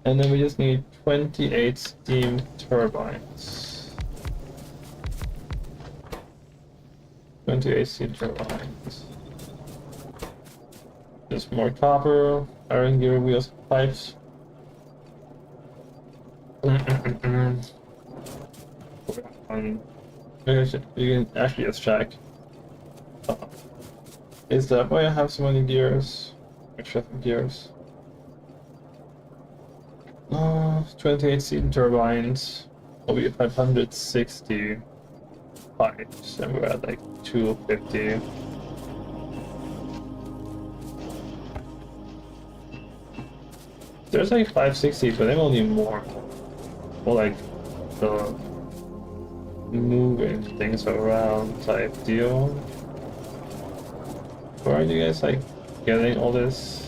And then we just need 28 steam turbines. 28 steam turbines. Just more copper, iron gear wheels, pipes. You can actually just check. Is that why I have so many gears? Extra gears. 28 steam turbines. Will be 560 pipes, and we're at like 250. There's like 560, but then we'll need more. Or like the moving things around type deal. Where are you guys like getting all this?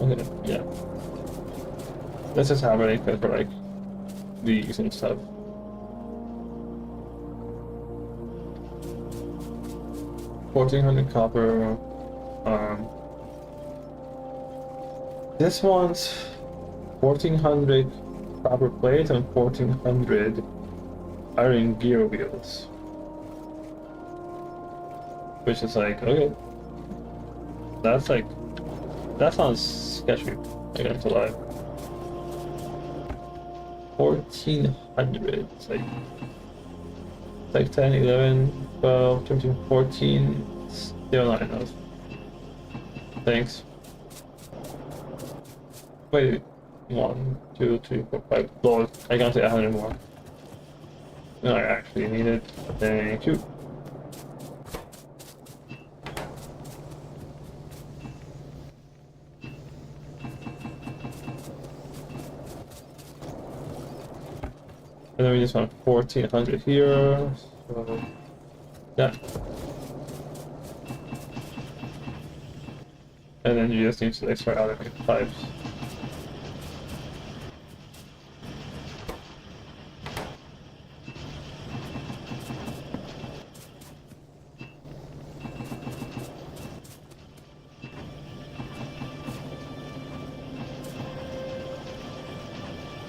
Okay, yeah. This is happening because we're like these and stuff. $1,400 copper. This one's 1,400 copper plate and 1,400 iron gear wheels. Which is like, okay. That's like, that sounds sketchy. I'm gonna have to lie. 1,400. It's like 10, 11, 12, 13, 14. Still not enough. Thanks. Wait. 1, 2, 3, 4, 5. Lord, I can't say 100 more. No, I actually need it. Thank you. And then we just want 1,400 here. So, yeah. And then you just need to extract out of pipes.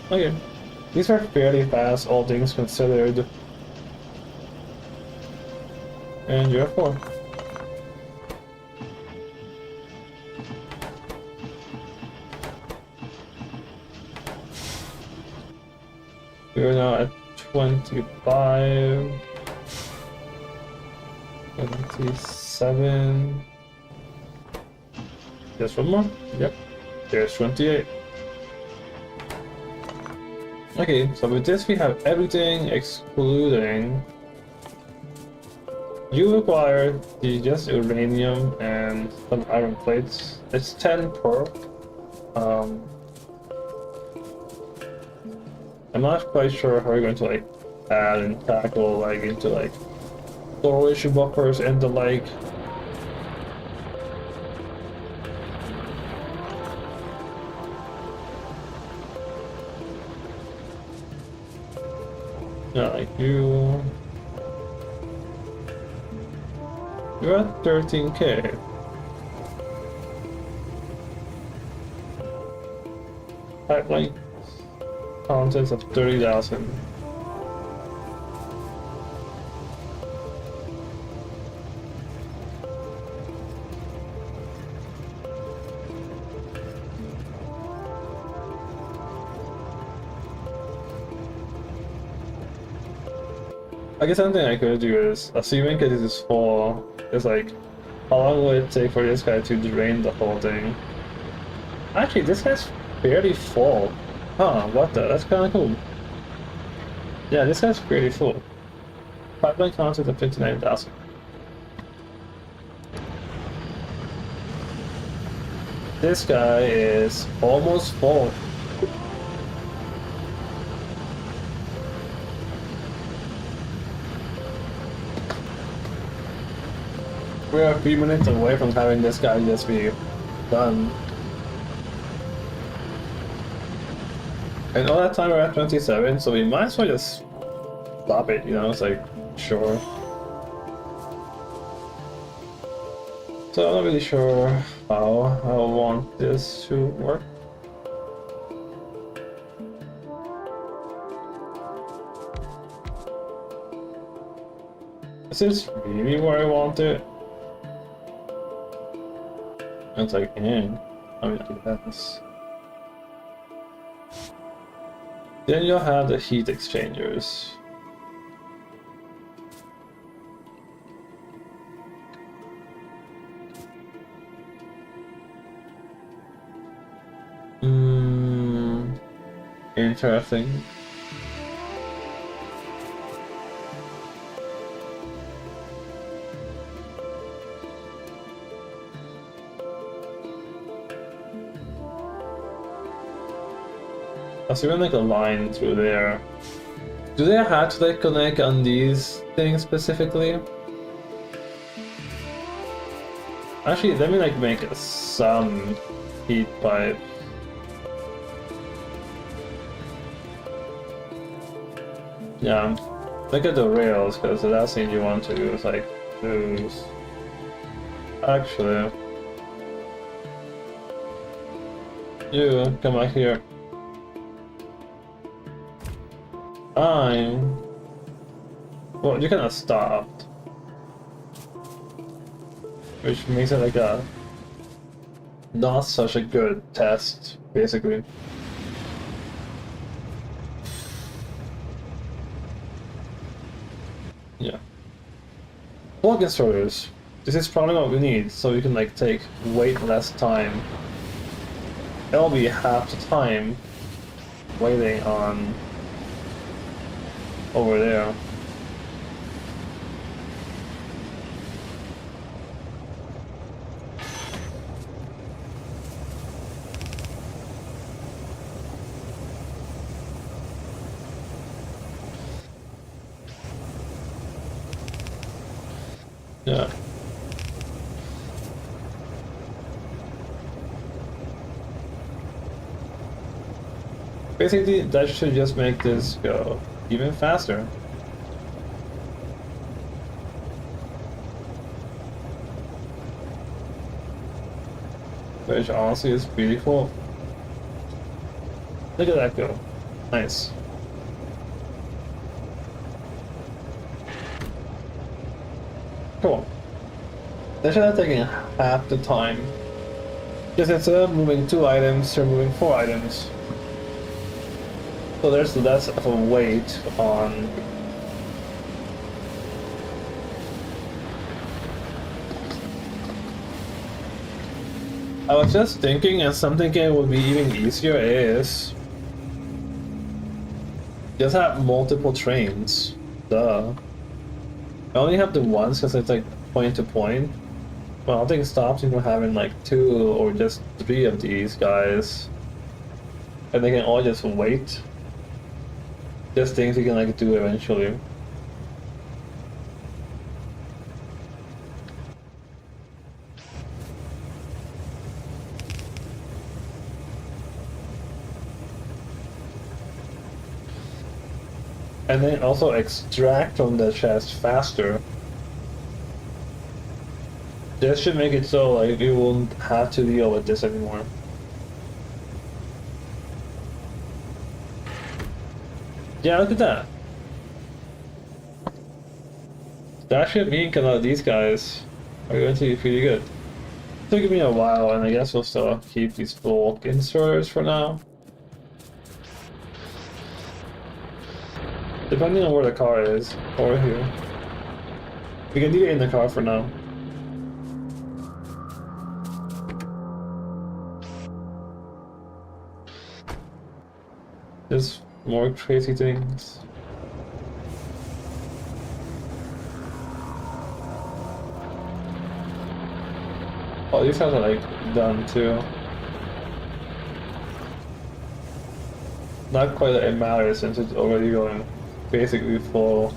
Okay. These are fairly fast, all things considered. And you have 4. We are now at 25. 27. Just one more? Yep. There's 28. Okay, so with this we have everything excluding You require just uranium and some iron plates. It's 10 per. Um, I'm not quite sure how you're going to like add and tackle like into like storage buffers and the like. Yeah, like you're at 13K. Pipeline contents of 30,000. I guess something I could do is, assuming that this is full, is like, how long will it take for this guy to drain the whole thing? Actually, this guy's fairly full. Huh, what the? That's kinda cool. Yeah, this guy's pretty full. Pipeline content of 59,000. This guy is almost full. We're a few minutes away from having this guy just be done. And all that time we're at 27, so we might as well just stop it, you know, it's like, sure. So I'm not really sure how I want this to work. Is this really where I want it? It's like, I mean, that's... Then you'll have the heat exchangers. Interesting. I see like a line through there. Do they have to like connect on these things specifically? Actually, let me like make some heat pipe. Yeah, look at the rails, because the last thing you want to do is like lose. Actually, you come back here. Well, you cannot stop, which makes it like a not such a good test, basically. Yeah. Plug-in sorters. This is probably what we need, so we can like take way less time. It'll be half the time waiting on over there. Yeah. Basically, that should just make this go even faster. Which honestly is beautiful. Look at that go. Nice. Cool. That should have taken half the time. Just instead of moving 2 items, you're moving 4 items. So there's less of a weight on... I was just thinking, and something that would be even easier is... just have multiple trains. Duh. I only have the ones because it's like point to point. Well, nothing stops you from having like 2 or just 3 of these guys. And they can all just wait. Just things you can like do eventually. And then also extract from the chest faster. This should make it so like you won't have to deal with this anymore. Yeah, look at that. That should mean a lot of these guys are going to be pretty good. It took me a while, and I guess we'll still keep these full inserters for now. Depending on where the car is, or here. We can leave it in the car for now. There's more crazy things. Oh, these guys are like done too. Not quite that it matters since it's already going basically full.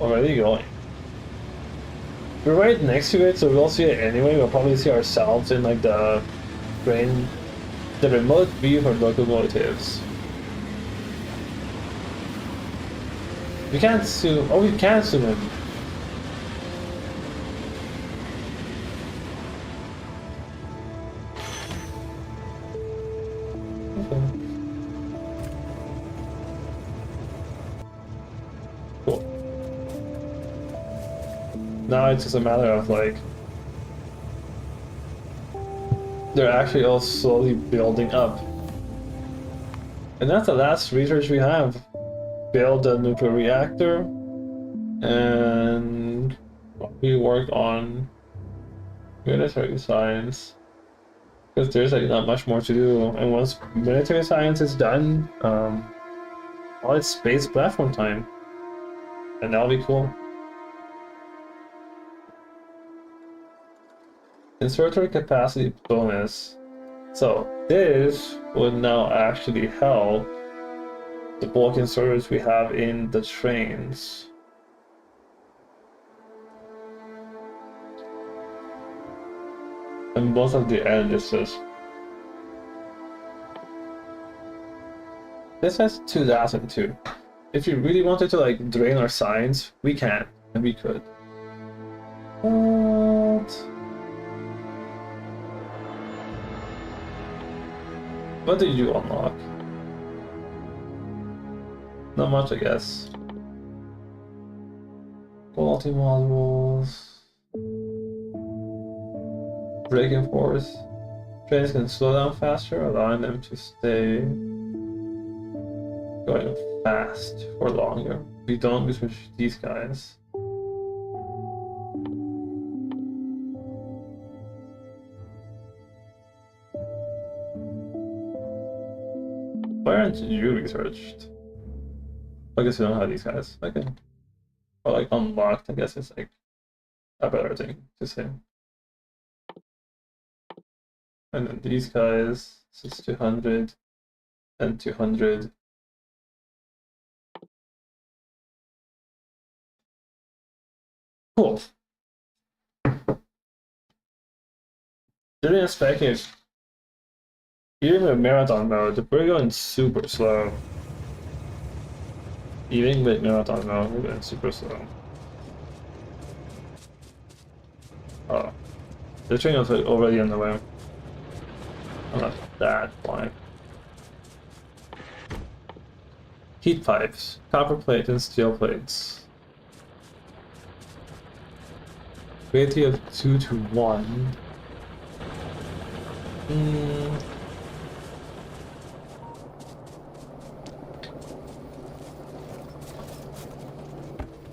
Already going. We're right next to it, so we'll see it anyway. We'll probably see ourselves in like the remote view for locomotives. We can't zoom. Oh, we can zoom in. Okay. Cool. Now it's just a matter of like they're actually all slowly building up. And that's the last research we have. Build a nuclear reactor, and we work on military science because there's like not much more to do. And once military science is done, all it's space platform time, and that'll be cool. Insertory capacity bonus. So this would now actually help the bulk inserters we have in the trains. And both of the edifices. This has 2002. If you really wanted to like drain our science, we can, and we could. What did you unlock? Not much, I guess. Quality modules. Braking force. Trains can slow down faster, allowing them to stay going fast for longer. We don't, we switch these guys. Why aren't you researched? I guess we don't have these guys. Okay. Or like unlocked, I guess it's like a better thing to say. And then these guys, this is 200 and 200. Cool. Didn't expect it. Even with marathon mode, we're going super slow. Even with marathon mode, we're going super slow. Oh. The train was already on the way. I'm not that blind. Heat pipes, copper plate and steel plates. Ratio of 2 to 1.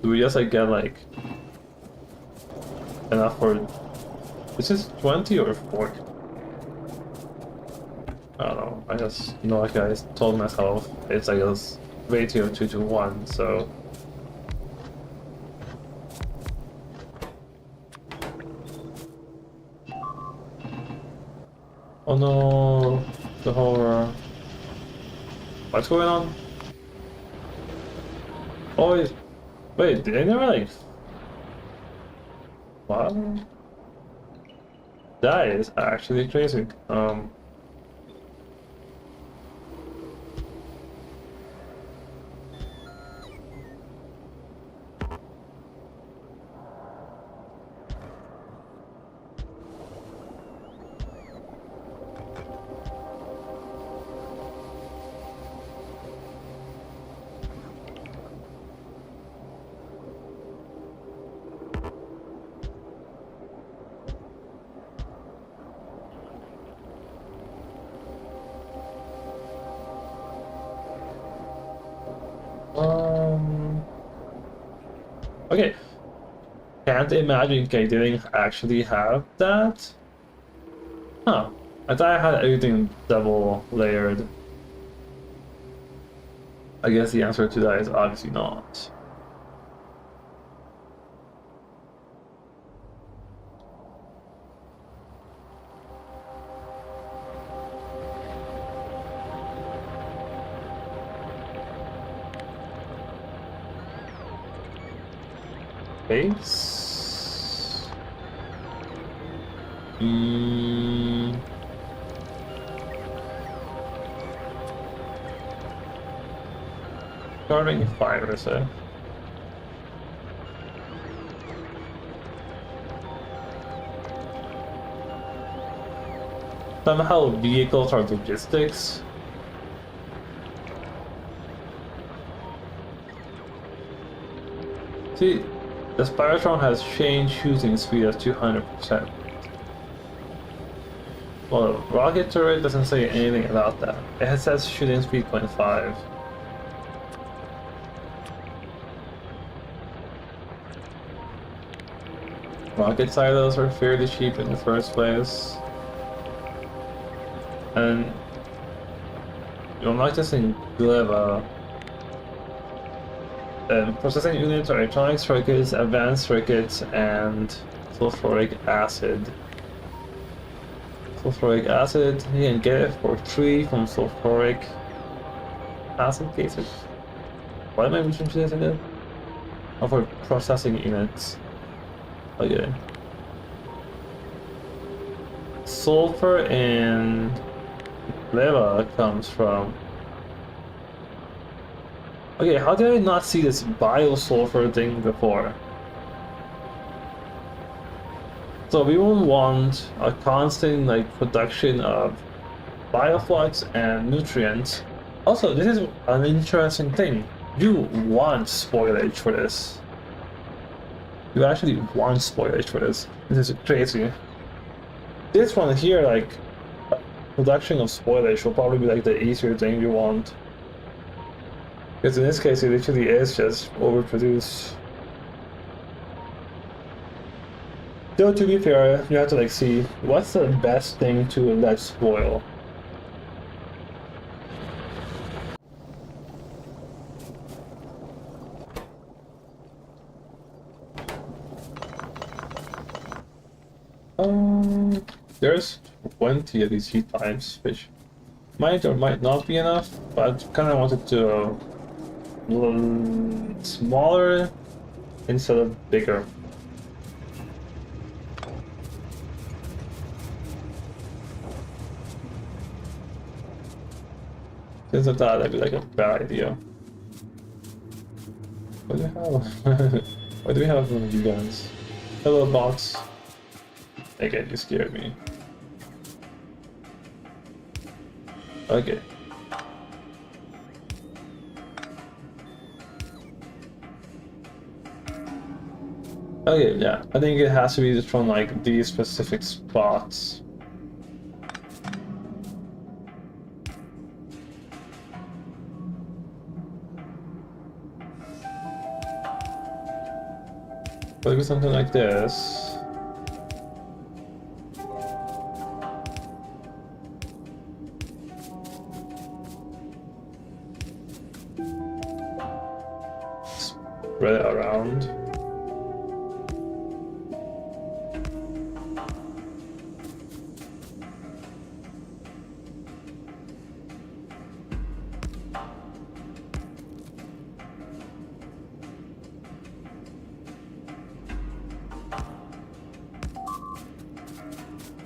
Do we just like get like enough for... Is this 20 or 40? I don't know. I just, like I told myself, it's like a ratio 2 to 1, so. Oh no, the horror. What's going on? Oh, wait, did I never like. What? That is actually crazy. Okay. Can't imagine I didn't actually have that. Huh. I thought I had everything double layered. I guess the answer to that is obviously not. Base? Starting fire, is it? Somehow vehicles are logistics. See, the Spytron has changed shooting speed at 200%. Well, rocket turret doesn't say anything about that. It says shooting speed 0.5. Rocket silos are fairly cheap in the first place. And you're not just in Gleva. Processing units are electronic circuits, advanced circuits, and sulfuric acid. Sulfuric acid, you can get it for free from sulfuric acid cases. Why am I reaching to this again? Oh, for processing units. Okay. Sulfur in lava comes from. Okay, how did I not see this biosulfur thing before? So we will want a constant production of bioflux and nutrients. Also, this is an interesting thing. You want spoilage for this. You actually want spoilage for this. This is crazy. This one here, production of spoilage will probably be the easier thing you want. Because in this case, it literally is just overproduced. Though to be fair, you have to see what's the best thing to let spoil. There's 20 of these heat pipes, which might or might not be enough, but I kind of wanted to smaller instead of bigger. Since I thought that'd be a bad idea. What the hell? Why do we have one of you guys? Hello, box. Okay, you scared me. Okay. Okay, yeah. I think it has to be just from these specific spots. Maybe something like this.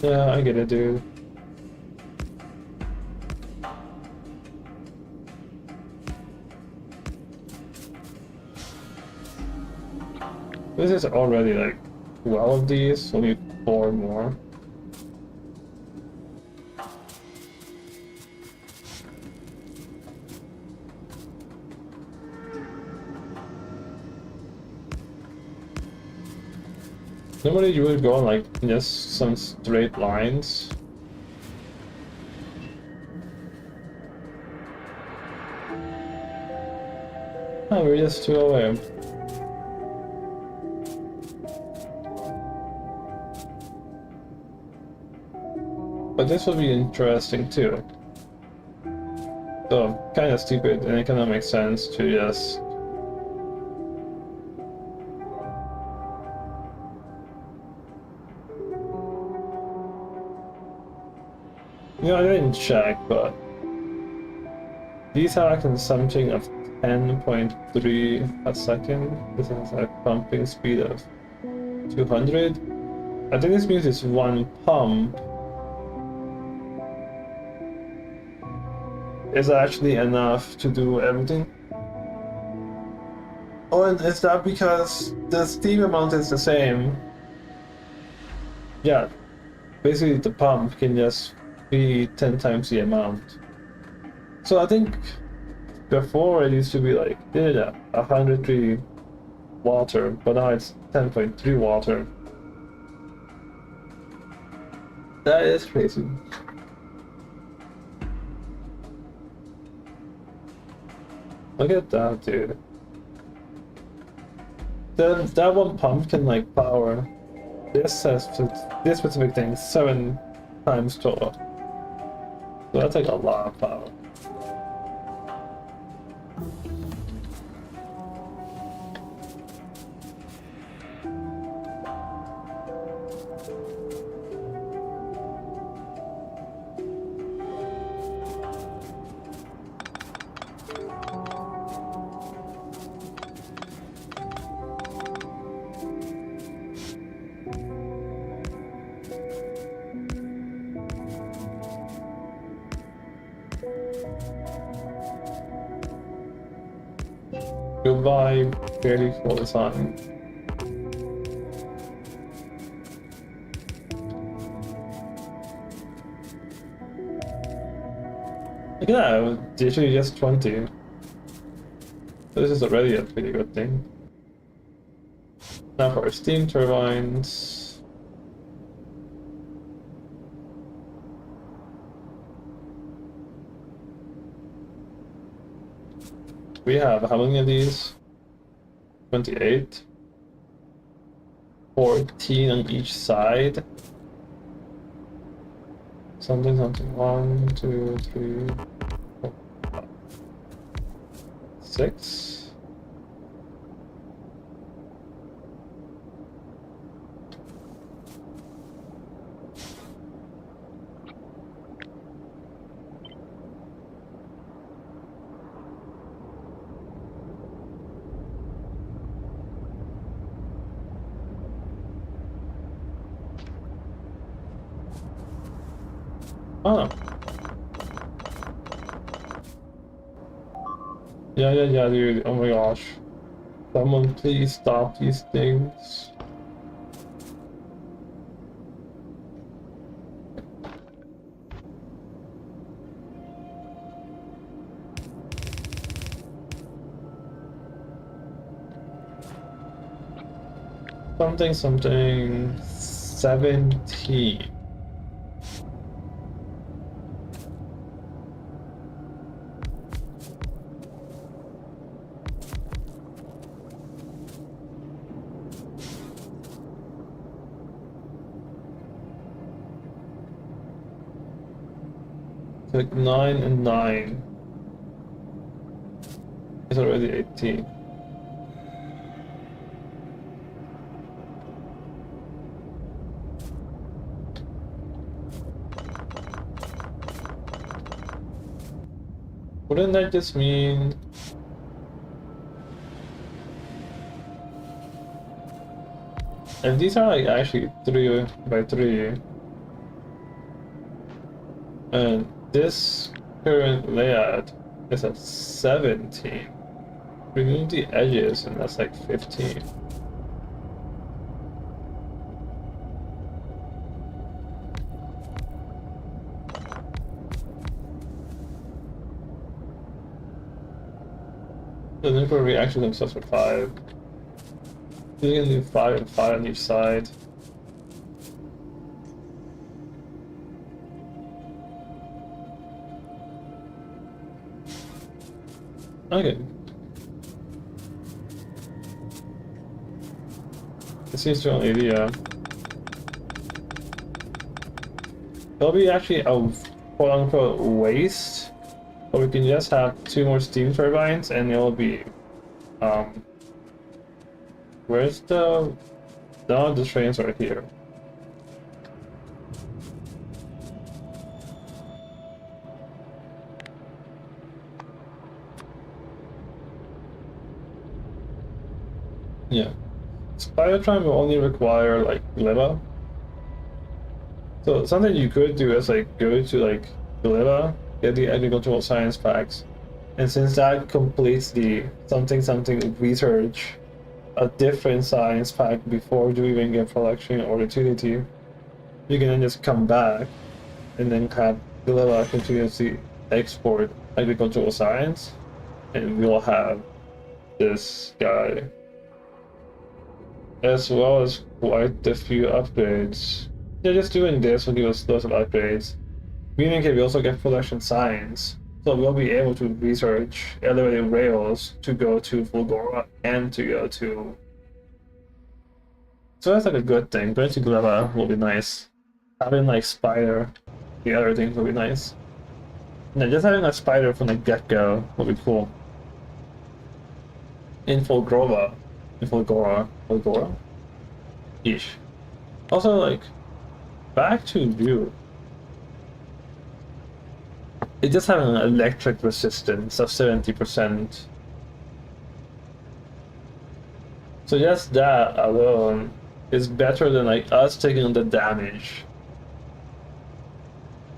Yeah, I get it, dude. This is already like 12 of these, so we need 4 more. Normally you would go on like just some straight lines. Oh, we're just 2 away. But this will be interesting too. So, kind of stupid, and it kind of makes sense to just... You know, I didn't check, but... These have a consumption of 10.3 a second. This has a pumping speed of 200. I think this means it's 1 pump is actually enough to do everything. Oh, and is that because the steam amount is the same? Yeah, basically the pump can just be 10 times the amount. So I think before it used to be like 103 water, but now it's 10.3 water. That is crazy. Look at that, dude. That 1 pump can like power this specific thing 7 times total. So that's like a lot of power. Goodbye, barely full sign. Look at that, it was literally just 20. This is already a pretty good thing. Now for our steam turbines. We have how many of these? 28. 14 on each side. Something. 1, 2, 3, 4, 5, 6. Oh. Yeah, dude. Oh my gosh. Someone please stop these things. Something 17. Like 9 and 9. It's already 18. Wouldn't that just mean if these are like actually 3 by 3, And this current layout is at 17. Remove the edges and that's like 15. The nuclear reaction themselves are 5. You can do 5 and 5 on each side. Okay. It seems to only the there'll be actually a quote-unquote waste, but we can just have 2 more steam turbines and it'll be where's the no, the train's right here. Yeah. Spidertron will only require like Gleba. So something you could do is like go to like Gleba, get the agricultural science packs, and since that completes the something research, a different science pack before you even get production or utility, you can then just come back and then have Gleba continuously export agricultural science, and we'll have this guy. As well as quite a few upgrades. Yeah, just doing this will give us lots of upgrades. Meaning we also get production science, so we'll be able to research elevated rails to go to Fulgora and to go to... So that's like a good thing. Going to Gleba will be nice. Having like Spider, the other things will be nice. And then just having a Spider from the get-go will be cool. In Fulgora. Fulgora? Ish. Also, like, back to you. It just has an electric resistance of 70%. So just that alone is better than like us taking the damage.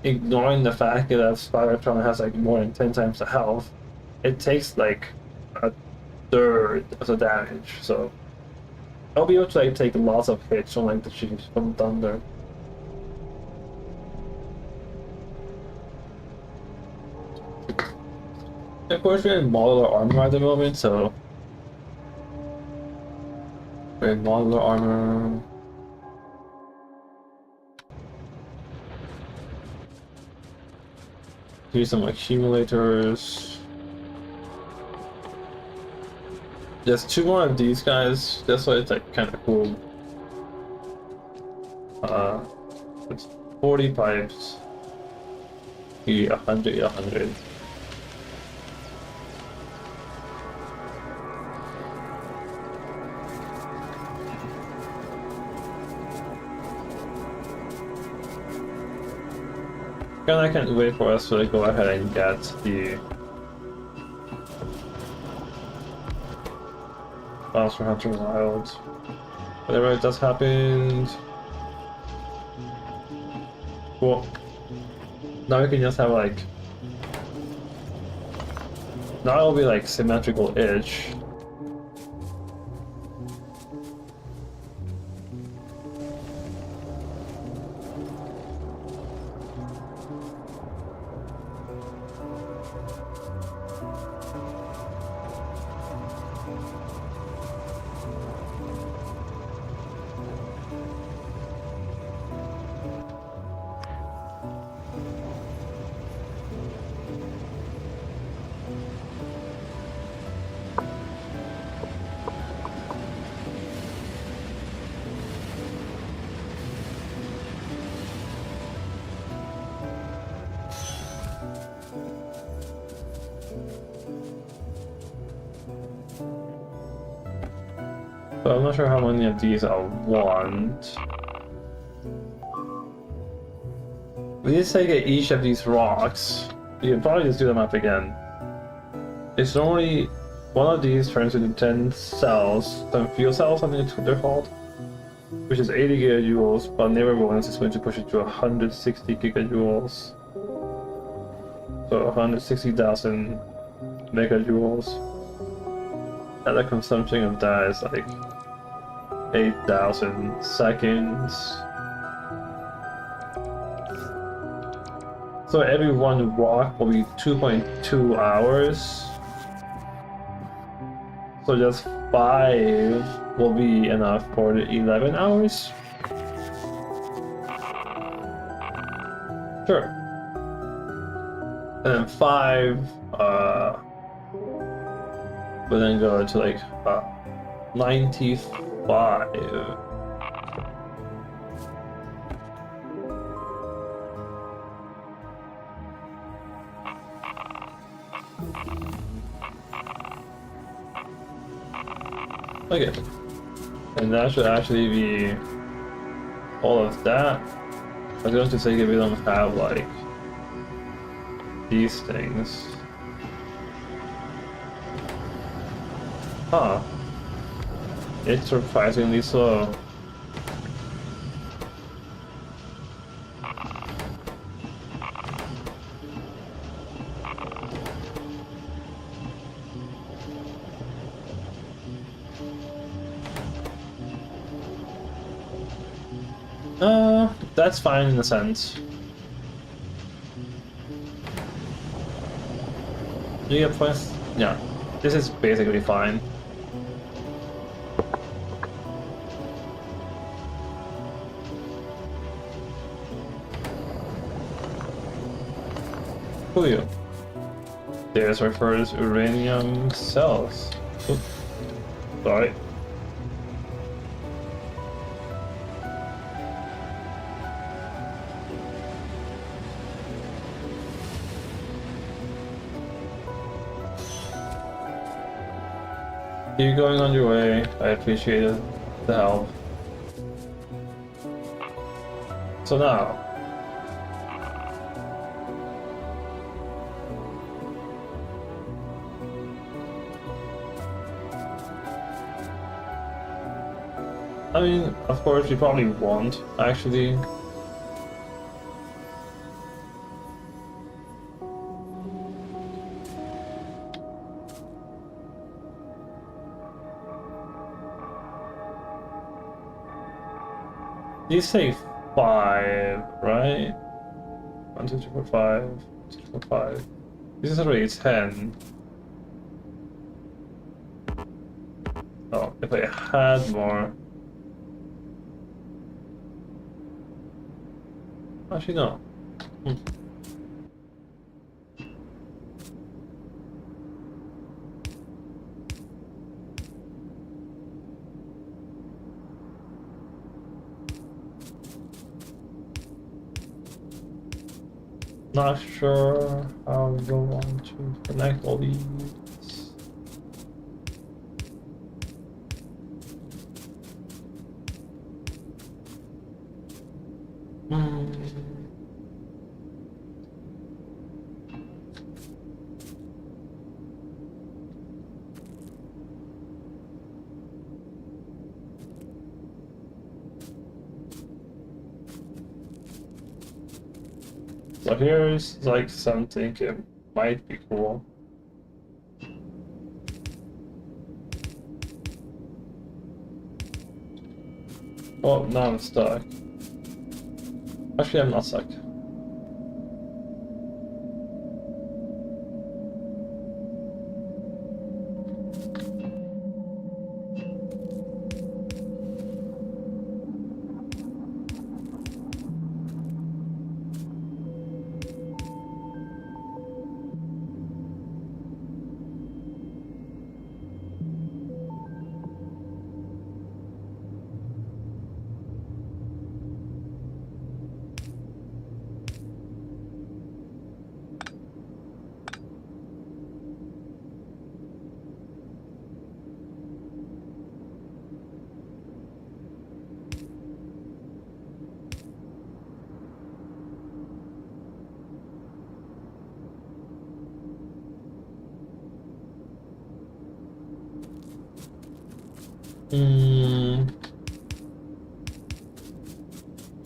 Ignoring the fact that Spidertron has like more than 10 times the health, it takes like a third of the damage, so I'll be able to like take lots of hits from like the Chiefs from Thunder. Of course we're in modular armor at the moment, so we're in modular armor. Here's some accumulators. There's 2 more of these guys, that's why it's like kind of cool. It's 40 pipes. 100. And I can't wait for us to like, go ahead and get the Monster Hunter Wild. Whatever does happen. Cool. Now we can just have like... Now it'll be like symmetrical-ish. But I'm not sure how many of these I want. We just take each of these rocks. You can probably just do them up again. It's normally one of these turns into 10 cells, 10 fuel cells, I think they're called, which is 80 gigajoules, but never bonus is going to push it to 160 gigajoules. So 160,000 megajoules. And the consumption of that is like 8,000 seconds. So every one walk will be 2.2 hours. So just 5 will be enough for the 11 hours. Sure. And then 5 will then go to like 95. Okay. And that should actually be all of that. I was going to say if we don't have like these things. Huh. It's surprisingly slow. That's fine in a sense. Do you get points? Yeah. This is basically fine. Who are you? There's our first uranium cells. Oops. Sorry. Keep going on your way. I appreciate the help. So now, I mean, of course, you probably won't actually. You say 5, right? 1, 2, 3, 4, 5. 1, 2, 3, 4, 5. This is already 10. Oh, if I had more. Actually, no. Not sure how we go on to connect all these. So here's like something it might be cool. Oh, now I'm stuck. Actually, I'm not stuck.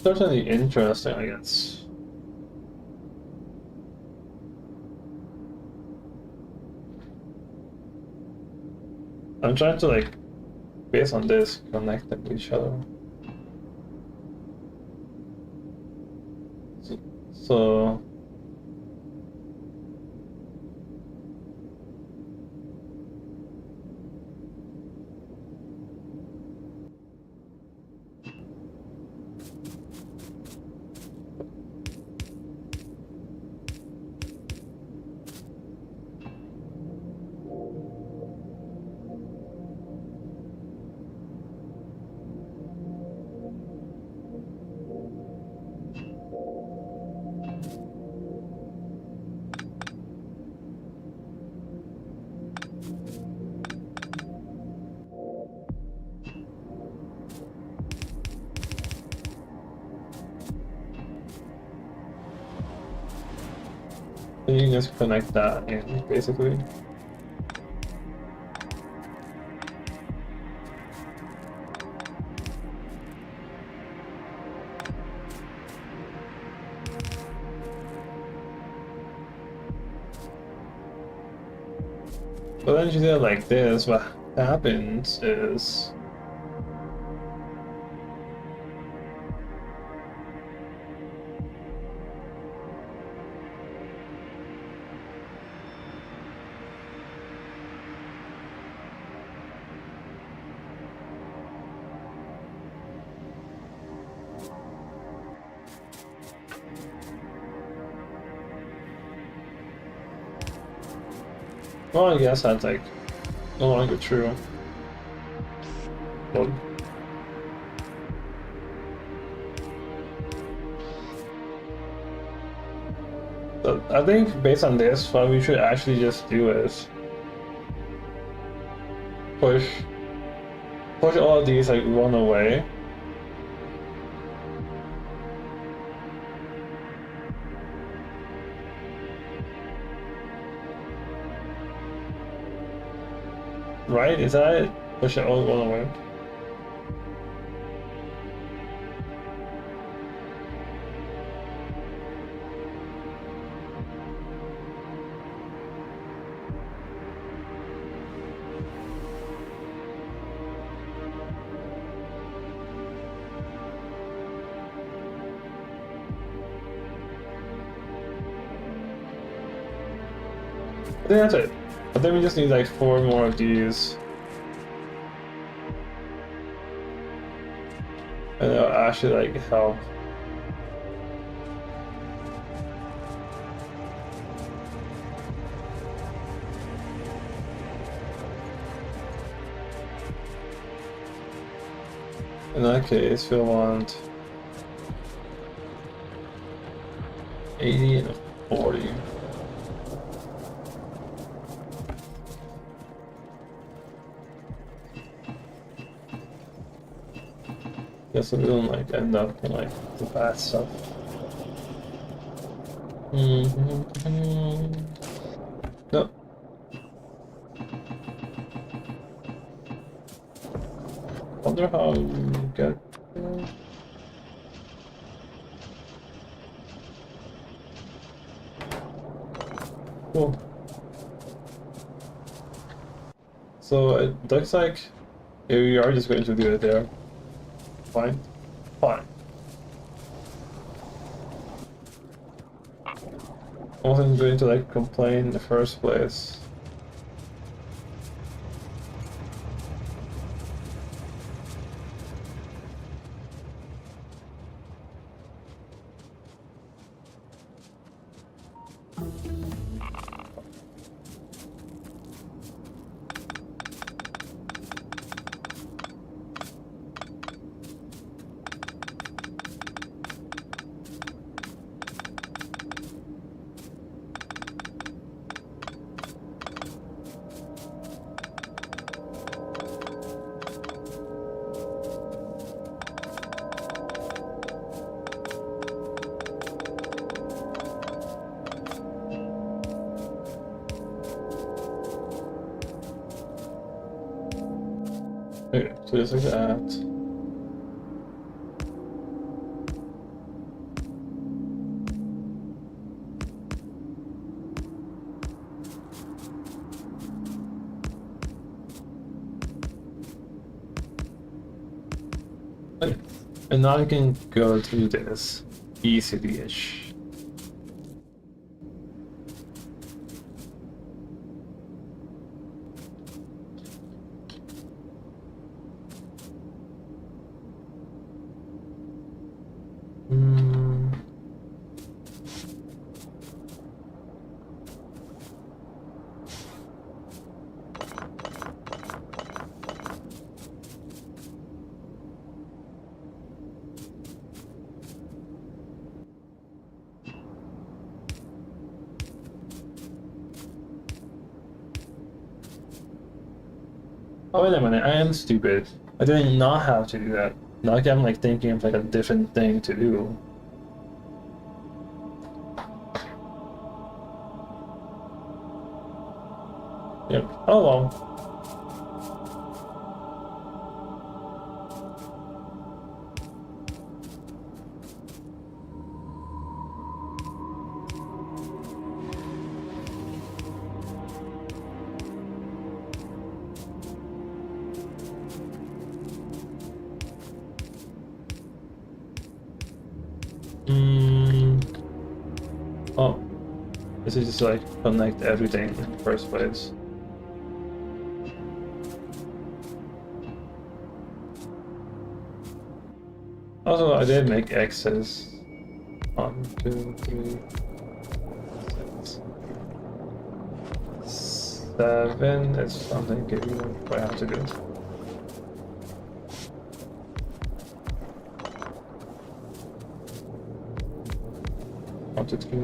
Certainly interesting, I guess. I'm trying to like, based on this, connect them to each other. So you can just connect that in, basically. But then you do it like this, what happens is well, I guess that's like no longer true. Well, so I think based on this, what we should actually just do is push all of these like one away. Right? Is that it? Push it all one away. I think that's it. I think we just need like 4 more of these. And it'll actually like help. In that case, we'll want 80 and a 40. Guess we don't like end up in like the bad stuff. No. Wonder how you get there. Cool. So it looks like we are just going to do it there. Fine. Fine. I wasn't going to like complain in the first place. Okay, so just like that. Okay. And now I can go to this easily-ish. Oh, wait a minute, I am stupid. I did not have to do that. Now I'm like thinking of like a different thing to do. Yep. Oh well. Oh, this is just like connect everything in the first place. Also, I did make X's. 1, 2, 3, 6, 7. It's something I have to do. One, two, three.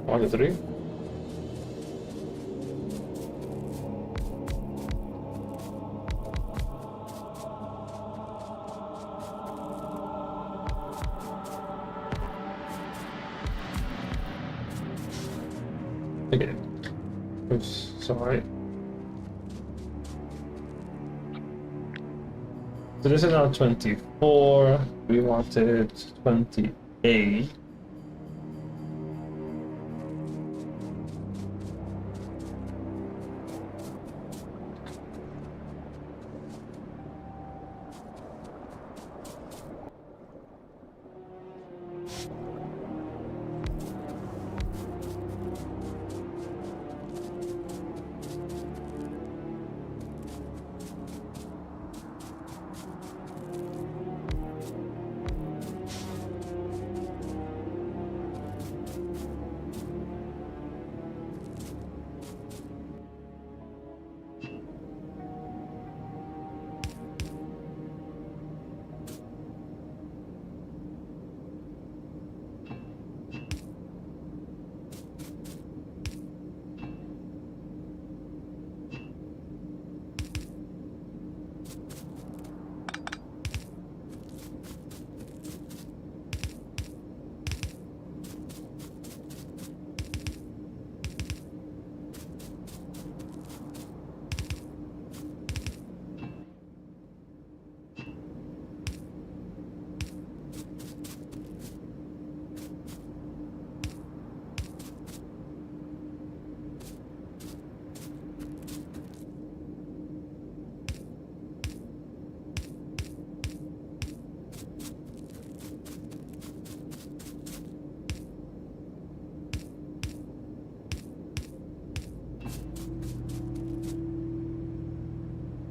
1, 2, 3. Okay. Oops, sorry. So this is now 24. We wanted 28.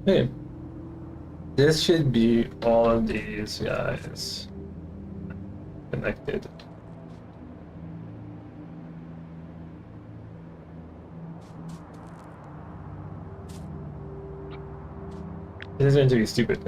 Okay. This should be all of these guys connected. This is going to be stupid.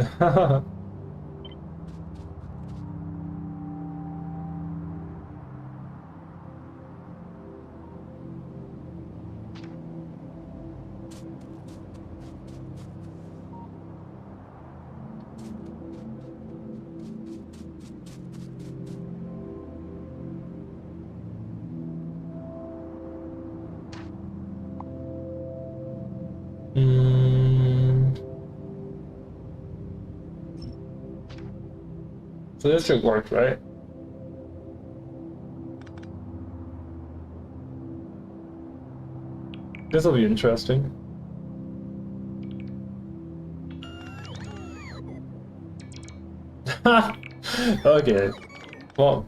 So this should work, right? This will be interesting. Okay. Well.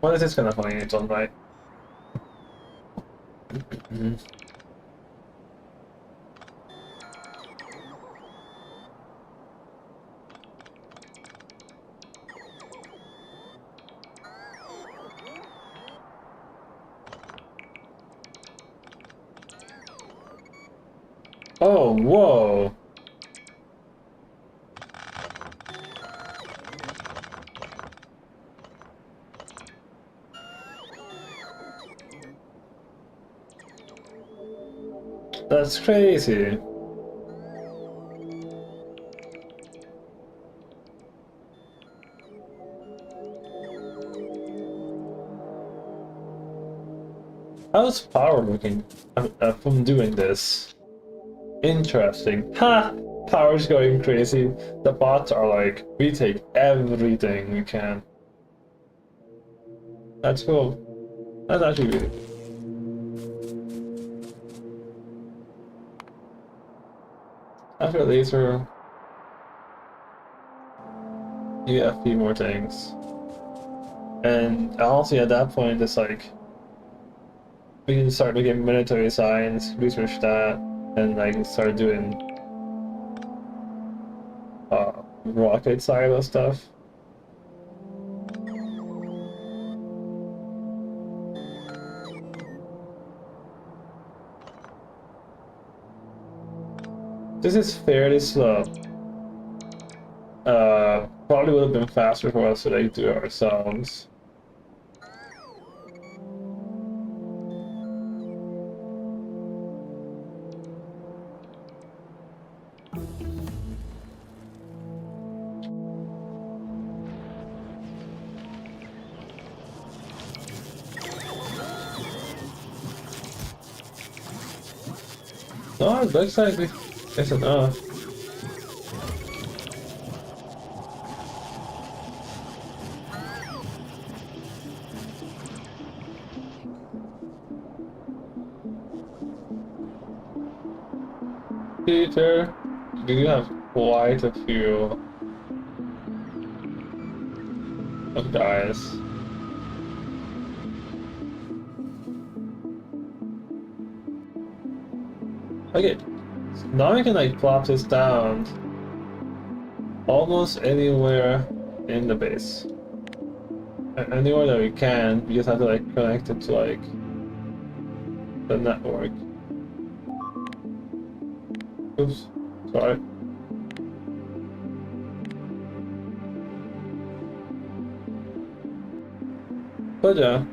Well, this is kind of funny in its own right. Oh, whoa! That's crazy. How's power looking from doing this? Interesting. Ha! Power's going crazy. The bots are like, we take everything we can. That's cool. That's actually really cool. After laser, you get a few more things. And honestly, at that point, it's like, we can start looking at military science, research that, and like start doing rocket silo stuff. This is fairly slow. Probably would have been faster for us to like do it ourselves. No, it looks like it's enough. Peter, you have quite a few of guys. Okay, so now we can like plop this down almost anywhere in the base. Anywhere that we can, we just have to like connect it to like the network. Oops, sorry. But yeah.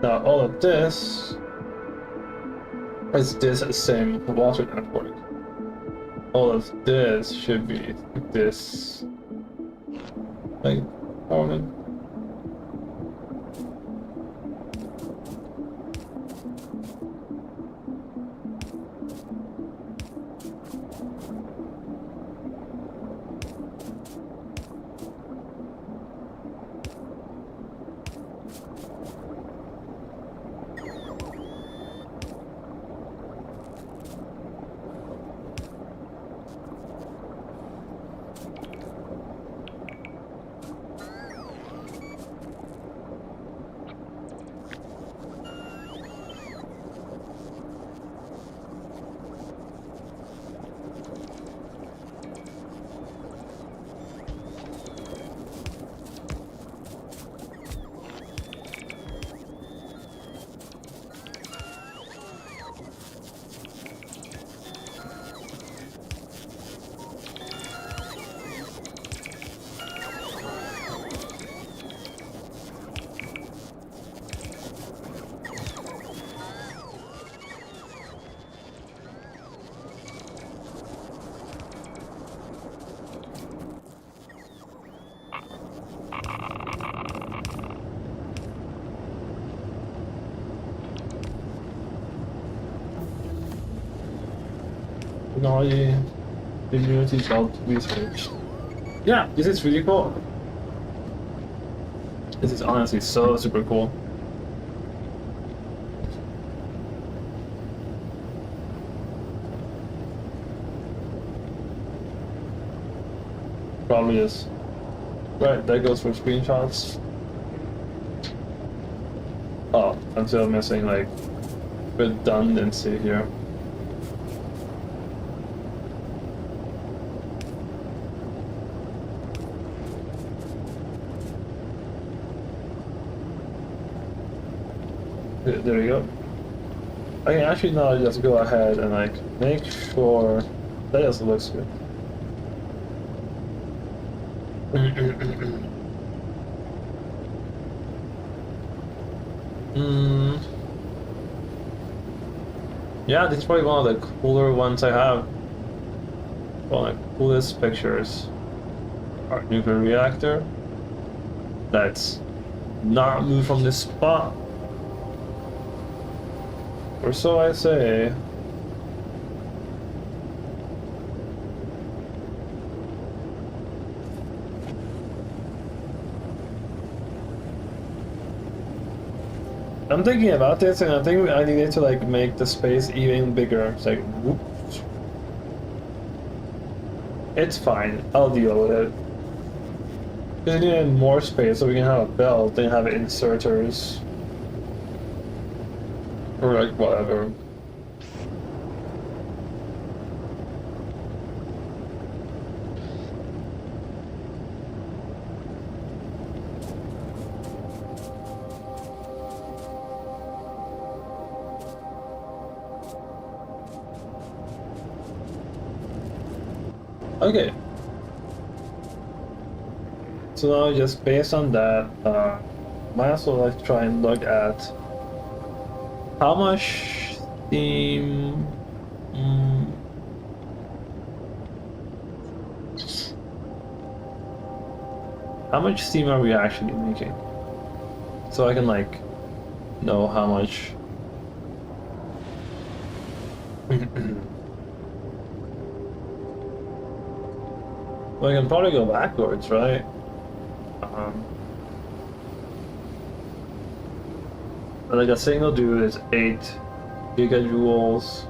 Now all of this is this same water network. All of this should be this like power. technology community belt research. Yeah, this is really cool. This is honestly so super cool. Probably is. Right, that goes for screenshots. Oh, I'm still missing like redundancy here. There we go. I can actually now just go ahead and like make sure that just looks good. Yeah, this is probably one of the cooler ones I have. One of the coolest pictures. Our nuclear reactor. Let's not move from this spot. Or so I say. I'm thinking about this, and I think I needed to like make the space even bigger. It's like, whoops. It's fine. I'll deal with it. Because we need more space, so we can have a belt and have inserters, or like whatever. Okay. So now just based on that, might as well like try and look at how much steam. How much steam are we actually making? So I can like know how much. Well, I can probably go backwards, right? Like a single dude is 8 gigajoules.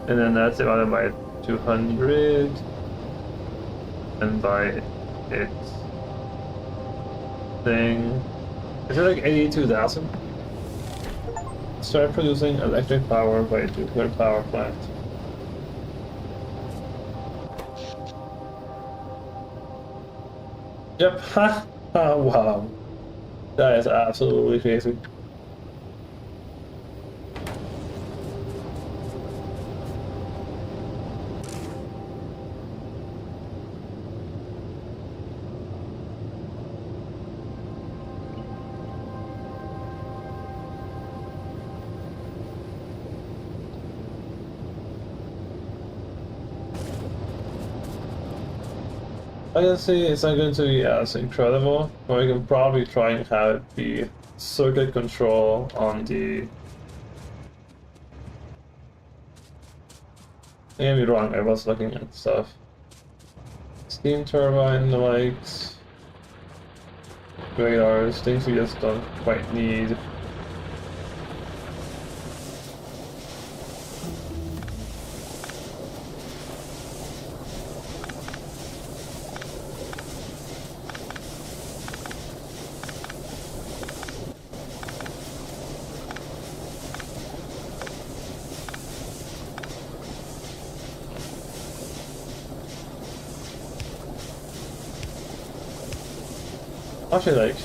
And then that's divided by 200 and by its thing. Is it like 82,000? Start producing electric power by a nuclear power plant. Yep, ha! Wow. That is absolutely crazy. I can see it's not going to be as incredible, but we can probably try and have it be circuit control on the... I may be wrong, I was looking at stuff. Steam turbine, the likes, radars, things we just don't quite need. Actually, like...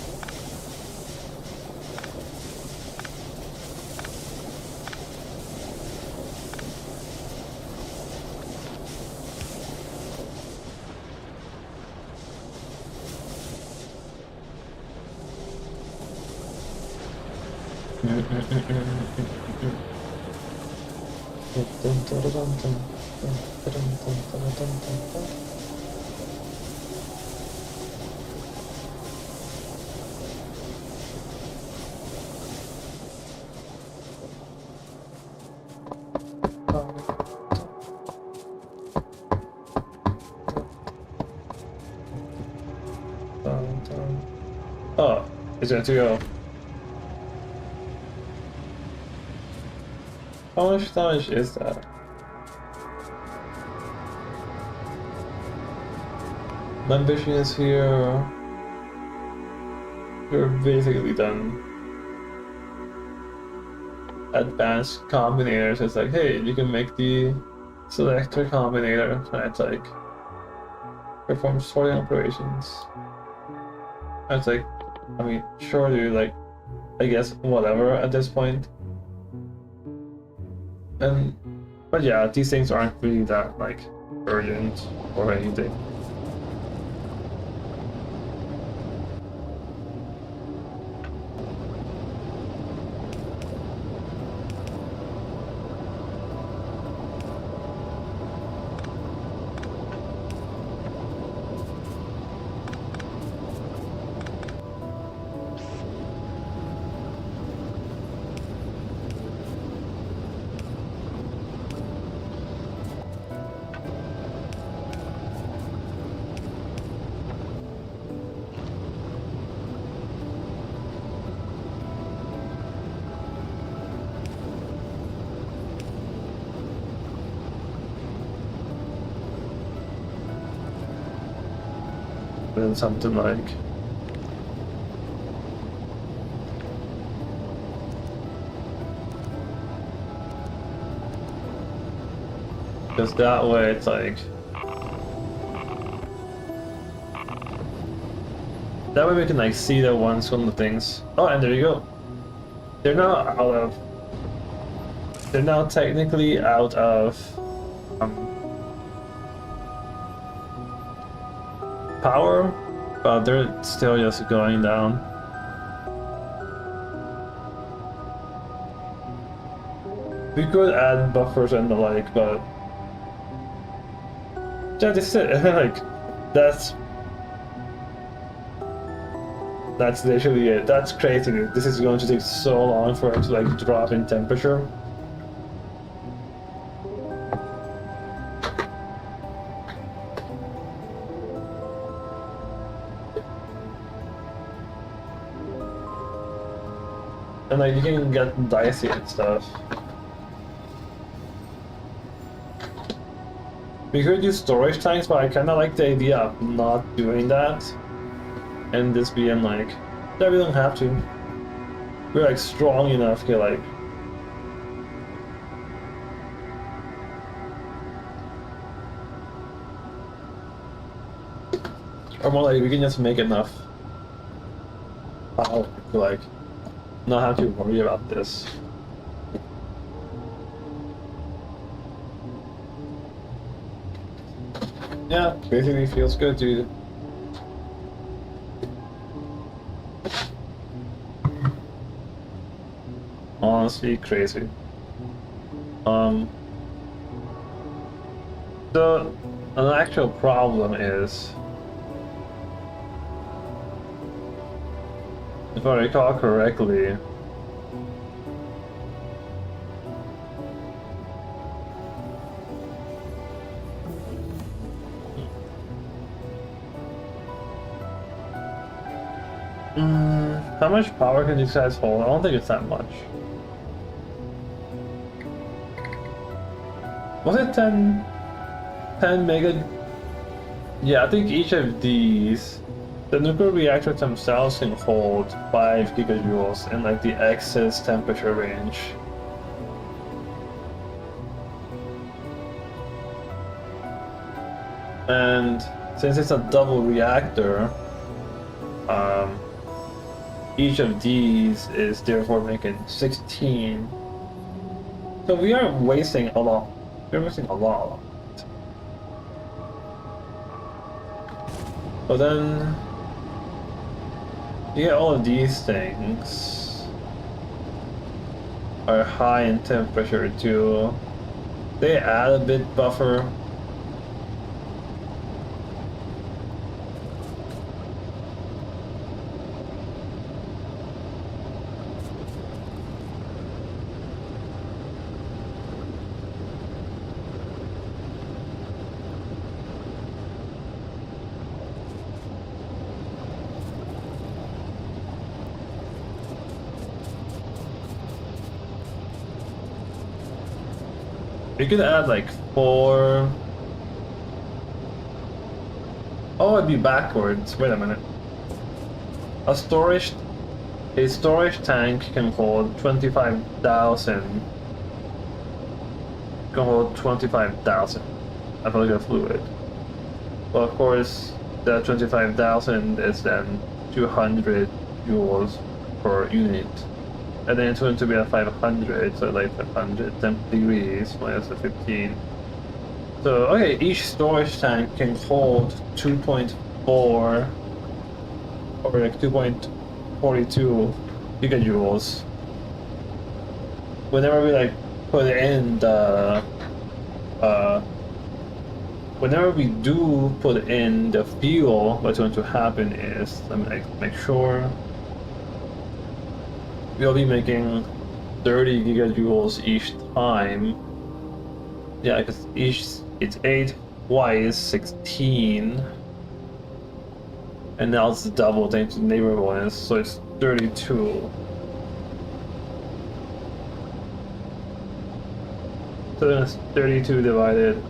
Oh, it's going to go. How much damage is that? My ambition is here. You're basically done. Advanced combinators, it's like, hey, you can make the selector combinator. So it's like, perform sorting operations. It's like, I mean, sure, you like, I guess, whatever at this point. But yeah, these things aren't really that, like, urgent or anything. And something like because that way it's like that way we can like see the ones from the things. Oh, and there you go. They're now technically out of power, but they're still just going down. We could add buffers and the like, but yeah, this is it. Like that's literally it. That's crazy. This is going to take so long for it to like drop in temperature. And like you can get dicey and stuff. We could use storage tanks, but I kinda like the idea of not doing that. And this being like, yeah, we don't have to. We're like strong enough to like or more like we can just make enough power to like not have to worry about this. Yeah, basically feels good, dude. Honestly, crazy. An actual problem is, if I recall correctly, how much power can these guys hold? I don't think it's that much. Was it 10 mega? Yeah, I think each of these, the nuclear reactors themselves can hold 5 gigajoules in like the excess temperature range. And since it's a double reactor, each of these is therefore making 16. So we are wasting a lot. We're wasting a lot. But then you get all of these things are high in temperature too. They add a bit buffer. We could add like 4. Oh, it'd be backwards. Wait a minute. A storage tank can hold 25,000. Can hold 25,000 atomic fluid. Well, of course, that 25,000 is then 200 joules per unit. And then it's going to be at 500, so like 500 degrees minus the 15. So, okay, each storage tank can hold 2.4 or like 2.42 gigajoules. Whenever we like put in the whenever we do put in the fuel, what's going to happen is, let me like make sure, we'll be making 30 gigajoules each time. Yeah, because it's 8 twice 16, and now it's double thanks to neighbor bonus, so it's 32. So then it's 32 divided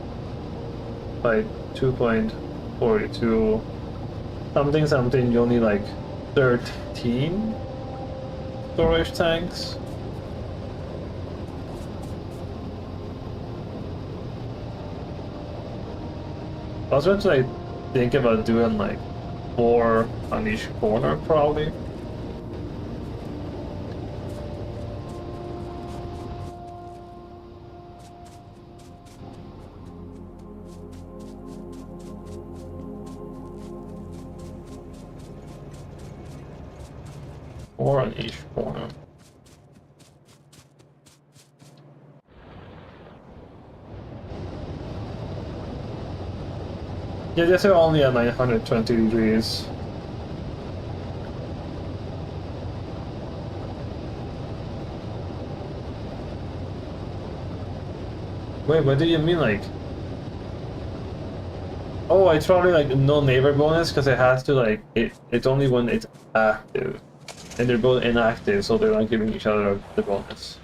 by 2.42 something, you only like 13 storage tanks. I was going to like think about doing like 4 on each corner probably. Or on each corner. Yeah, these are only at 920 degrees. Wait, what do you mean, like? Oh, it's probably like no neighbor bonus because it has to like it's only when it's active. And they're both inactive, so they're not giving each other the bonus.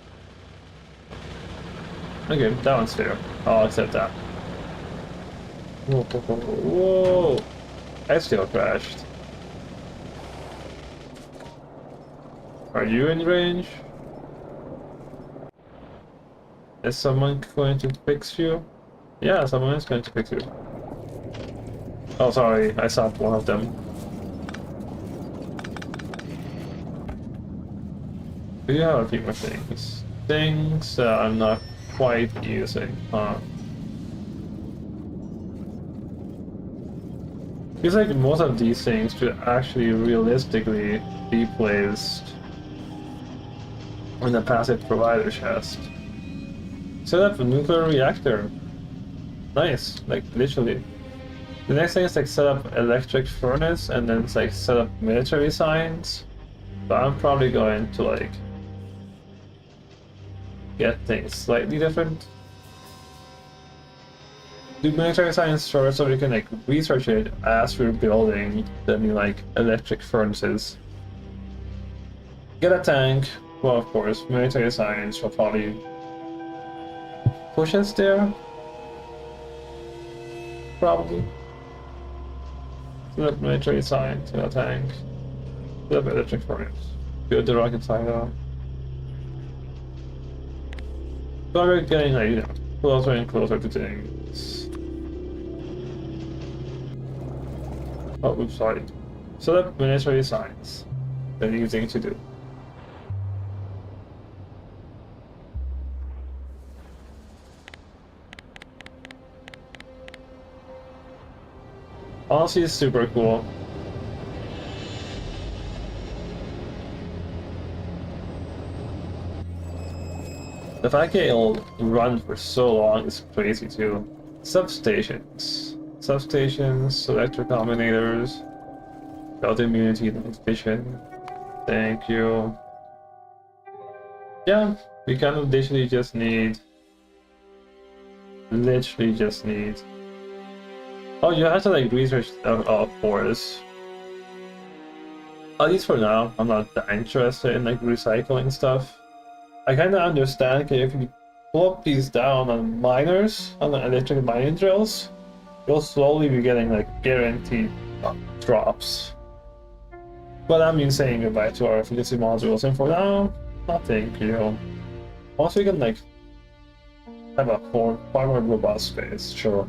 Okay, that one's fair. I'll accept that. Whoa, whoa, whoa, whoa. I still crashed. Are you in range? Is someone going to fix you? Yeah, someone is going to fix you. Oh, sorry, I stopped one of them. We have a few more things. Things that I'm not quite using, huh? Feels like most of these things should actually realistically be placed in the passive provider chest. Set up a nuclear reactor. Nice, like literally. The next thing is like set up electric furnace, and then it's like set up military science. But I'm probably going to like get things slightly different. Do military science first so we can like research it as we're building the new like electric furnaces. Get a tank. Well, of course, military science will probably push us there. Probably. Set up military science in a tank. Set up electric furnace. Build the rocket silo. So we're getting like, you know, closer and closer to things. Oh, oops, sorry. Set up military science. The new thing to do. Honestly, it's super cool. The fact that it'll run for so long is crazy too. Substations. Substations, electric combinators, belt immunity, night vision. Thank you. Yeah, we kind of literally just need. Oh, you have to like research of course. At least for now, I'm not that interested in like recycling stuff. I kind of understand if you pull up these down on miners, on the electric mining drills, you'll slowly be getting like guaranteed drops. But I'm been saying goodbye to our efficiency modules, and for now, no thank you. Also, you can like have a far more robust space, sure.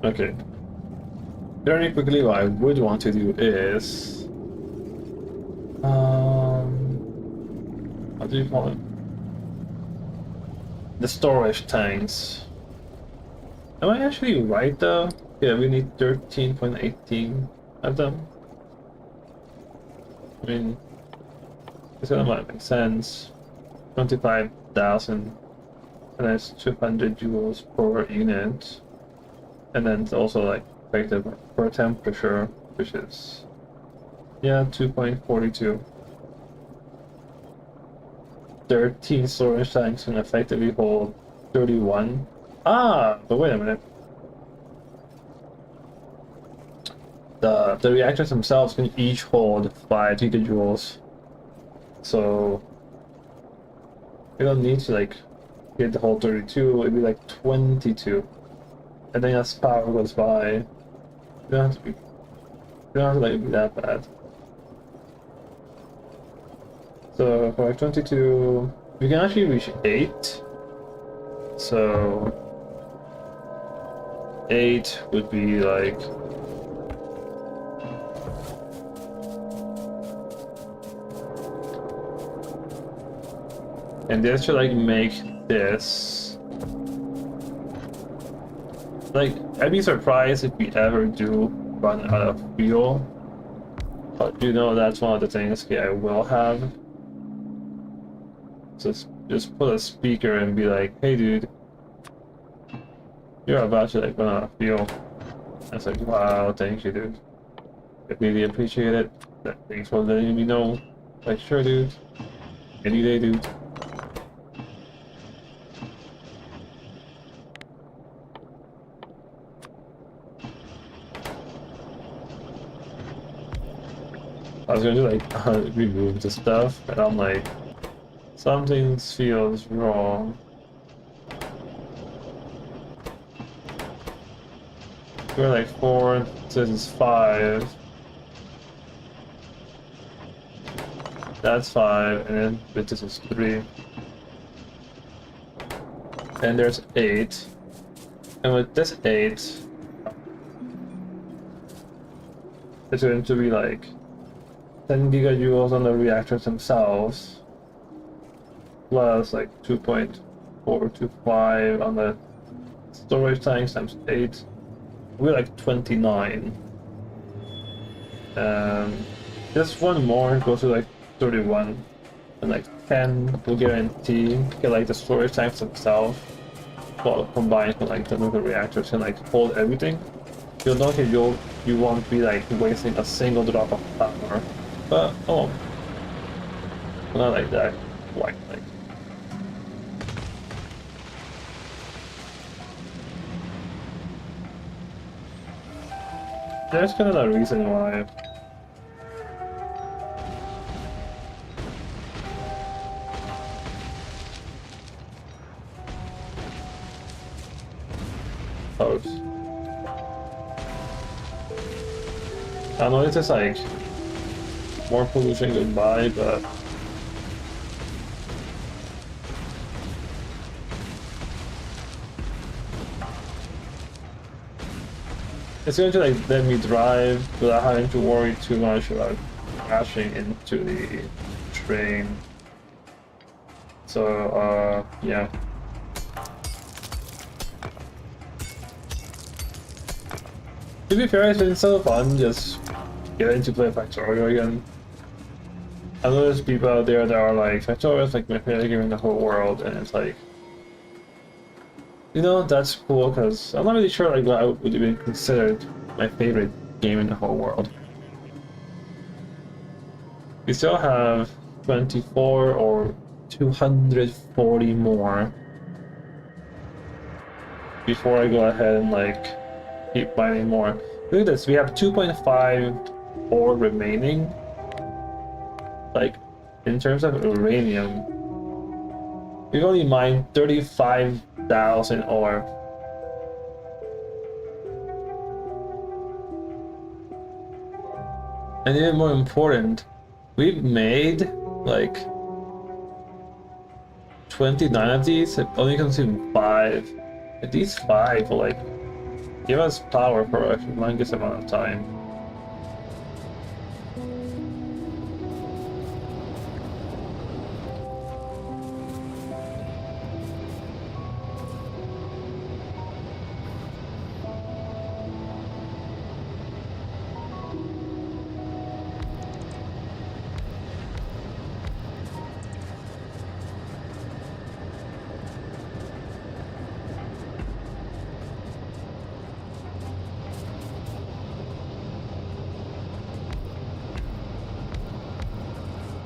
Okay. Very quickly, what I would want to do is, what do you call it? The storage tanks. Am I actually right though? Yeah, we need 13.18 of them. I mean, it's gonna make sense. 25,000, and that's 200 joules per unit. And then it's also like effective per temperature, which is, yeah, 2.42. 13 storage tanks can effectively hold 31. Ah, but wait a minute. The reactors themselves can each hold 5 gigajoules. So we don't need to like get the whole 32, it'd be like 22. And then as power goes by, you don't have to like be that bad. So for like 22, we can actually reach 8. So 8 would be like, and this should like make this, like, I'd be surprised if we ever do run out of fuel. But you know, that's one of the things I will have. So just put a speaker and be like, hey dude, you're about to like run out of fuel. I was like, wow, thank you dude. I really appreciate it. Thanks for letting me know. Like, sure dude. Any day dude. I was going to like remove the stuff, and I'm like, something feels wrong. We're like 4, this is 5. That's 5, and then this is 3. And there's 8. And with this 8, it's going to be like 10 gigajoules on the reactors themselves, plus like 2.425 on the storage tanks times 8. We're like 29. Just one more goes to like 31, and like 10 will guarantee get like the storage tanks themselves, well, combined with like the nuclear reactors can like hold everything. You'll know that you won't be like wasting a single drop of power. But oh, not like that. Quite like. There's kind of a reason why. Oops. I know it's just like more pollution goodbye, but it's going to like let me drive without having to worry too much about crashing into the train. So yeah. To be fair, it's been so fun just getting to play Factorio again. I know there's people out there that are like, Factorio is like my favorite game in the whole world, and it's like, you know, that's cool because I'm not really sure like what would even considered my favorite game in the whole world. We still have 24 or 240 more before I go ahead and like keep mining more. Look at this, we have 2.5 ore remaining. Like, in terms of uranium, we've only mined 35,000 ore. And even more important, we've made like 29 of these, only consume 5. And these 5 will like give us power for a humongous amount of time.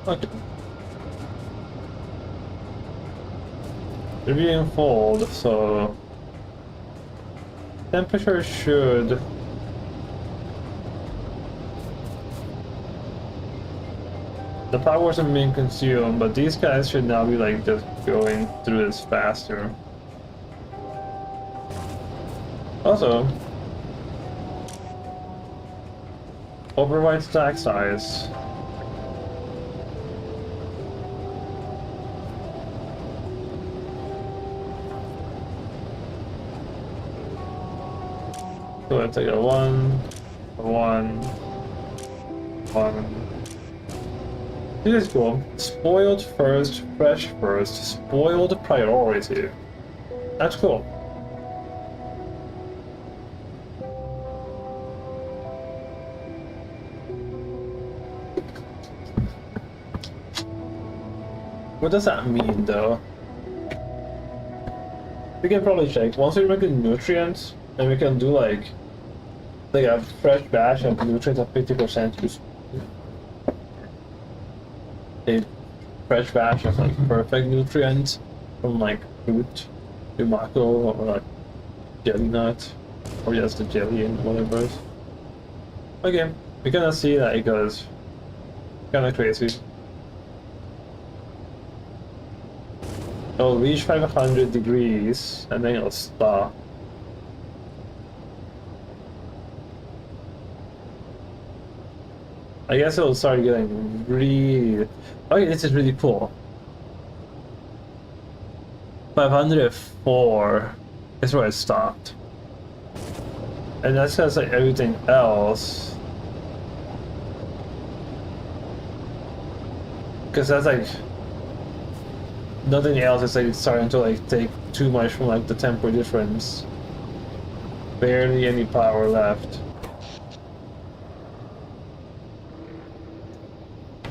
Okay. They're being full, so temperature should the power isn't being consumed, but these guys should now be like just going through this faster. Also, override stack size. So let's take a 1, 1, 1. This is cool. Spoiled first, fresh first, spoiled priority. That's cool. What does that mean though? We can probably check. Once we make the nutrients, and we can do like a fresh batch of nutrients at 50%. A fresh batch of like perfect nutrients from like fruit, Umako, or like jelly nut, or just the jelly and whatever. Okay, we're gonna see that it goes kinda crazy. It'll reach 500 degrees and then it'll stop. I guess it'll start getting really... Okay, this is really cool. 504 is where it stopped. And that's because like everything else... Because that's like... Nothing else is like starting to like take too much from like the temperature difference. Barely any power left.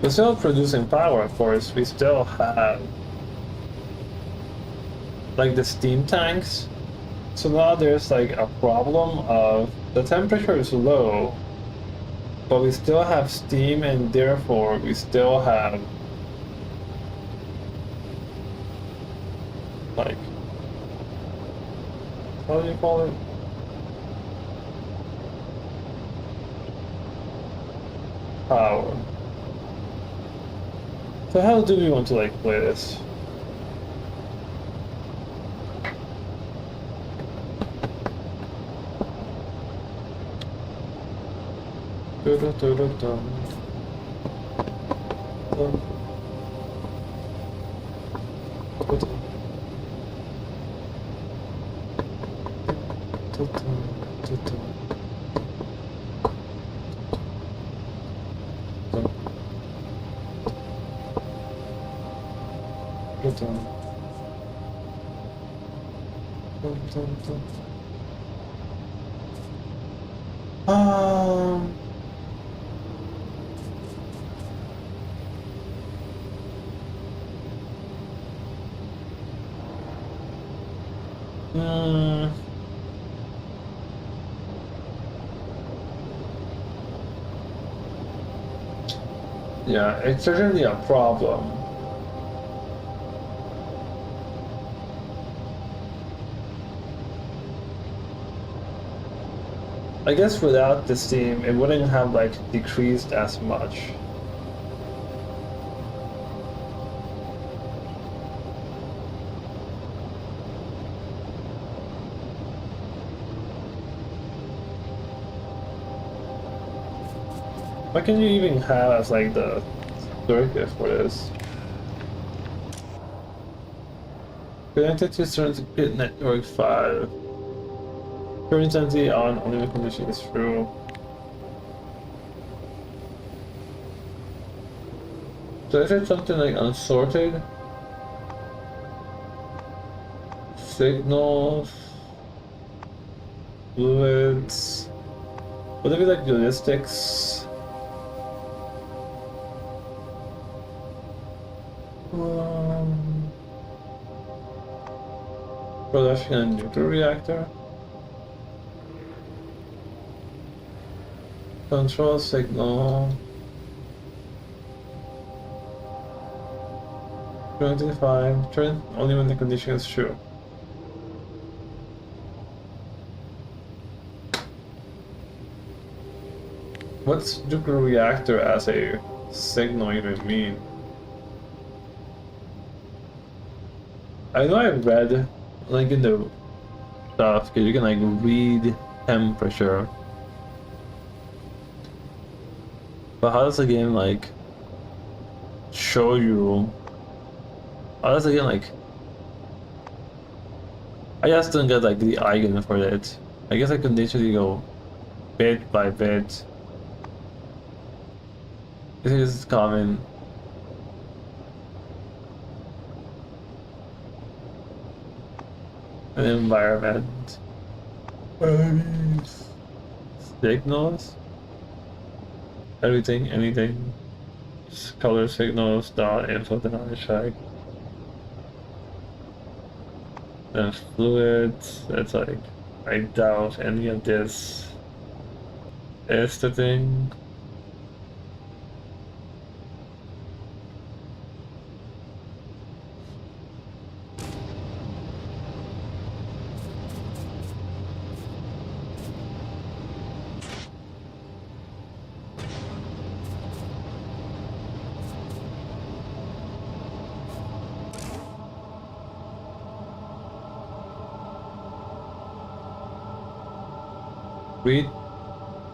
We're still producing power, of course. We still have like the steam tanks. So now there's like a problem of the temperature is low, but we still have steam, and therefore we still have like, how do you call it? Power. So how do we want to like play this? Um, mm, yeah, it's certainly a problem. I guess without the steam, it wouldn't have like decreased as much. What can you even have as like the circuit for this? Connected to circuit network 5. Current intensity on only when condition is true. So is it something like unsorted? Signals, fluids. Would it be like logistics? Production and nuclear reactor. Control signal. 25. Turn only when the condition is true. What's nuclear reactor as a signal even mean? I know I read like in the stuff because you can like read temperature. But how does the game like show you? How does the game like? I just don't get like the eigen for it. I guess I could literally go bit by bit. This is common. An environment. Signals. Everything, anything. Color signals, dot, info, dot, check. And fluids. It's like, I doubt any of this is the thing.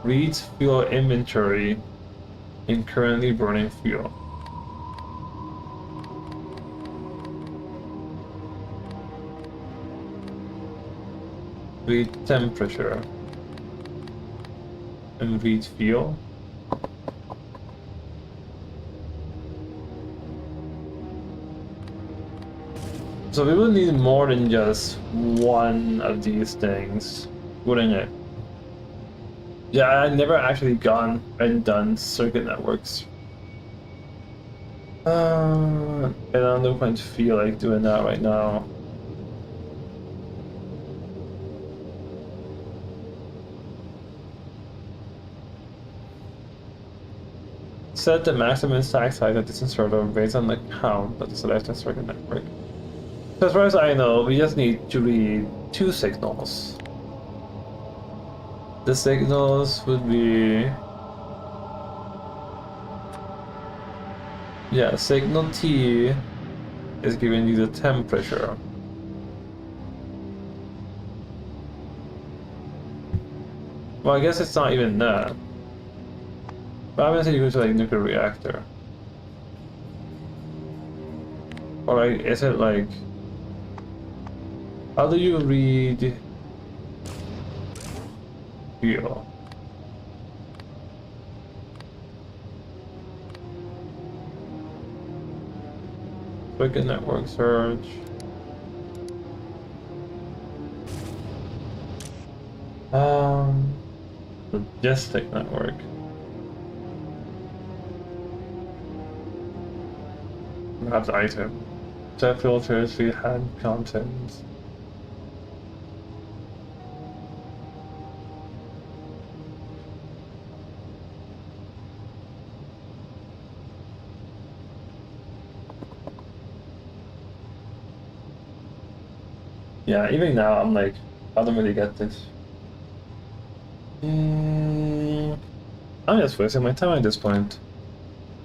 Reads fuel inventory in currently burning fuel. Read temperature. And read fuel. So we would need more than just one of these things, wouldn't it? Yeah, I've never actually gone and done circuit networks. And I don't quite feel like doing that right now. Set the maximum stack size of this inserter based on the count of the selected circuit network. So as far as I know, we just need to read 2 signals. The signals would be... Yeah, signal T is giving you the temperature. Well, I guess it's not even that. But I'm gonna say you go to like nuclear reactor. Or like, is it like... How do you read... fuel? Quick network search. Logistic network. Mapped item. Set filters, we had contents. Yeah, even now I'm like, I don't really get this. I'm just wasting my time at this point.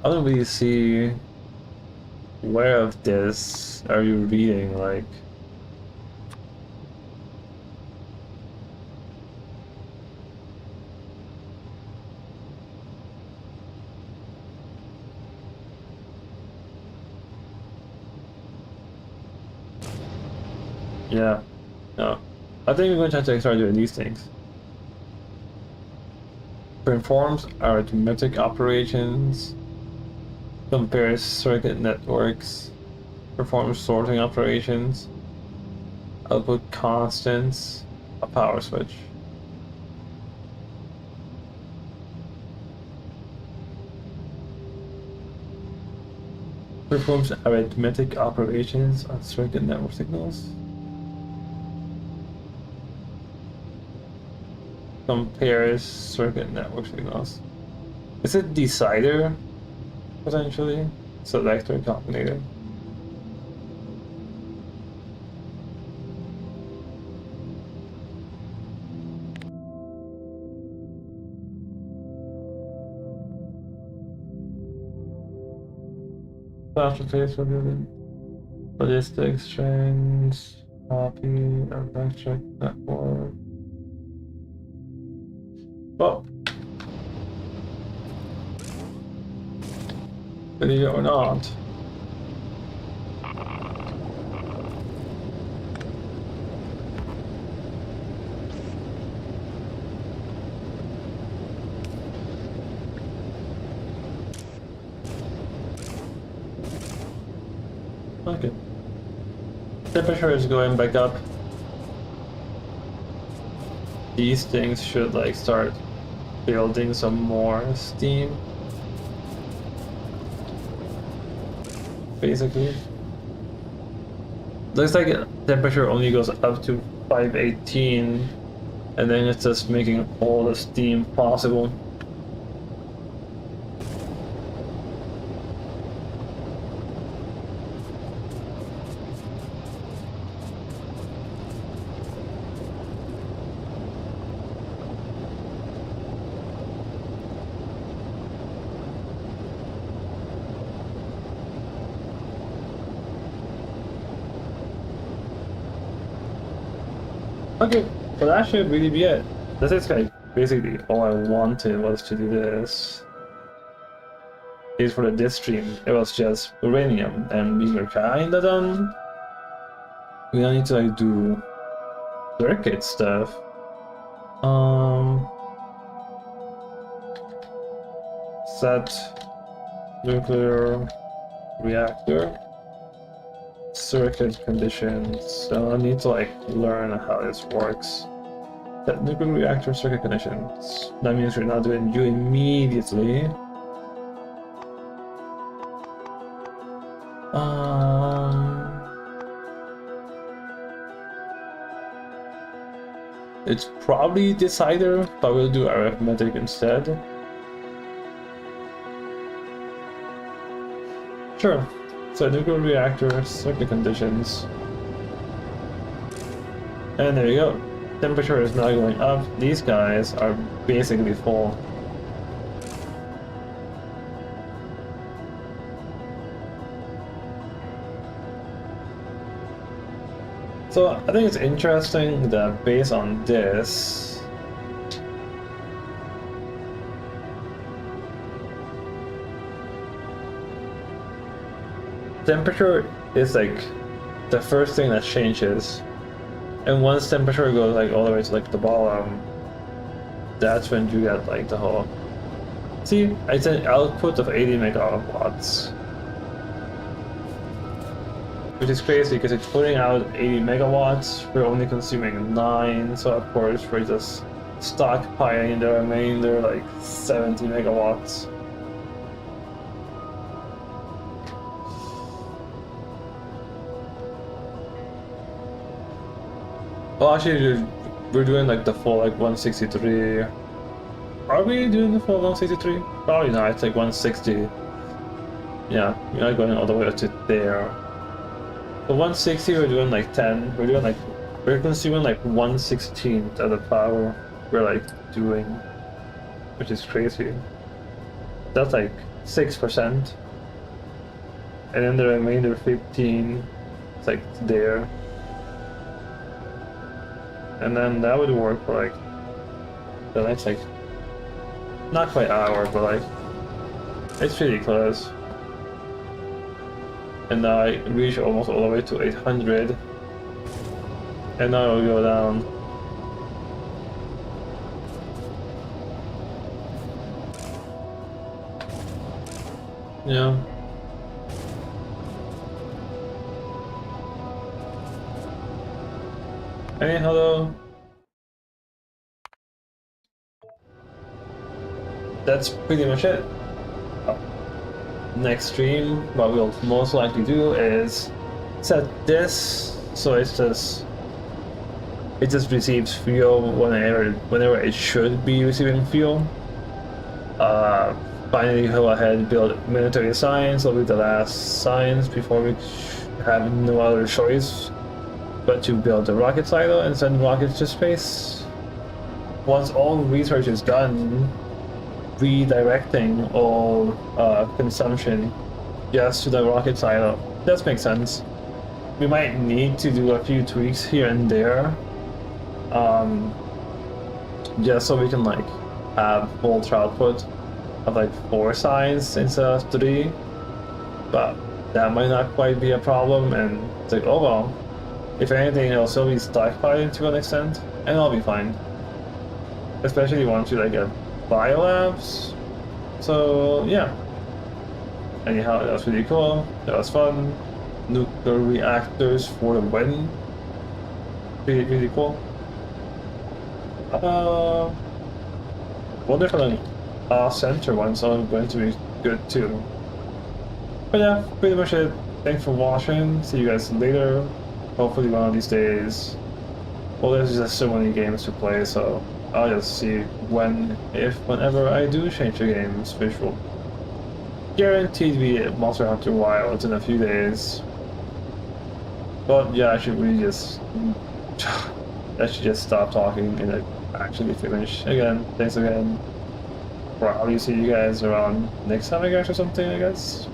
I don't really see where of this are you reading, like. Yeah, no. I think we're going to have to start doing these things. Performs arithmetic operations, compares circuit networks, performs sorting operations, output constants, a power switch. Performs arithmetic operations on circuit network signals. Compares circuit network signals. Is it decider? Potentially? Selector, combinator. Flash face revealing. Logistics, trains, copy, electric network. Well, believe it or not. Okay. Temperature is going back up. These things should like start building some more steam. Basically. Looks like temperature only goes up to 518 and then it's just making all the steam possible. Okay, so that should really be it. This is like basically all I wanted was to do this. At least for this stream, it was just uranium, and we were kinda done. We now need to like do circuit stuff. Set nuclear reactor. Circuit conditions. So I need to like learn how this works. Set nuclear reactor circuit conditions. That means we're not doing you immediately. It's probably decider, but we'll do arithmetic instead. Sure. So nuclear reactor circuit conditions. And there you go. Temperature is now going up. These guys are basically full. So I think it's interesting that based on this, temperature is like the first thing that changes, and once temperature goes like all the way to like the bottom, that's when you get like the whole. See, it's an output of 80 megawatts, which is crazy because it's putting out 80 megawatts. We're only consuming 9, so of course we're just stockpiling the remainder like 70 megawatts. Well, actually, we're doing like the full like 163. Are we doing the full 163? Probably not. It's like 160. Yeah, we're not going all the way up to there. So 160, we're doing like 10. We're consuming like 1/16th of the power. we're like doing, which is crazy. That's like 6%. And then the remainder 15, it's like there. And then that would work for like the next like, not quite hour, but like, it's pretty close. And now I reach almost all the way to 800. And now it'll go down. Yeah. Hey, hello. That's pretty much it. Next stream, what we'll most likely do is set this so it just receives fuel whenever it should be receiving fuel. Finally go ahead and build military science. Will be the last science before we have no other choice but to build a rocket silo and send rockets to space. Once all research is done, redirecting all consumption just to the rocket silo. That makes sense. We might need to do a few tweaks here and there, just so we can like have full output of like 4 signs instead of 3. But that might not quite be a problem, and it's like, oh well. If anything, it'll still be stockpiled to an extent, and I'll be fine. Especially once we like get biolabs. So yeah. Anyhow, that was really cool. That was fun. Nuclear reactors for the win. Really cool. Wonder if the center one's going to be good too. But yeah, pretty much it. Thanks for watching. See you guys later. Hopefully one of these days. Well, there's just so many games to play, so I'll just see whenever I do change the games, which will guaranteed be Monster Hunter Wilds in a few days. But yeah, I should really just stop talking and actually finish. Again, thanks again. Probably see you guys around next time I guess or something, I guess.